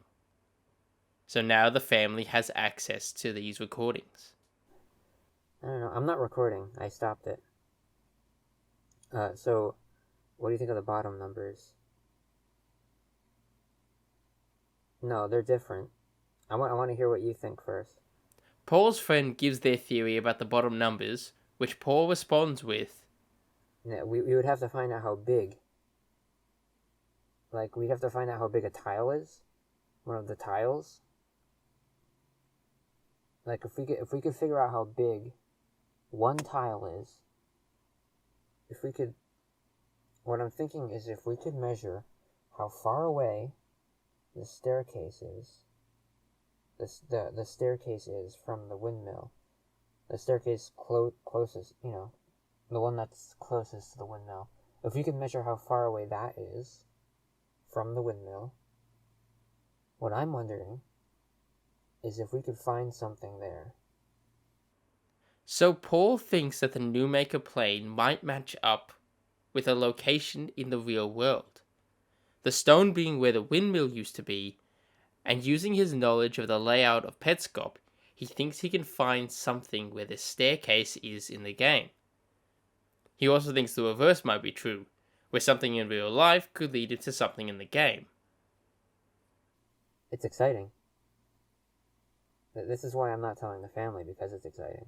So now the family has access to these recordings. I don't know. I'm not recording. I stopped it. So, what do you think of the bottom numbers? No, they're different. I want to hear what you think first. Paul's friend gives their theory about the bottom numbers, which Paul responds with, Yeah, we would have to find out how big. Like, we'd have to find out how big a tile is. One of the tiles. Like, if we could figure out how big one tile is, what I'm thinking is if we could measure how far away the staircase is, the staircase is from the windmill, the staircase closest, the one that's closest to the windmill. If we could measure how far away that is from the windmill, what I'm wondering is if we could find something there. So Paul thinks that the Newmaker plane might match up with a location in the real world. The stone being where the windmill used to be, and using his knowledge of the layout of Petscop, he thinks he can find something where the staircase is in the game. He also thinks the reverse might be true, where something in real life could lead into something in the game. It's exciting. This is why I'm not telling the family, because it's exciting.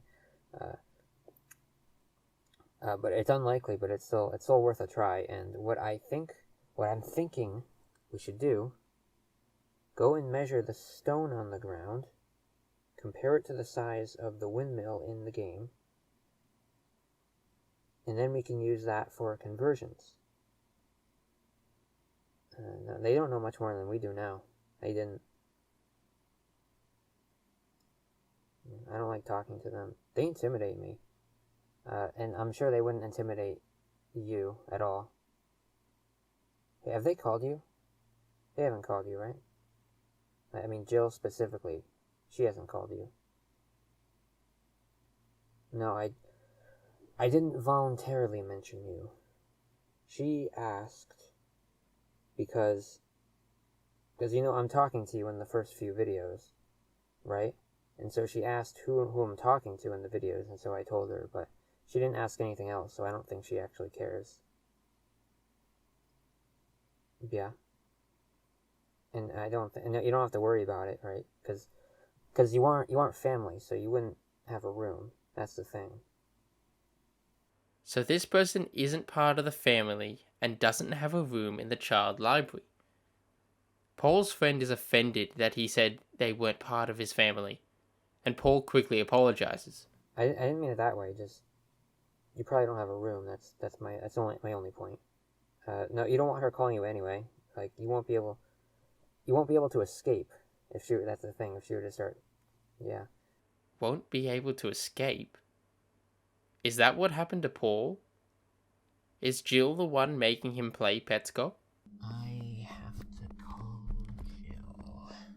But it's unlikely, but it's still worth a try. And what I'm thinking we should do, go and measure the stone on the ground, compare it to the size of the windmill in the game, and then we can use that for conversions. They don't know much more than we do now. They didn't. I don't like talking to them. They intimidate me. And I'm sure they wouldn't intimidate you at all. Hey, have they called you? They haven't called you, right? I mean, Jill specifically. She hasn't called you. No, I didn't voluntarily mention you. She asked because I'm talking to you in the first few videos, right? And so she asked who I'm talking to in the videos, and so I told her, but she didn't ask anything else, so I don't think she actually cares. Yeah. And and you don't have to worry about it, right? Because you aren't family, so you wouldn't have a room. That's the thing. So this person isn't part of the family and doesn't have a room in the child library. Paul's friend is offended that he said they weren't part of his family, and Paul quickly apologizes. I didn't mean it that way. Just you probably don't have a room. That's my only point. No, you don't want her calling you anyway. Like you won't be able to escape if she. That's the thing. If she were to start, yeah. Won't be able to escape? Is that what happened to Paul? Is Jill the one making him play Petscop? I have to call Jill right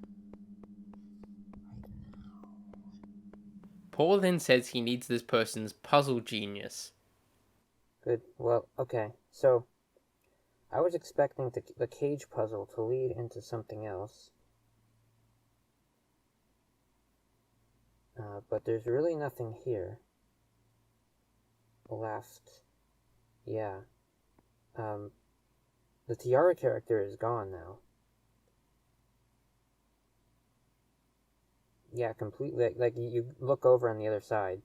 now. Paul then says he needs this person's puzzle genius. Good. Well, okay. So, I was expecting the cage puzzle to lead into something else. But there's really nothing here left. Yeah. The Tiara character is gone now. Yeah, completely. Like you look over on the other side,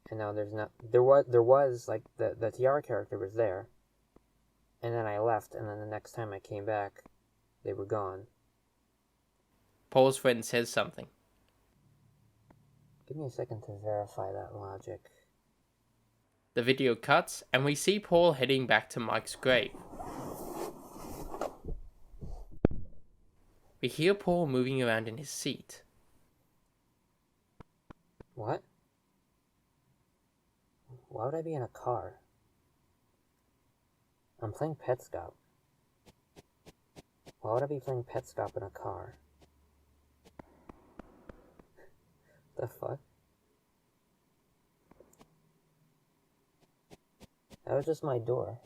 and now there's not. There was like the Tiara character was there, and then I left, and then the next time I came back, they were gone. Paul's friend says something. Give me a second to verify that logic. The video cuts, and we see Paul heading back to Mike's grave. We hear Paul moving around in his seat. What? Why would I be in a car? I'm playing Petscop. Why would I be playing Petscop in a car? The fuck? That was just my door.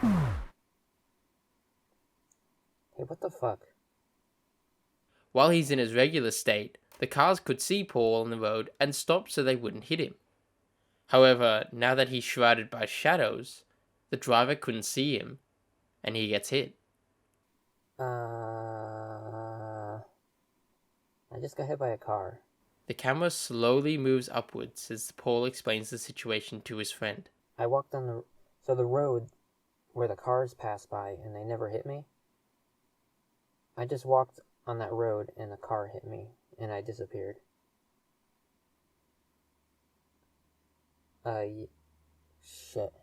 Hey, what the fuck? While he's in his regular state, the cars could see Paul on the road and stop so they wouldn't hit him. However, now that he's shrouded by shadows, the driver couldn't see him, and he gets hit. I just got hit by a car. The camera slowly moves upwards as Paul explains the situation to his friend. I walked on the road where the cars pass by and they never hit me. I just walked on that road and the car hit me and I disappeared. Shit.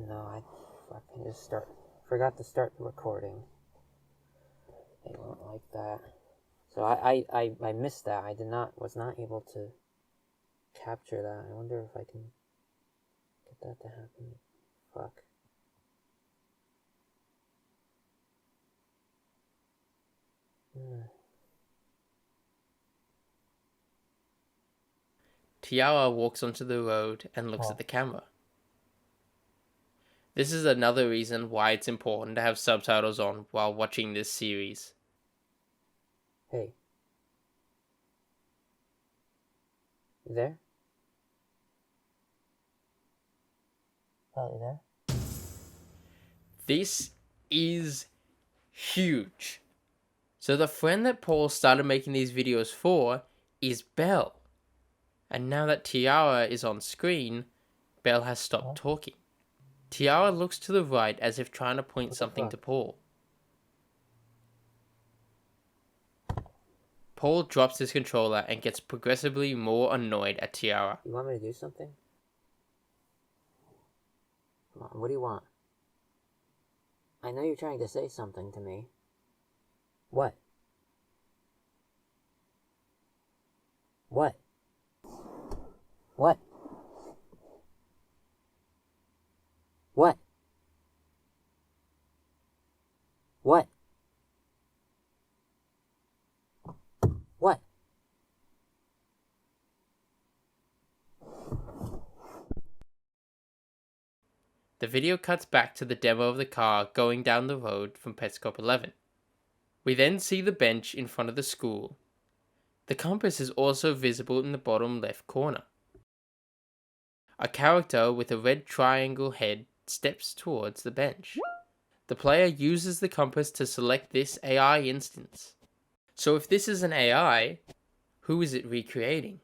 No, I fucking forgot to start the recording. They won't like that. So I missed that. Was not able to capture that. I wonder if I can get that to happen. Fuck. Tiara walks onto the road and looks at the camera. This is another reason why it's important to have subtitles on while watching this series. Hey. You there? Oh, you there? This is huge. So the friend that Paul started making these videos for is Belle. And now that Tiara is on screen, Belle has stopped talking. Tiara looks to the right as if trying to point something to Paul. Paul drops his controller and gets progressively more annoyed at Tiara. You want me to do something? Come on, what do you want? I know you're trying to say something to me. What? What? What? What? What? What? The video cuts back to the demo of the car going down the road from Petscop 11. We then see the bench in front of the school. The compass is also visible in the bottom left corner. A character with a red triangle head steps towards the bench. The player uses the compass to select this AI instance. So if this is an AI, who is it recreating?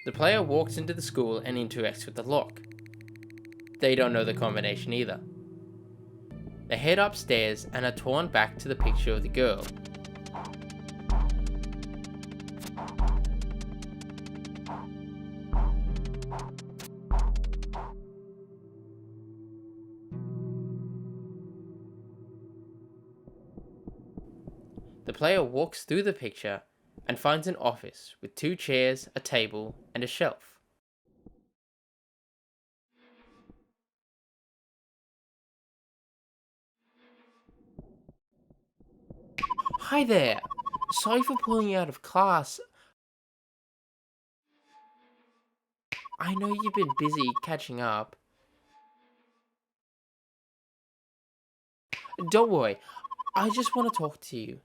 The player walks into the school and interacts with the lock. They don't know the combination either. They head upstairs and are torn back to the picture of the girl. The player walks through the picture and finds an office with 2 chairs, a table, and a shelf. Hi there! Sorry for pulling you out of class. I know you've been busy catching up. Don't worry, I just want to talk to you.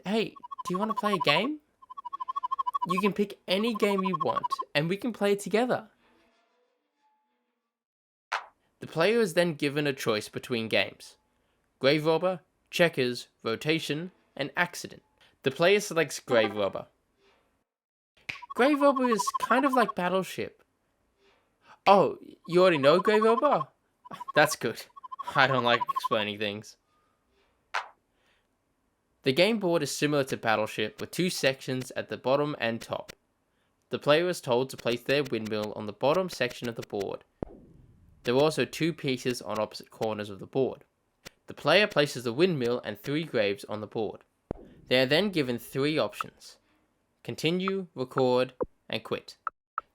Hey, do you want to play a game? You can pick any game you want, and we can play it together. The player is then given a choice between games: Grave Robber, Checkers, Rotation, and Accident. The player selects Grave Robber. Grave Robber is kind of like Battleship. Oh, you already know Grave Robber? That's good. I don't like explaining things. The game board is similar to Battleship with 2 sections at the bottom and top. The player is told to place their windmill on the bottom section of the board. There are also 2 pieces on opposite corners of the board. The player places the windmill and 3 graves on the board. They are then given 3 options: continue, record, and quit.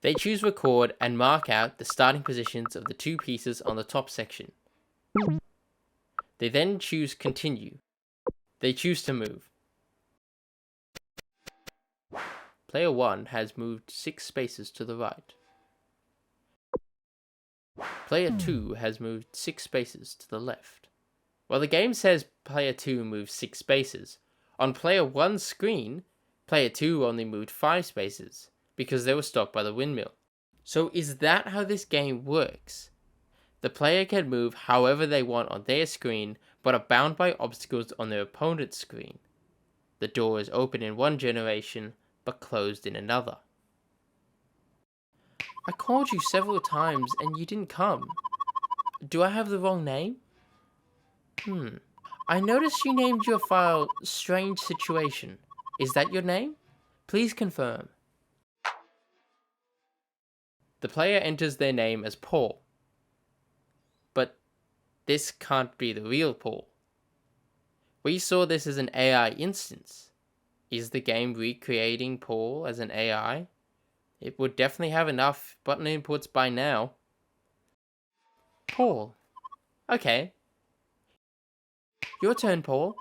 They choose record and mark out the starting positions of the 2 pieces on the top section. They then choose continue. They choose to move. Player 1 has moved 6 spaces to the right. Player 2 has moved 6 spaces to the left. While the game says player 2 moved 6 spaces, on player 1's screen, player 2 only moved 5 spaces because they were stopped by the windmill. So is that how this game works? The player can move however they want on their screen, but are bound by obstacles on their opponent's screen. The door is open in one generation, but closed in another. I called you several times and you didn't come. Do I have the wrong name? I noticed you named your file Strange Situation. Is that your name? Please confirm. The player enters their name as Paul. But this can't be the real Paul. We saw this as an AI instance. Is the game recreating Paul as an AI? It would definitely have enough button inputs by now. Paul. Okay. Your turn, Paul.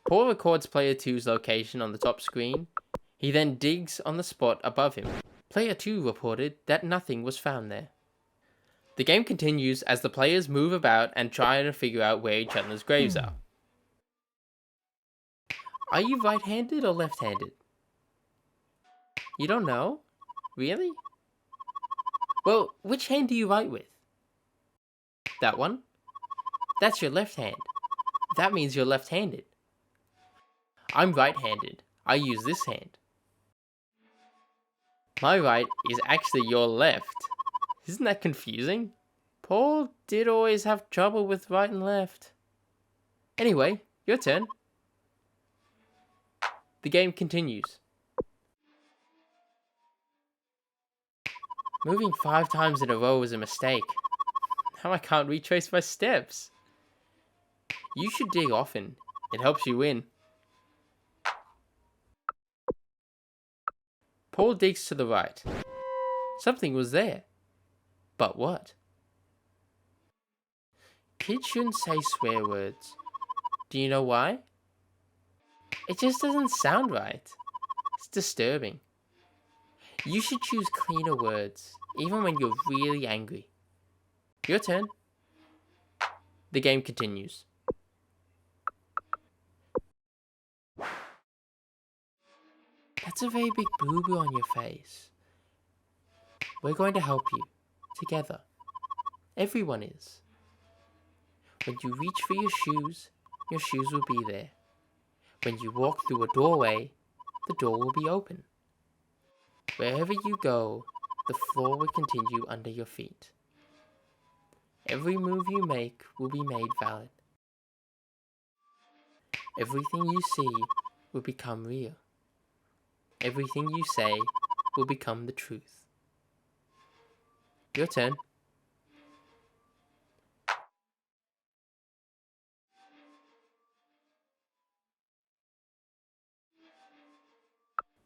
Paul records player 2's location on the top screen. He then digs on the spot above him. Player 2 reported that nothing was found there. The game continues as the players move about and try to figure out where each other's graves are. Are you right-handed or left-handed? You don't know? Really? Well, which hand do you write with? That one? That's your left hand. That means you're left-handed. I'm right-handed. I use this hand. My right is actually your left. Isn't that confusing? Paul did always have trouble with right and left. Anyway, your turn. The game continues. Moving 5 times in a row was a mistake. Now I can't retrace my steps. You should dig often. It helps you win. Paul digs to the right. Something was there. But what? Kids shouldn't say swear words. Do you know why? It just doesn't sound right. It's disturbing. You should choose cleaner words, even when you're really angry. Your turn. The game continues. That's a very big boo-boo on your face. We're going to help you. Together. Everyone is. When you reach for your shoes will be there. When you walk through a doorway, the door will be open. Wherever you go, the floor will continue under your feet. Every move you make will be made valid. Everything you see will become real. Everything you say will become the truth. Your turn.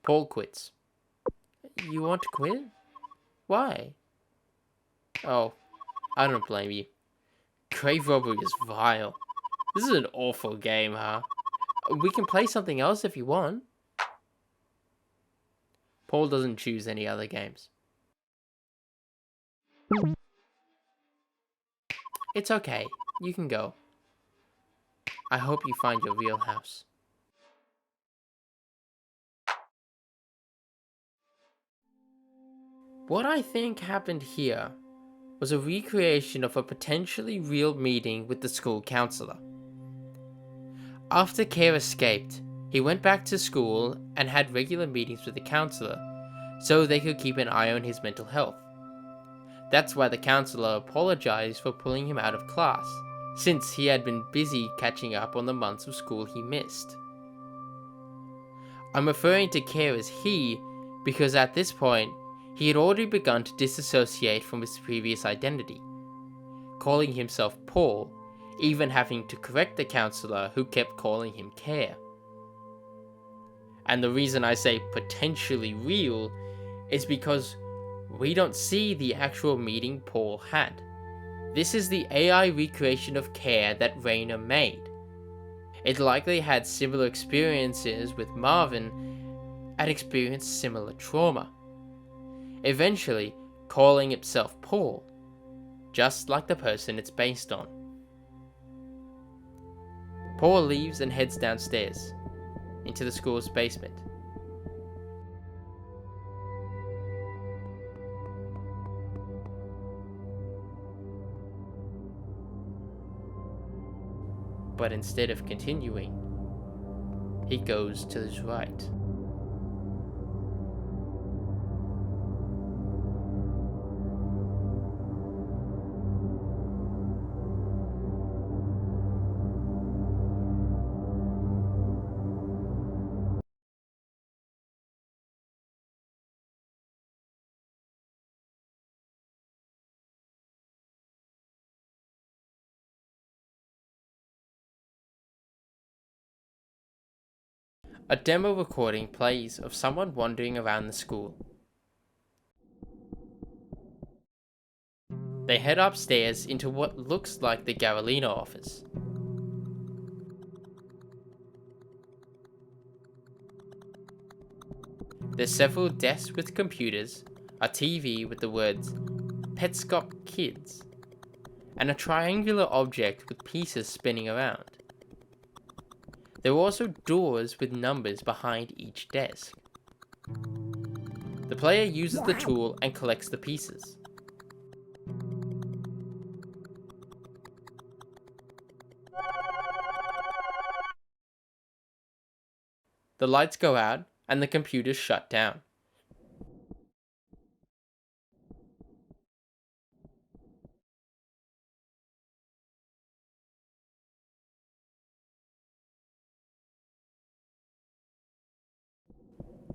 Paul quits. You want to quit? Why? Oh, I don't blame you. Grave robbery is vile. This is an awful game, huh? We can play something else if you want. Paul doesn't choose any other games. It's okay. You can go. I hope you find your real house. What I think happened here was a recreation of a potentially real meeting with the school counselor. After Care escaped, he went back to school and had regular meetings with the counselor so they could keep an eye on his mental health. That's why the counselor apologized for pulling him out of class, since he had been busy catching up on the months of school he missed. I'm referring to Care as he because at this point, he had already begun to disassociate from his previous identity, calling himself Paul, even having to correct the counselor who kept calling him Care. And the reason I say potentially real is because we don't see the actual meeting Paul had. This is the AI recreation of Care that Raina made. It likely had similar experiences with Marvin and experienced similar trauma, eventually calling itself Paul, just like the person it's based on. Paul leaves and heads downstairs, into the school's basement. But instead of continuing, he goes to his right. A demo recording plays of someone wandering around the school. They head upstairs into what looks like the Garolino office. There's several desks with computers, a TV with the words Petscop Kids, and a triangular object with pieces spinning around. There are also doors with numbers behind each desk. The player uses the tool and collects the pieces. The lights go out and the computers shut down.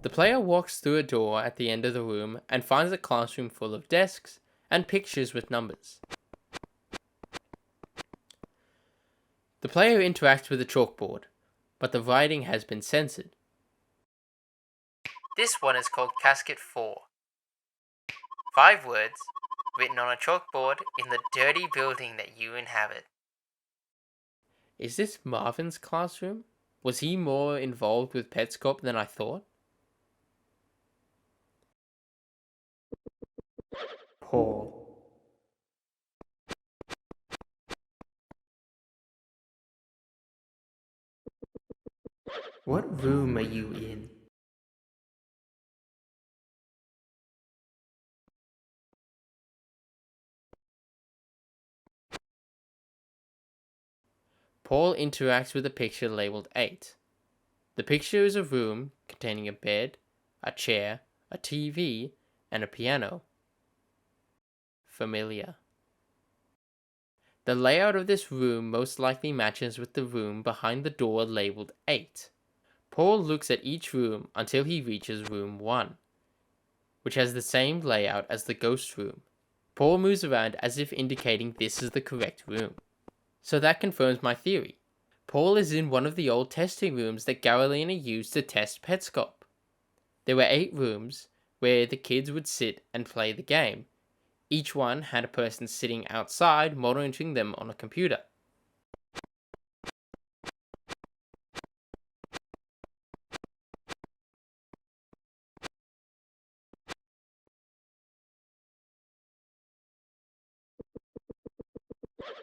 The player walks through a door at the end of the room and finds a classroom full of desks and pictures with numbers. The player interacts with the chalkboard, but the writing has been censored. This one is called Casket 4. 5 words, written on a chalkboard in the dirty building that you inhabit. Is this Marvin's classroom? Was he more involved with Petscop than I thought? Paul. What room are you in? Paul interacts with a picture labeled 8. The picture is a room containing a bed, a chair, a TV, and a piano. Familiar. The layout of this room most likely matches with the room behind the door labeled 8. Paul looks at each room until he reaches room 1, which has the same layout as the ghost room. Paul moves around as if indicating this is the correct room. So that confirms my theory. Paul is in one of the old testing rooms that Carolina used to test Petscop. There were 8 rooms where the kids would sit and play the game. Each one had a person sitting outside monitoring them on a computer.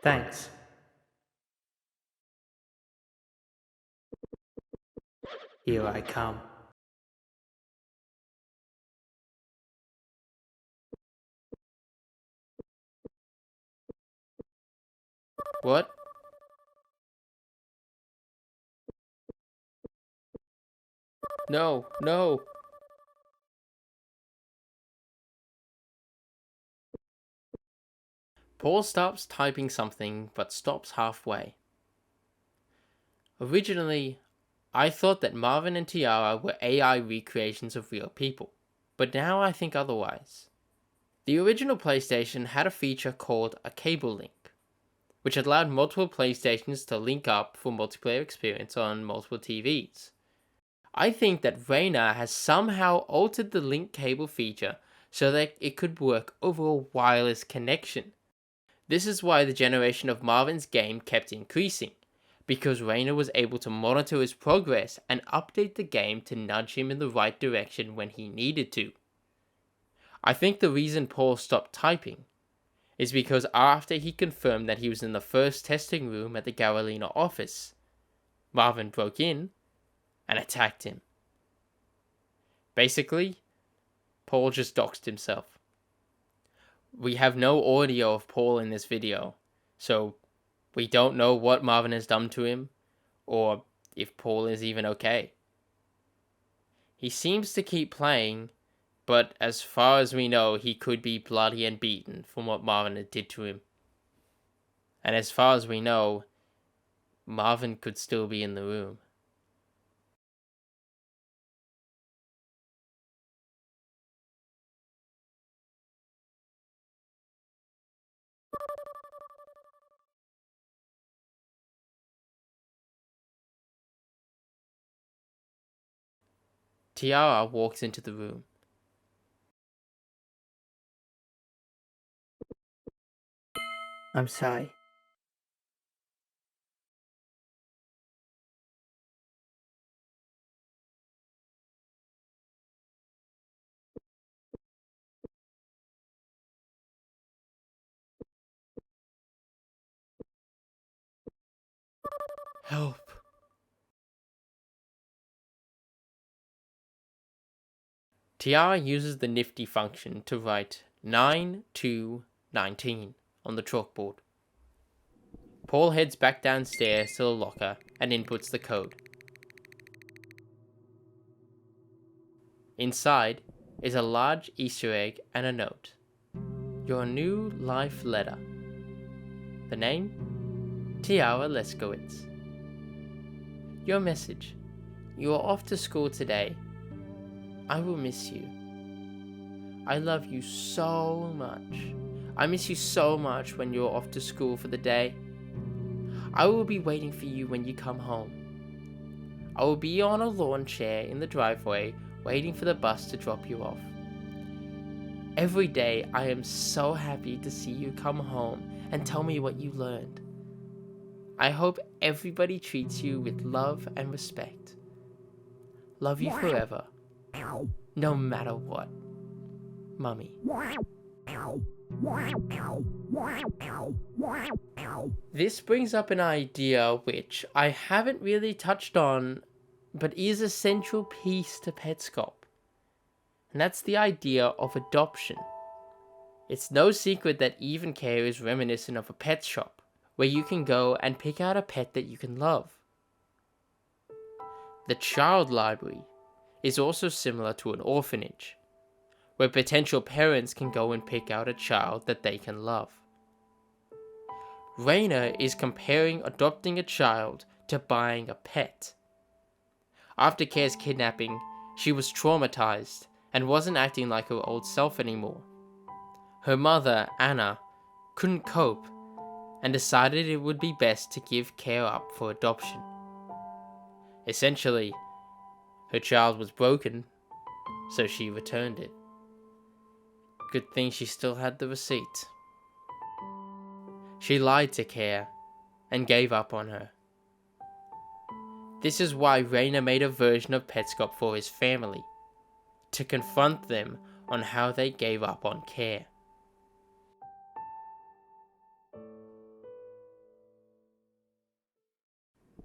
Thanks. Here I come. What? No, no. Paul stops typing something but stops halfway. Originally, I thought that Marvin and Tiara were AI recreations of real people, but now I think otherwise. The original PlayStation had a feature called a cable link, which allowed multiple PlayStations to link up for multiplayer experience on multiple TVs. I think that Reina has somehow altered the link cable feature so that it could work over a wireless connection. This is why the generation of Marvin's game kept increasing, because Reina was able to monitor his progress and update the game to nudge him in the right direction when he needed to. I think the reason Paul stopped typing is because after he confirmed that he was in the first testing room at the Carolina office, Marvin broke in and attacked him. Basically, Paul just doxed himself. We have no audio of Paul in this video, so we don't know what Marvin has done to him, or if Paul is even okay. He seems to keep playing, but as far as we know, he could be bloody and beaten from what Marvin did to him. And as far as we know, Marvin could still be in the room. Tiara walks into the room. I'm sorry. Help. Tiara uses the nifty function to write 9219 on the chalkboard. Paul heads back downstairs to the locker and inputs the code. Inside is a large Easter egg and a note. Your new life letter. The name? Tiara Leskowitz. Your message. You are off to school today. I will miss you. I love you so much. I miss you so much when you're off to school for the day. I will be waiting for you when you come home. I will be on a lawn chair in the driveway waiting for the bus to drop you off. Every day I am so happy to see you come home and tell me what you learned. I hope everybody treats you with love and respect. Love you forever. No matter what. Mummy. This brings up an idea which I haven't really touched on, but is a central piece to Petscop. And that's the idea of adoption. It's no secret that Even Care is reminiscent of a pet shop, where you can go and pick out a pet that you can love. The child library is also similar to an orphanage, where potential parents can go and pick out a child that they can love. Raina is comparing adopting a child to buying a pet. After Kare's kidnapping, she was traumatized and wasn't acting like her old self anymore. Her mother, Anna, couldn't cope and decided it would be best to give Care up for adoption. Essentially, her child was broken, so she returned it. Good thing she still had the receipt. She lied to Care and gave up on her. This is why Raina made a version of Petscop for his family, to confront them on how they gave up on Care.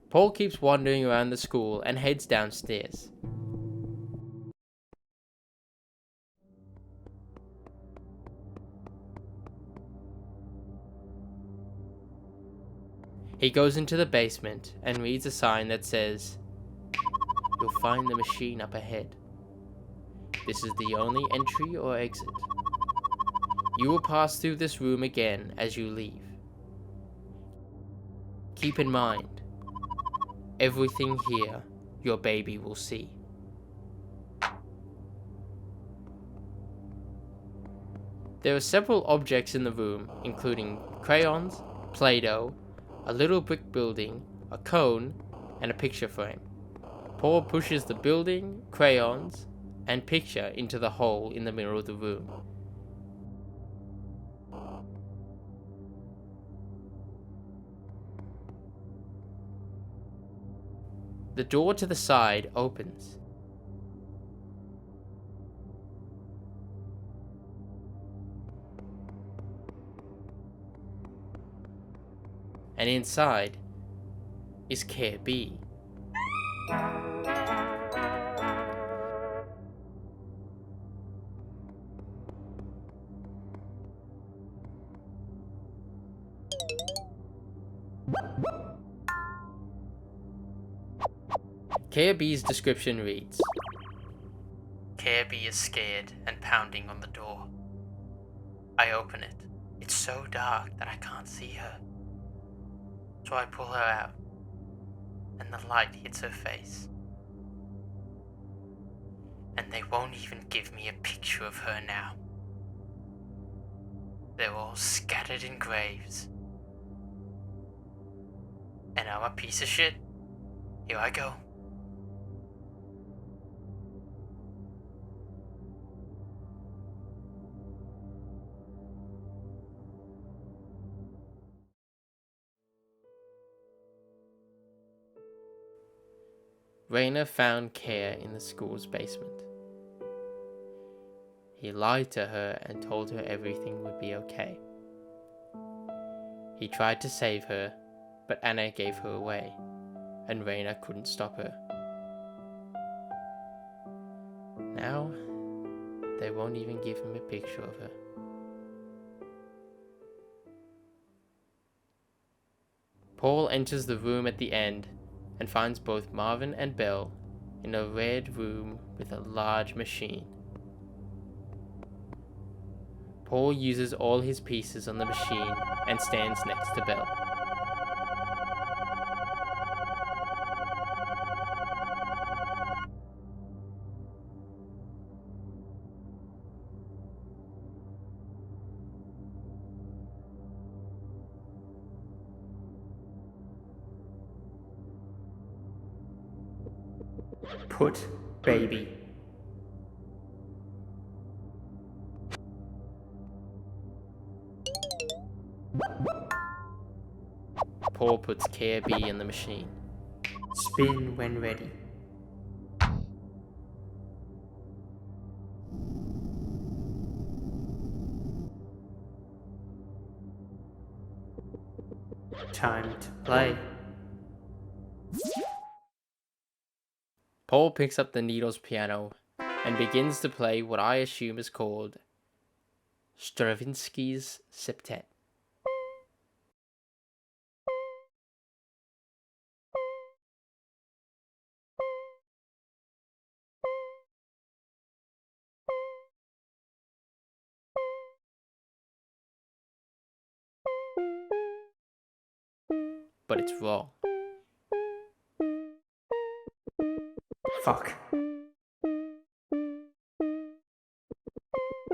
Paul keeps wandering around the school and heads downstairs. He goes into the basement and reads a sign that says, "You'll find the machine up ahead. This is the only entry or exit. You will pass through this room again as you leave. Keep in mind, everything here your baby will see." There are several objects in the room, including crayons, Play-Doh, a little brick building, a cone, and a picture frame. Paul pushes the building, crayons, and picture into the hole in the middle of the room. The door to the side opens. And inside is Care B. Care B's description reads, Care B is scared and pounding on the door. I open it. It's so dark that I can't see her. So I pull her out, and the light hits her face. And they won't even give me a picture of her now. They're all scattered in graves. And I'm a piece of shit. Here I go. Raina found Care in the school's basement. He lied to her and told her everything would be okay. He tried to save her, but Anna gave her away, and Raina couldn't stop her. Now, they won't even give him a picture of her. Paul enters the room at the end and finds both Marvin and Belle in a red room with a large machine. Paul uses all his pieces on the machine and stands next to Belle. Put baby. Paul puts Care B in the machine. Spin when ready. Time to play. Paul picks up the Needles piano and begins to play what I assume is called Stravinsky's Septet. but it's wrong. Fuck.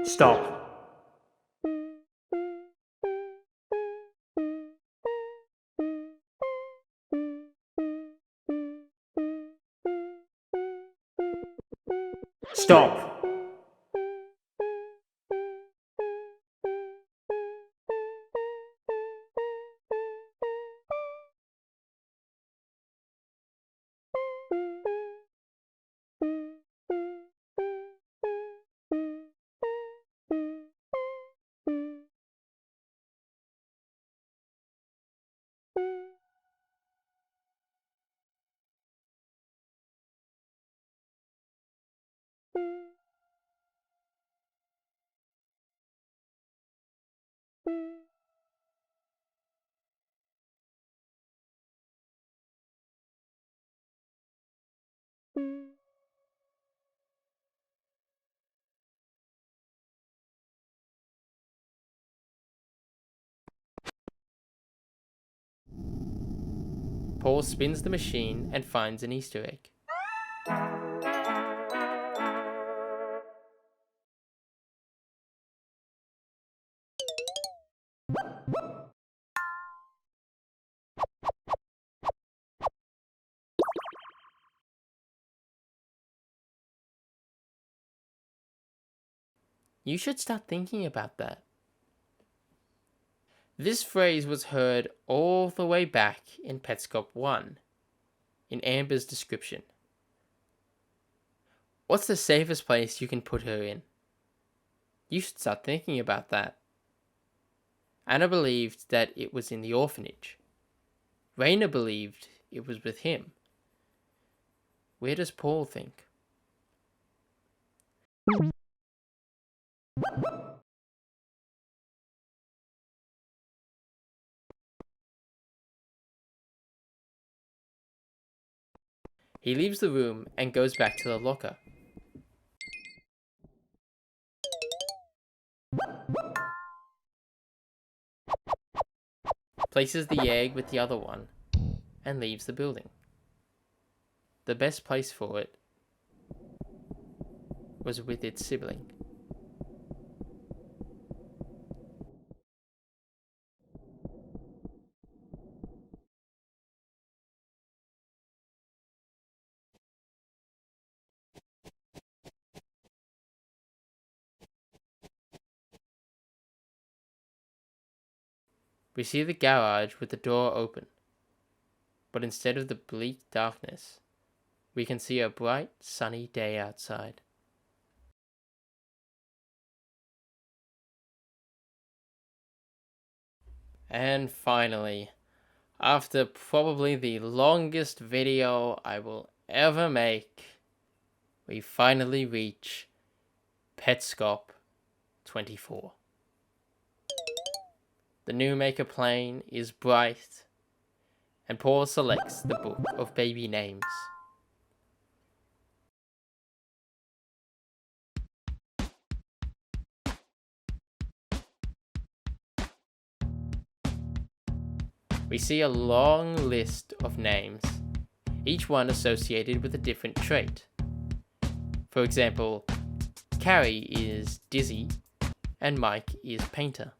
Stop. Stop. Paul spins the machine and finds an Easter egg. You should start thinking about that. This phrase was heard all the way back in Petscop 1, in Amber's description. What's the safest place you can put her in? You should start thinking about that. Anna believed that it was in the orphanage. Raina believed it was with him. Where does Paul think? He leaves the room and goes back to the locker. Places the egg with the other one and leaves the building. The best place for it was with its sibling. We see the garage with the door open, but instead of the bleak darkness, we can see a bright, sunny day outside. And finally, after probably the longest video I will ever make, we finally reach Petscop 24. The Newmaker plane is bright, and Paul selects the book of baby names. We see a long list of names, each one associated with a different trait. For example, Carrie is Dizzy, and Mike is Painter.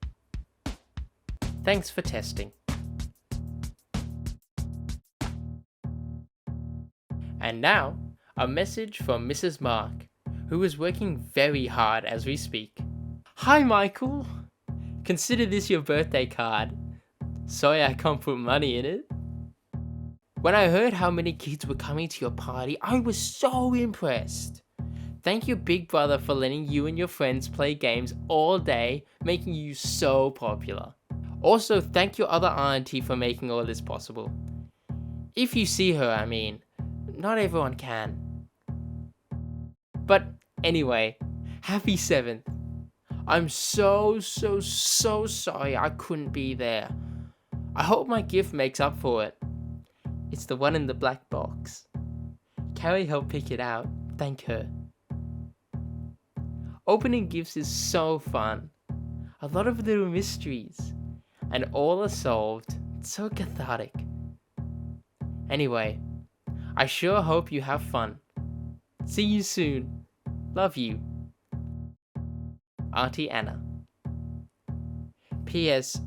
Thanks for testing. And now, a message from Mrs. Mark, who is working very hard as we speak. Hi, Michael. Consider this your birthday card. Sorry I can't put money in it. When I heard how many kids were coming to your party, I was so impressed. Thank you, Big Brother, for letting you and your friends play games all day, making you so popular. Also, thank your other auntie for making all this possible. If you see her, I mean. Not everyone can. But anyway, happy 7th. I'm so sorry I couldn't be there. I hope my gift makes up for it. It's the one in the black box. Carrie helped pick it out. Thank her. Opening gifts is so fun. A lot of little mysteries. And all are solved. It's so cathartic. Anyway, I sure hope you have fun. See you soon. Love you. Auntie Anna. P.S.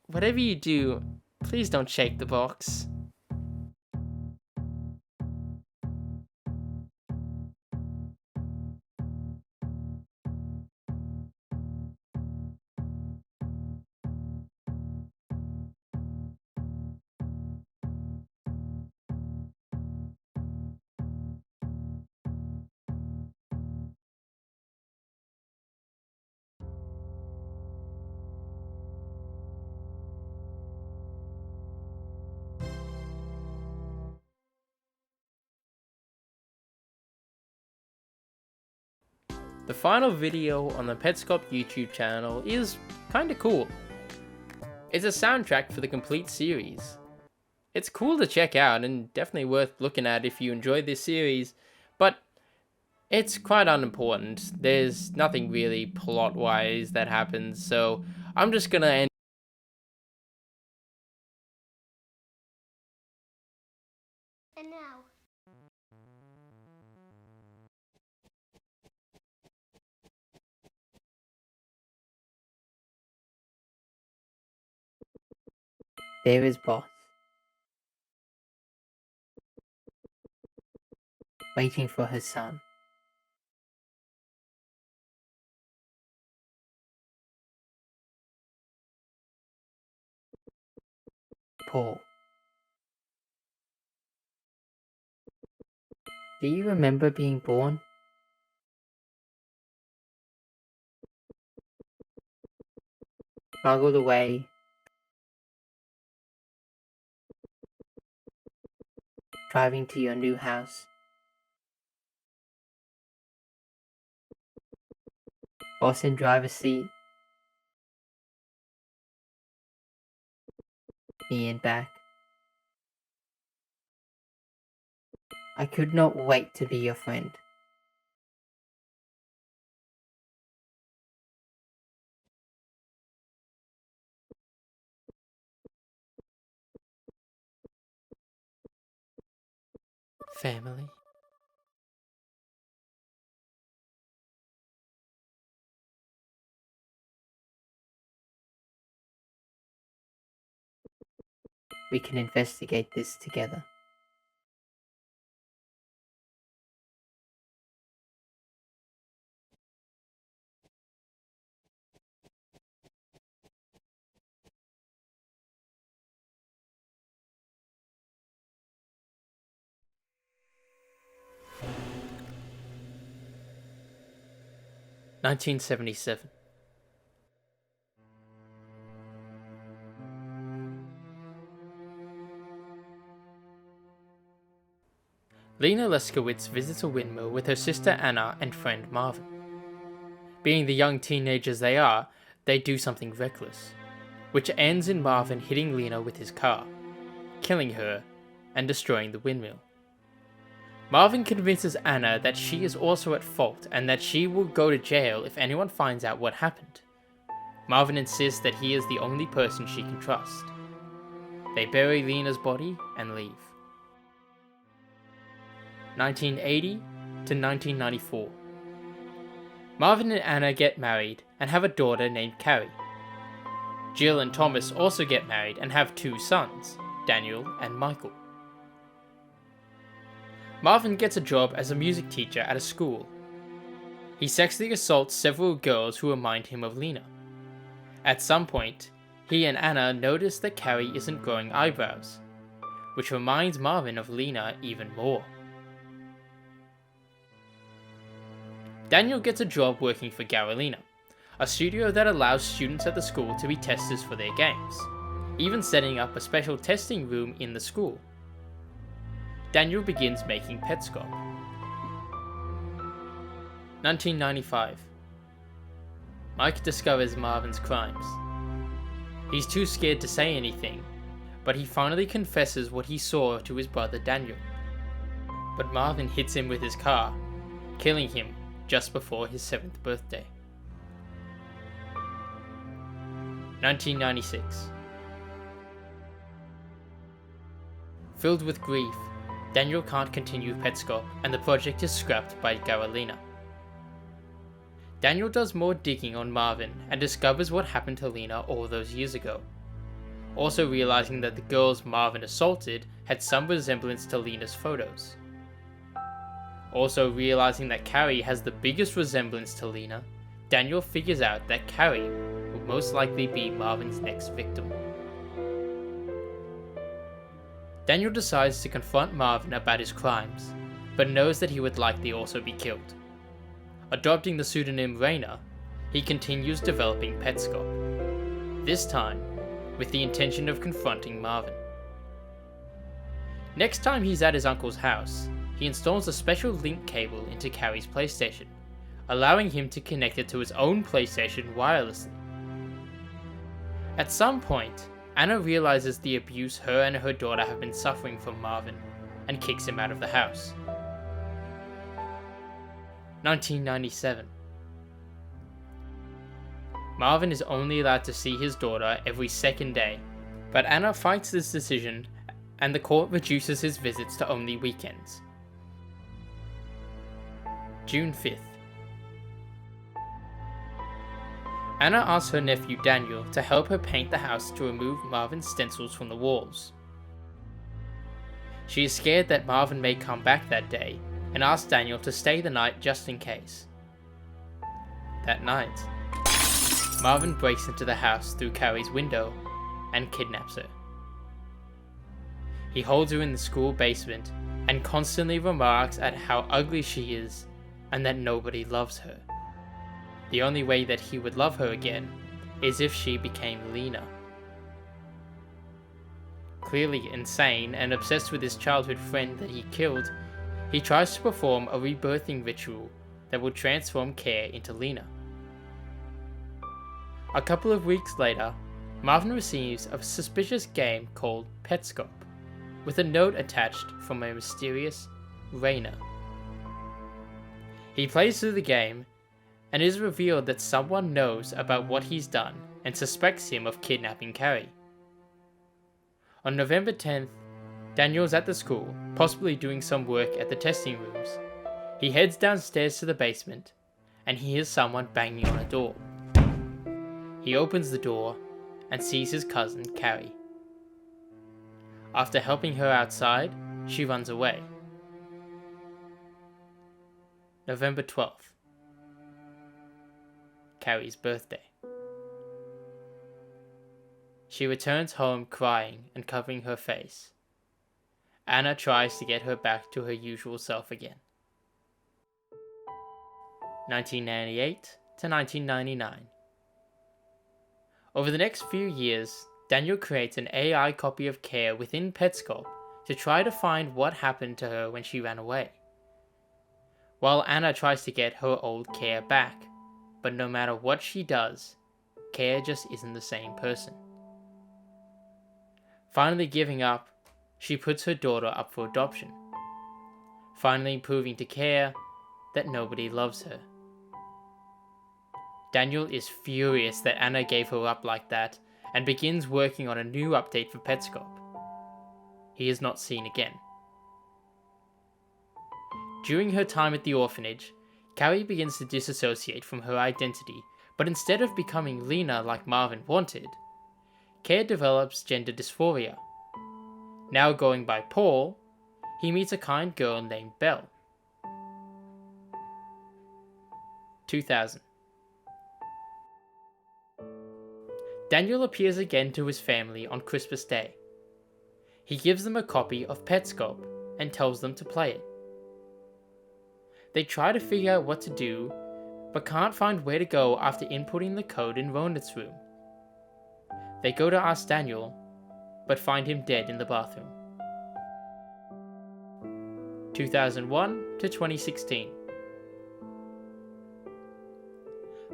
Whatever you do, please don't shake the box. The final video on the Petscop YouTube channel is kinda cool. It's a soundtrack for the complete series. It's cool to check out and definitely worth looking at if you enjoyed this series, but it's quite unimportant. There's nothing really plot-wise that happens, so I'm just gonna end. And now. There is Boss, waiting for her son. Paul. Do you remember being born? Struggled away. Driving to your new house. Boss in driver's seat. Me in back. I could not wait to be your friend. Family. We can investigate this together. $1977. Lena Leskowitz visits a windmill with her sister Anna and friend Marvin. Being the young teenagers they are, they do something reckless, which ends in Marvin hitting Lena with his car, killing her, and destroying the windmill. Marvin convinces Anna that she is also at fault and that she will go to jail if anyone finds out what happened. Marvin insists that he is the only person she can trust. They bury Lena's body and leave. 1980 to 1994. Marvin and Anna get married and have a daughter named Carrie. Jill and Thomas also get married and have 2 sons, Daniel and Michael. Marvin gets a job as a music teacher at a school. He sexually assaults several girls who remind him of Lena. At some point, he and Anna notice that Carrie isn't growing eyebrows, which reminds Marvin of Lena even more. Daniel gets a job working for Garolina, a studio that allows students at the school to be testers for their games, even setting up a special testing room in the school. Daniel begins making Petscop. 1995. Mike discovers Marvin's crimes. He's too scared to say anything, but he finally confesses what he saw to his brother Daniel. But Marvin hits him with his car, killing him just before his 7th birthday. 1996. Filled with grief, Daniel can't continue Petscop and the project is scrapped by Carolina. Daniel does more digging on Marvin and discovers what happened to Lena all those years ago, also realizing that the girls Marvin assaulted had some resemblance to Lena's photos. Also realizing that Carrie has the biggest resemblance to Lena, Daniel figures out that Carrie will most likely be Marvin's next victim. Daniel decides to confront Marvin about his crimes, but knows that he would likely also be killed. Adopting the pseudonym Raina, he continues developing Petscop, this time with the intention of confronting Marvin. Next time he's at his uncle's house, he installs a special link cable into Carrie's PlayStation, allowing him to connect it to his own PlayStation wirelessly. At some point, Anna realizes the abuse her and her daughter have been suffering from Marvin, and kicks him out of the house. 1997. Marvin is only allowed to see his daughter every second day, but Anna fights this decision and the court reduces his visits to only weekends. June 5th. Anna asks her nephew Daniel to help her paint the house to remove Marvin's stencils from the walls. She is scared that Marvin may come back that day and asks Daniel to stay the night just in case. That night, Marvin breaks into the house through Carrie's window and kidnaps her. He holds her in the school basement and constantly remarks at how ugly she is and that nobody loves her. The only way that he would love her again is if she became Lena. Clearly insane and obsessed with his childhood friend that he killed, he tries to perform a rebirthing ritual that will transform Care into Lena. A couple of weeks later, Marvin receives a suspicious game called Petscop, with a note attached from a mysterious Raina. He plays through the game, and it is revealed that someone knows about what he's done and suspects him of kidnapping Carrie. On November 10th, Daniel's at the school, possibly doing some work at the testing rooms. He heads downstairs to the basement, and he hears someone banging on a door. He opens the door and sees his cousin, Carrie. After helping her outside, she runs away. November 12th. Carrie's birthday. She returns home crying and covering her face. Anna tries to get her back to her usual self again. 1998 to 1999. Over the next few years, Daniel creates an AI copy of Care within Petscop to try to find what happened to her when she ran away. While Anna tries to get her old Care back, but no matter what she does, Care just isn't the same person. Finally giving up, she puts her daughter up for adoption, finally proving to Care that nobody loves her. Daniel is furious that Anna gave her up like that and begins working on a new update for Petscop. He is not seen again. During her time at the orphanage, Carrie begins to disassociate from her identity, but instead of becoming Lena like Marvin wanted, Care develops gender dysphoria. Now going by Paul, he meets a kind girl named Belle. 2000. Daniel appears again to his family on Christmas Day. He gives them a copy of Petscop and tells them to play it. They try to figure out what to do, but can't find where to go after inputting the code in Ronit's room. They go to ask Daniel, but find him dead in the bathroom. 2001 to 2016.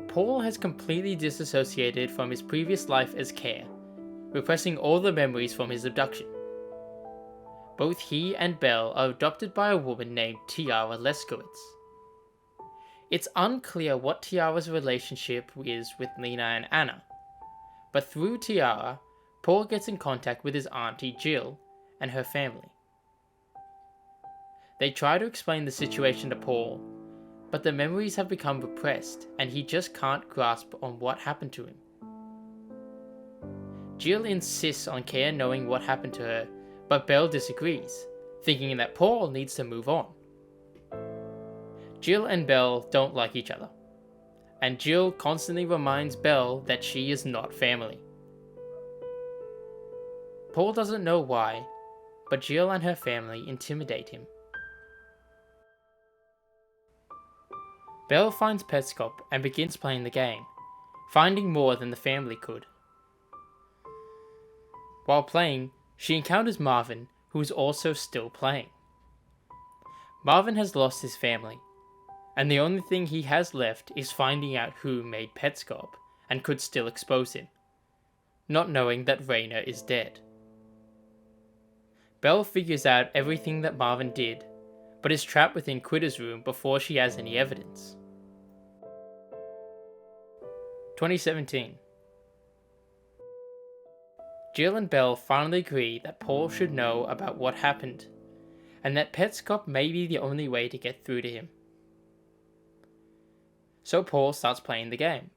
Paul has completely disassociated from his previous life as Care, repressing all the memories from his abduction. Both he and Belle are adopted by a woman named Tiara Leskowitz. It's unclear what Tiara's relationship is with Lena and Anna, but through Tiara, Paul gets in contact with his auntie Jill and her family. They try to explain the situation to Paul, but the memories have become repressed and he just can't grasp on what happened to him. Jill insists on Kea knowing what happened to her, but Belle disagrees, thinking that Paul needs to move on. Jill and Belle don't like each other, and Jill constantly reminds Belle that she is not family. Paul doesn't know why, but Jill and her family intimidate him. Belle finds Petscop and begins playing the game, finding more than the family could. While playing, she encounters Marvin, who is also still playing. Marvin has lost his family, and the only thing he has left is finding out who made Petscop and could still expose him, not knowing that Raina is dead. Belle figures out everything that Marvin did, but is trapped within Quitter's room before she has any evidence. 2017. Jill and Belle finally agree that Paul should know about what happened, and that Petscop may be the only way to get through to him. So Paul starts playing the game.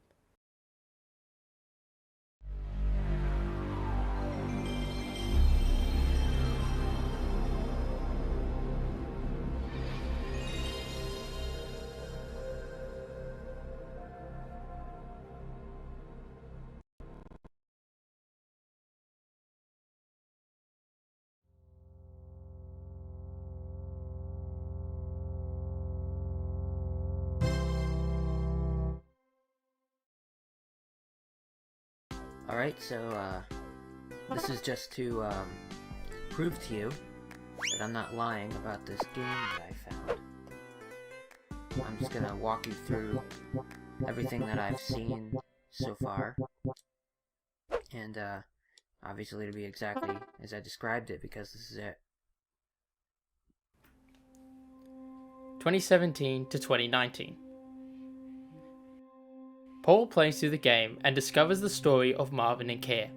Alright, so, this is just to, prove to you that I'm not lying about this game that I found. I'm just gonna walk you through everything that I've seen so far. And, obviously it'll be exactly as I described it, because this is it. 2017 to 2019. Paul plays through the game and discovers the story of Marvin and Kea.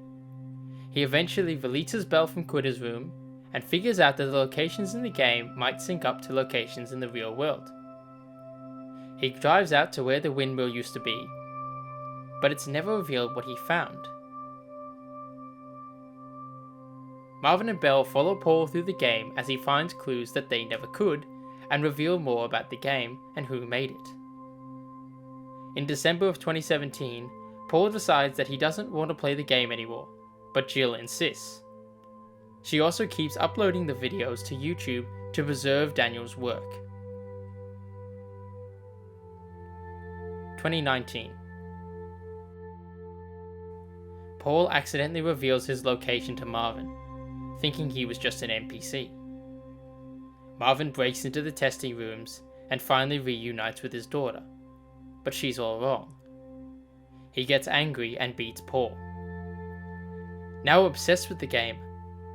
He eventually releases Belle from Quitter's room and figures out that the locations in the game might sync up to locations in the real world. He drives out to where the windmill used to be, but it's never revealed what he found. Marvin and Belle follow Paul through the game as he finds clues that they never could and reveal more about the game and who made it. In December of 2017, Paul decides that he doesn't want to play the game anymore, but Jill insists. She also keeps uploading the videos to YouTube to preserve Daniel's work. 2019. Paul accidentally reveals his location to Marvin, thinking he was just an NPC. Marvin breaks into the testing rooms and finally reunites with his daughter, but she's all wrong. He gets angry and beats Paul. Now obsessed with the game,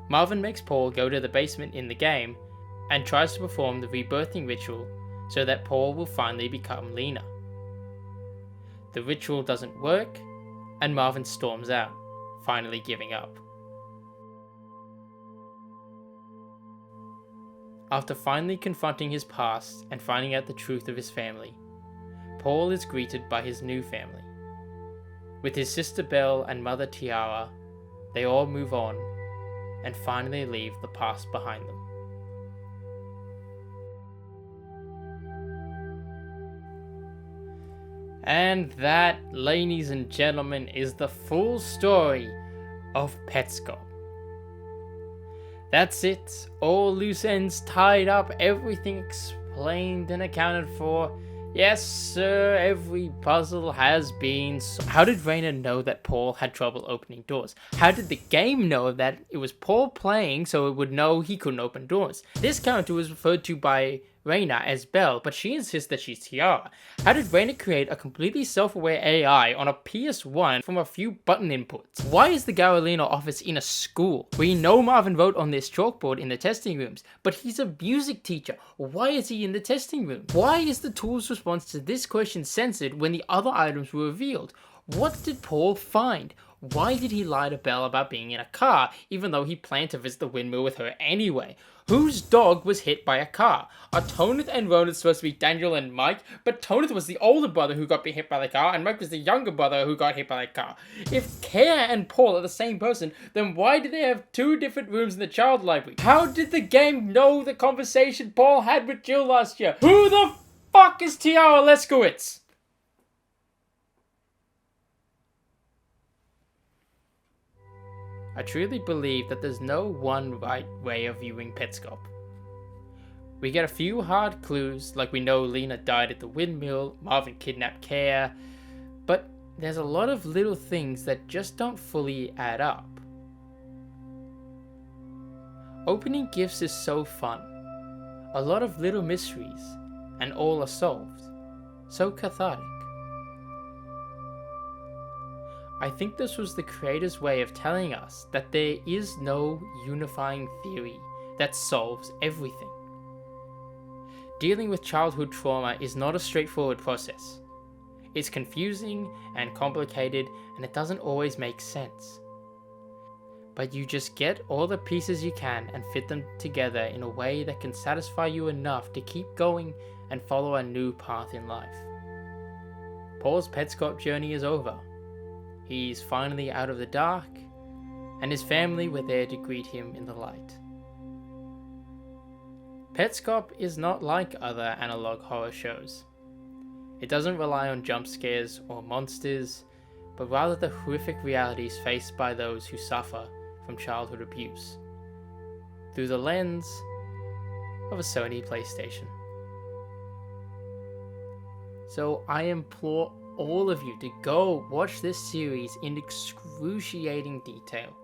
Marvin makes Paul go to the basement in the game and tries to perform the rebirthing ritual so that Paul will finally become leaner. The ritual doesn't work, and Marvin storms out, finally giving up. After finally confronting his past and finding out the truth of his family, Paul is greeted by his new family. With his sister Belle and mother Tiara, they all move on and finally leave the past behind them. And that, ladies and gentlemen, is the full story of Petscop. That's it. All loose ends tied up, everything explained and accounted for. Yes, sir, every puzzle has been solved. How did Raina know that Paul had trouble opening doors? How did the game know that it was Paul playing so it would know he couldn't open doors? This character was referred to by Raina as Belle, but she insists that she's Tiara. How did Raina create a completely self-aware AI on a PS1 from a few button inputs? Why is the Garolino office in a school? We know Marvin wrote on this chalkboard in the testing rooms, but he's a music teacher. Why is he in the testing room? Why is the tool's response to this question censored when the other items were revealed? What did Paul find? Why did he lie to Belle about being in a car, even though he planned to visit the windmill with her anyway? Whose dog was hit by a car? Are Tonith and Ronith supposed to be Daniel and Mike? But Tonith was the older brother who got hit by the car, and Mike was the younger brother who got hit by the car. If Kaya and Paul are the same person, then why do they have two different rooms in the child library? How did the game know the conversation Paul had with Jill last year? Who the fuck is Tiara Leskowitz? I truly believe that there's no one right way of viewing Petscop. We get a few hard clues, like we know Lena died at the windmill, Marvin kidnapped Kaya, but there's a lot of little things that just don't fully add up. Opening gifts is so fun. A lot of little mysteries, and all are solved. So cathartic. I think this was the creator's way of telling us that there is no unifying theory that solves everything. Dealing with childhood trauma is not a straightforward process. It's confusing and complicated, and it doesn't always make sense. But you just get all the pieces you can and fit them together in a way that can satisfy you enough to keep going and follow a new path in life. Paul's Petscop journey is over. He's finally out of the dark, and his family were there to greet him in the light. Petscop is not like other analog horror shows. It doesn't rely on jump scares or monsters, but rather the horrific realities faced by those who suffer from childhood abuse, through the lens of a Sony PlayStation. So I implore all of you to go watch this series in excruciating detail.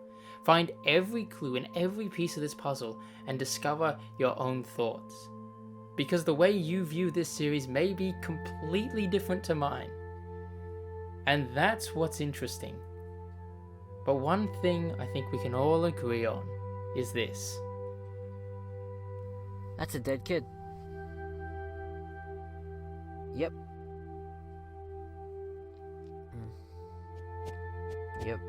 Find every clue in every piece of this puzzle and discover your own thoughts. Because the way you view this series may be completely different to mine. And that's what's interesting. But one thing I think we can all agree on is this. That's a dead kid. Yep. Yep.